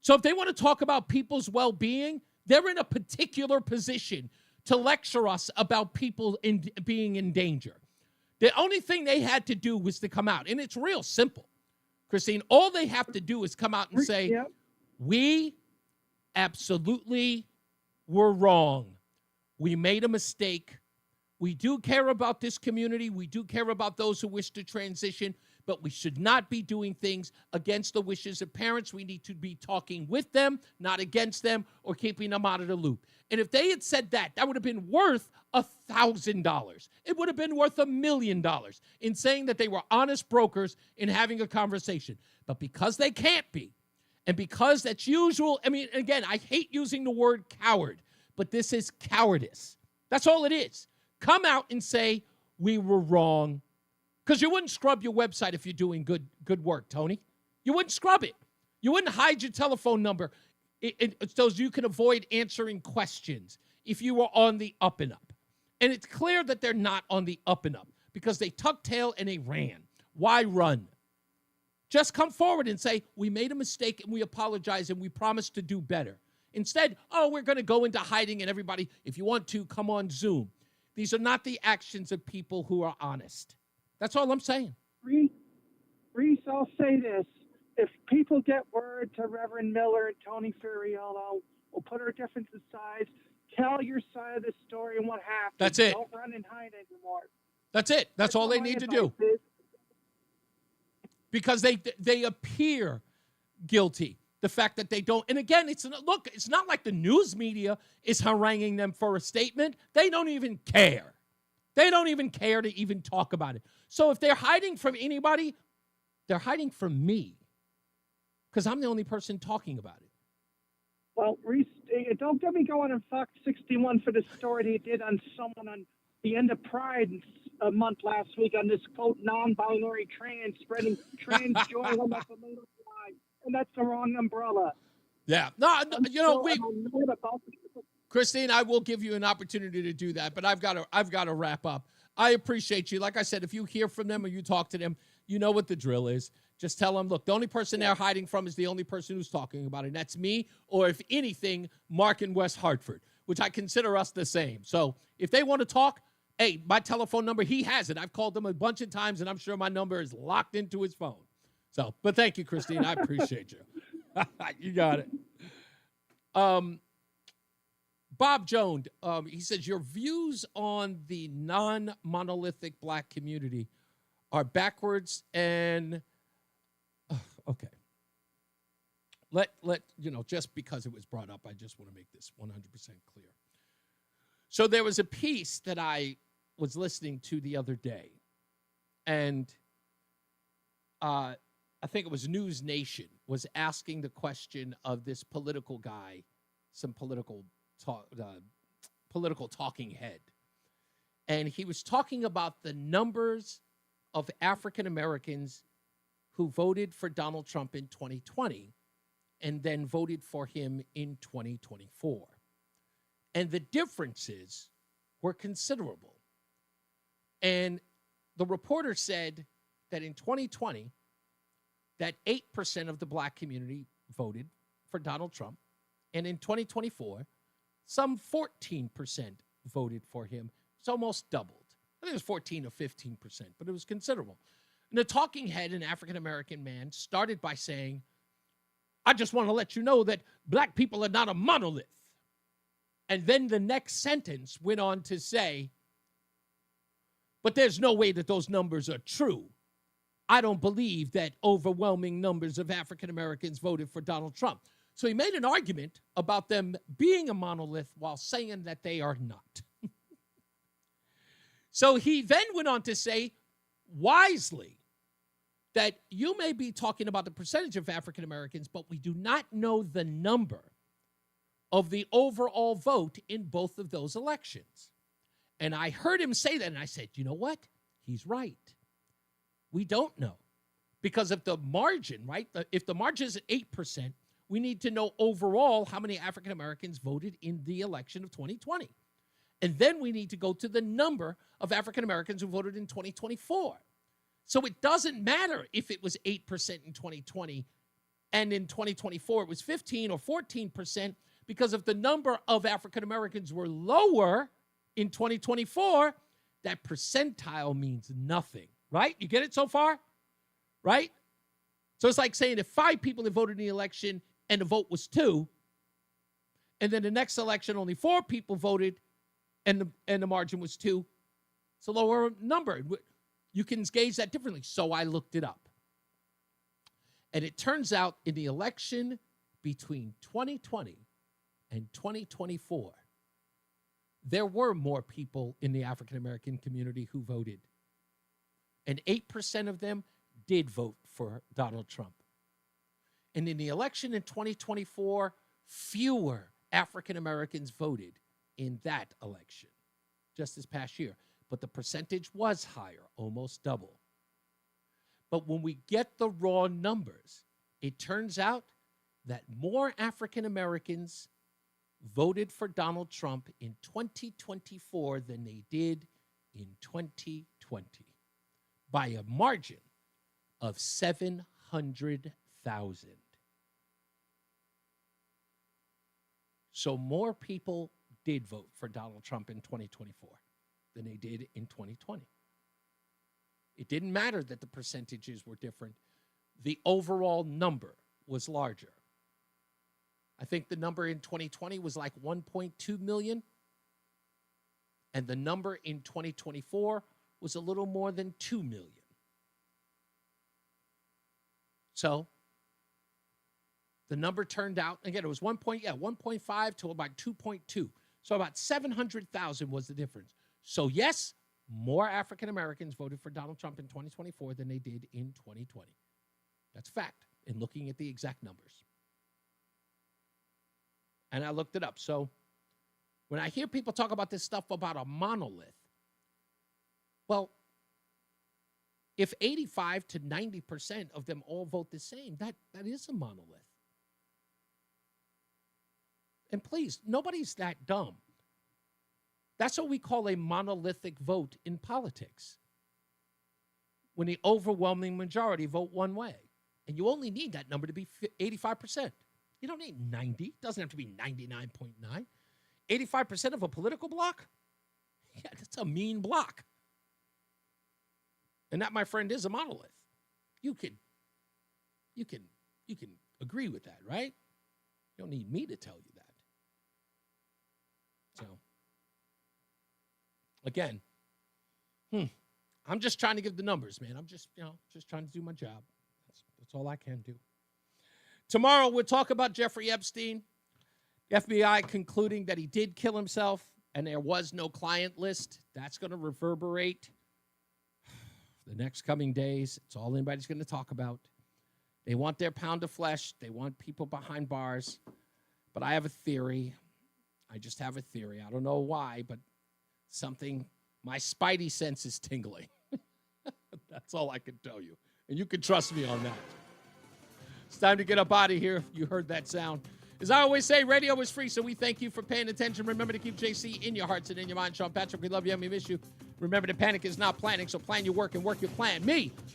S2: So if they want to talk about people's well-being, they're in a particular position to lecture us about people being in danger. The only thing they had to do was to come out. And it's real simple, Christine. All they have to do is come out and say, we absolutely were wrong. We made a mistake. We do care about this community. We do care about those who wish to transition, but we should not be doing things against the wishes of parents. We need to be talking with them, not against them, or keeping them out of the loop. And if they had said that, that would have been worth $1,000. It would have been worth $1 million in saying that they were honest brokers in having a conversation. But because they can't be, and because that's usual, I mean, again, I hate using the word coward, but this is cowardice. That's all it is. Come out and say, we were wrong. Because you wouldn't scrub your website if you're doing good work, Tony. You wouldn't scrub it. You wouldn't hide your telephone number so you can avoid answering questions if you were on the up and up. And it's clear that they're not on the up and up because they tucked tail and they ran. Why run? Just come forward and say, we made a mistake and we apologize and we promise to do better. Instead, we're going to go into hiding and everybody, if you want to, come on Zoom. These are not the actions of people who are honest. That's all I'm saying.
S7: Reese, I'll say this. If people get word to Reverend Miller and Tony Furiello, we'll put our differences aside, tell your side of the story and what happened.
S2: That's it.
S7: Don't run and hide anymore.
S2: That's it. That's all they need to do. Because they appear guilty. The fact that they don't, and again, it's not like the news media is haranguing them for a statement. They don't even care. They don't even care to even talk about it. So if they're hiding from anybody, they're hiding from me. Because I'm the only person talking about it.
S7: Well, Reese, don't get me going on Fox 61 for the story they did on someone on the end of Pride month last week on this, quote, non-binary trans, spreading trans joy on the tomato fly. And that's the wrong umbrella.
S2: Yeah. No, Christine, I will give you an opportunity to do that, but I've got to wrap up. I appreciate you. Like I said, if you hear from them or you talk to them, you know what the drill is. Just tell them, look, the only person they're hiding from is the only person who's talking about it. And that's me, or if anything, Mark in West Hartford, which I consider us the same. So if they want to talk, hey, my telephone number, he has it. I've called him a bunch of times, and I'm sure my number is locked into his phone. So, but thank you, Christine. I appreciate you. You got it. Bob Jones, he says, your views on the non-monolithic black community are backwards and, okay. Let just because it was brought up, I just want to make this 100% clear. So there was a piece that I was listening to the other day, and I think it was News Nation was asking the question of this political guy, some political talking head. And he was talking about the numbers of African Americans who voted for Donald Trump in 2020 and then voted for him in 2024. And the differences were considerable. And the reporter said that in 2020, that 8% of the black community voted for Donald Trump. And in 2024, some 14% voted for him. It's almost doubled. I think it was 14 or 15%, but it was considerable. And the talking head, an African-American man, started by saying, I just want to let you know that black people are not a monolith. And then the next sentence went on to say, but there's no way that those numbers are true. I don't believe that overwhelming numbers of African Americans voted for Donald Trump. So he made an argument about them being a monolith while saying that they are not. So he then went on to say, wisely, that you may be talking about the percentage of African Americans, but we do not know the number of the overall vote in both of those elections. And I heard him say that, and I said, you know what? He's right. We don't know. Because if the margin, right, if the margin is at 8%, we need to know overall how many African Americans voted in the election of 2020. And then we need to go to the number of African Americans who voted in 2024. So it doesn't matter if it was 8% in 2020 and in 2024 it was 15 or 14%, because if the number of African Americans were lower in 2024, that percentile means nothing, right? You get it so far? Right? So it's like saying if 5 people had voted in the election and the vote was 2, and then the next election only 4 people voted and the margin was 2, it's a lower number. You can gauge that differently. So I looked it up. And it turns out in the election between 2020 and 2024, there were more people in the African American community who voted. And 8% of them did vote for Donald Trump. And in the election in 2024, fewer African Americans voted in that election just this past year. But the percentage was higher, almost double. But when we get the raw numbers, it turns out that more African Americans voted for Donald Trump in 2024 than they did in 2020 by a margin of 700,000. So more people did vote for Donald Trump in 2024 than they did in 2020. It didn't matter that the percentages were different. The overall number was larger. I think the number in 2020 was like 1.2 million. And the number in 2024 was a little more than 2 million. So the number turned out, again, it was 1.5 to about 2.2. So about 700,000 was the difference. So yes, more African Americans voted for Donald Trump in 2024 than they did in 2020. That's a fact in looking at the exact numbers. And I looked it up. So when I hear people talk about this stuff about a monolith, well, if 85 to 90% of them all vote the same, that is a monolith. And please, nobody's that dumb. That's what we call a monolithic vote in politics. When the overwhelming majority vote one way. And you only need that number to be 85%. You don't need 90. It doesn't have to be 99.9. 85% of a political block? Yeah, that's a mean block. And that, my friend, is a monolith. You can agree with that, right? You don't need me to tell you that. Again, I'm just trying to give the numbers, man. I'm just trying to do my job. That's all I can do. Tomorrow, we'll talk about Jeffrey Epstein. The FBI concluding that he did kill himself and there was no client list. That's going to reverberate the next coming days. It's all anybody's going to talk about. They want their pound of flesh. They want people behind bars. But I have a theory. I just have a theory. I don't know why, but my spidey sense is tingling. That's all I can tell you. And you can trust me on that. It's time to get up out of here. You heard that sound. As I always say, radio is free, so we thank you for paying attention. Remember to keep JC in your hearts and in your mind. Sean Patrick, we love you and we miss you. Remember, the panic is not planning, so plan your work and work your plan.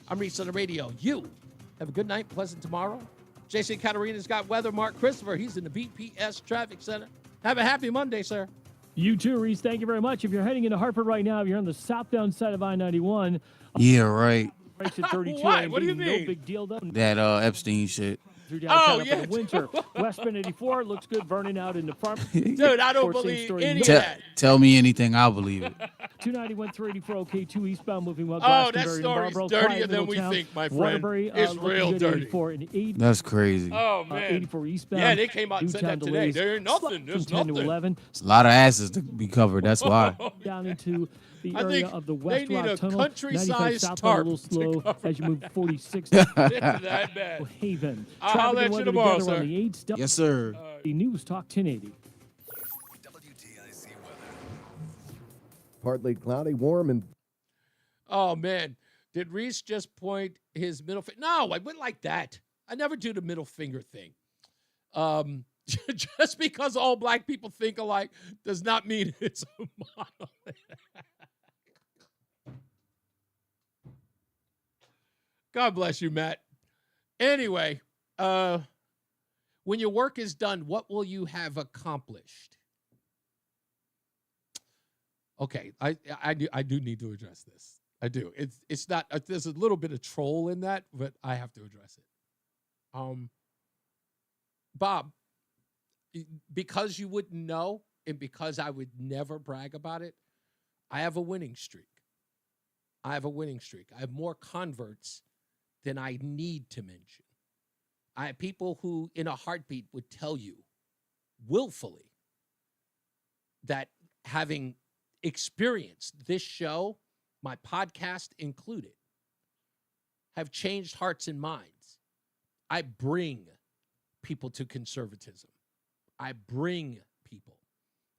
S2: I'm Reese on the radio. You have a good night, pleasant tomorrow. JC Katarina's got weather. Mark Christopher, he's in the BPS Traffic Center. Have a happy Monday, sir.
S4: You too, Reese. Thank you very much. If you're heading into Hartford right now, if you're on the southbound side of I-91.
S8: Yeah, right.
S4: Breaks at 32.
S2: What? What do you mean?
S4: No big deal, though.
S8: That Epstein shit.
S4: Through downtown up in the winter. West Bend 84 looks good. Vernon out in the front.
S2: Dude, I don't believe any of that.
S8: Tell me anything, I'll believe it.
S4: 291 384 OK 2 eastbound moving well.
S2: Oh, that story's dirtier than we think, my friend.
S4: Waterbury,
S2: it's real dirty.
S4: 84 and 80.
S8: That's crazy.
S2: Oh, man.
S4: 84 eastbound.
S2: Yeah, they came out and said that today.
S4: delays.
S2: There ain't nothing. There's
S4: From 10
S2: nothing.
S4: to 11.
S8: It's a lot of asses to be covered. That's why.
S4: Down into the
S2: I
S4: area
S2: think
S4: of the
S2: they
S4: West
S2: need
S4: Rock
S2: a
S4: Tunnel. 95
S2: country-sized
S4: southbound a little
S2: tarp
S4: slow as you move 46.
S2: It's that bad.
S4: Haven.
S2: I'll
S4: Traffic
S2: holler
S4: and
S2: at you
S4: weather
S2: tomorrow,
S4: together on
S2: sir.
S4: the 8 step.
S8: Yes, sir.
S4: The News Talk 1080.
S16: WTIC weather.
S12: Partly cloudy, warm, and
S2: Oh, man. Did Reese just point his middle finger? No, I went like that. I never do the middle finger thing. Just because all black people think alike does not mean it's a monolith. God bless you, Matt. Anyway, when your work is done, what will you have accomplished? Okay, I do need to address this. I do. It's not. There's a little bit of troll in that, but I have to address it. Bob, because you wouldn't know, and because I would never brag about it, I have a winning streak. I have more converts than I need to mention. I have people who, in a heartbeat, would tell you willfully that having experienced this show, my podcast included, have changed hearts and minds. I bring people to conservatism. I bring people,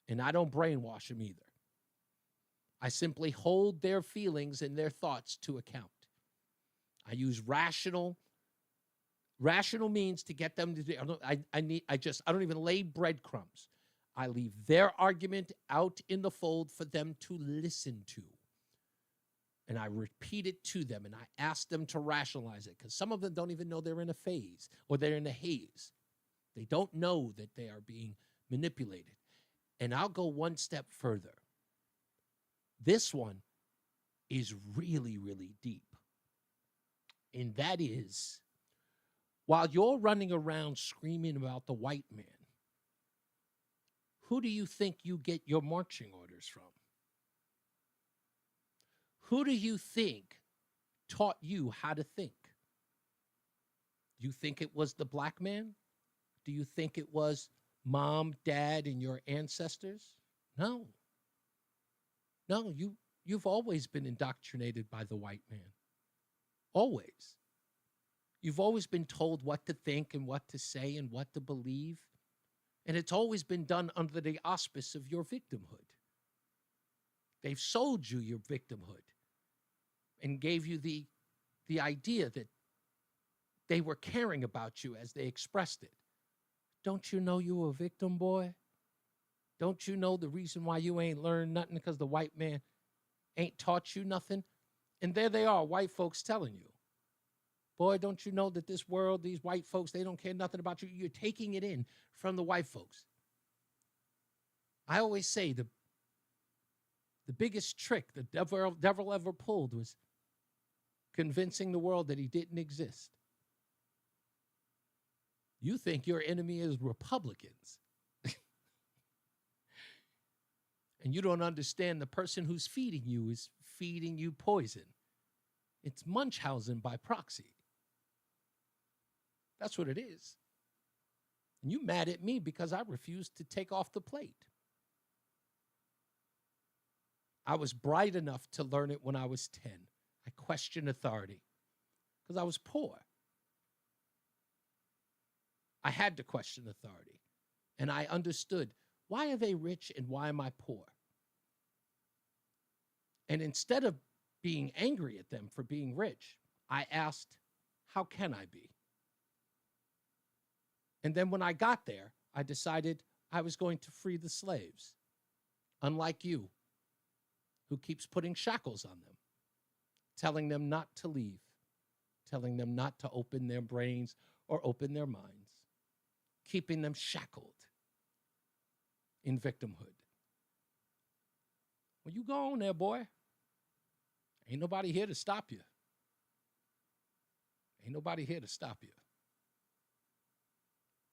S2: and I don't brainwash them either. I simply hold their feelings and their thoughts to account. I use rational means to get them to do. I don't even lay breadcrumbs. I leave their argument out in the fold for them to listen to. And I repeat it to them, and I ask them to rationalize it, because some of them don't even know they're in a phase or they're in a haze. They don't know that they are being manipulated. And I'll go one step further. This one is really, really deep. And that is, while you're running around screaming about the white man, who do you think you get your marching orders from? Who do you think taught you how to think? You think it was the black man? Do you think it was mom, dad, and your ancestors? No. No, you've always been indoctrinated by the white man. Always. You've always been told what to think and what to say and what to believe. And it's always been done under the auspice of your victimhood. They've sold you your victimhood and gave you the idea that they were caring about you as they expressed it. Don't you know you were a victim, boy? Don't you know the reason why you ain't learned nothing because the white man ain't taught you nothing? And there they are, white folks telling you. Boy, don't you know that this world, these white folks, they don't care nothing about you. You're taking it in from the white folks. I always say the biggest trick the devil ever pulled was convincing the world that he didn't exist. You think your enemy is Republicans. And you don't understand the person who's feeding you is feeding you poison. It's Munchausen by proxy. That's what it is. And you mad at me because I refused to take off the plate. I was bright enough to learn it when I was 10. I questioned authority because I was poor. I had to question authority. And I understood, why are they rich and why am I poor? And instead of being angry at them for being rich, I asked, how can I be? And then when I got there, I decided I was going to free the slaves, unlike you, who keeps putting shackles on them, telling them not to leave, telling them not to open their brains or open their minds, keeping them shackled in victimhood. Well, you go on there, boy. Ain't nobody here to stop you. Ain't nobody here to stop you.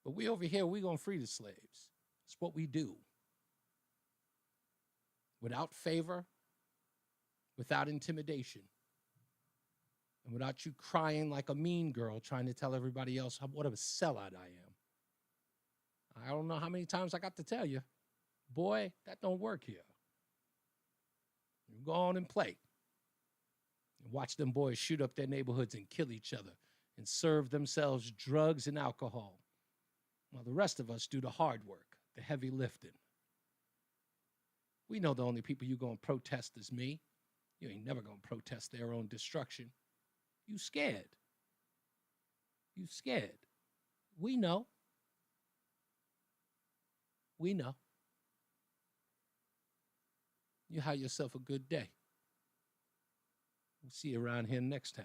S2: But we over here, we going to free the slaves. It's what we do. Without favor, without intimidation, and without you crying like a mean girl trying to tell everybody else what a sellout I am. I don't know how many times I got to tell you, boy, that don't work here. You go on and play. And watch them boys shoot up their neighborhoods and kill each other and serve themselves drugs and alcohol, while the rest of us do the hard work, the heavy lifting. We know the only people you going to protest is me. You ain't never going to protest their own destruction. You scared. You scared. We know. We know. You have yourself a good day. We'll see you around here next time.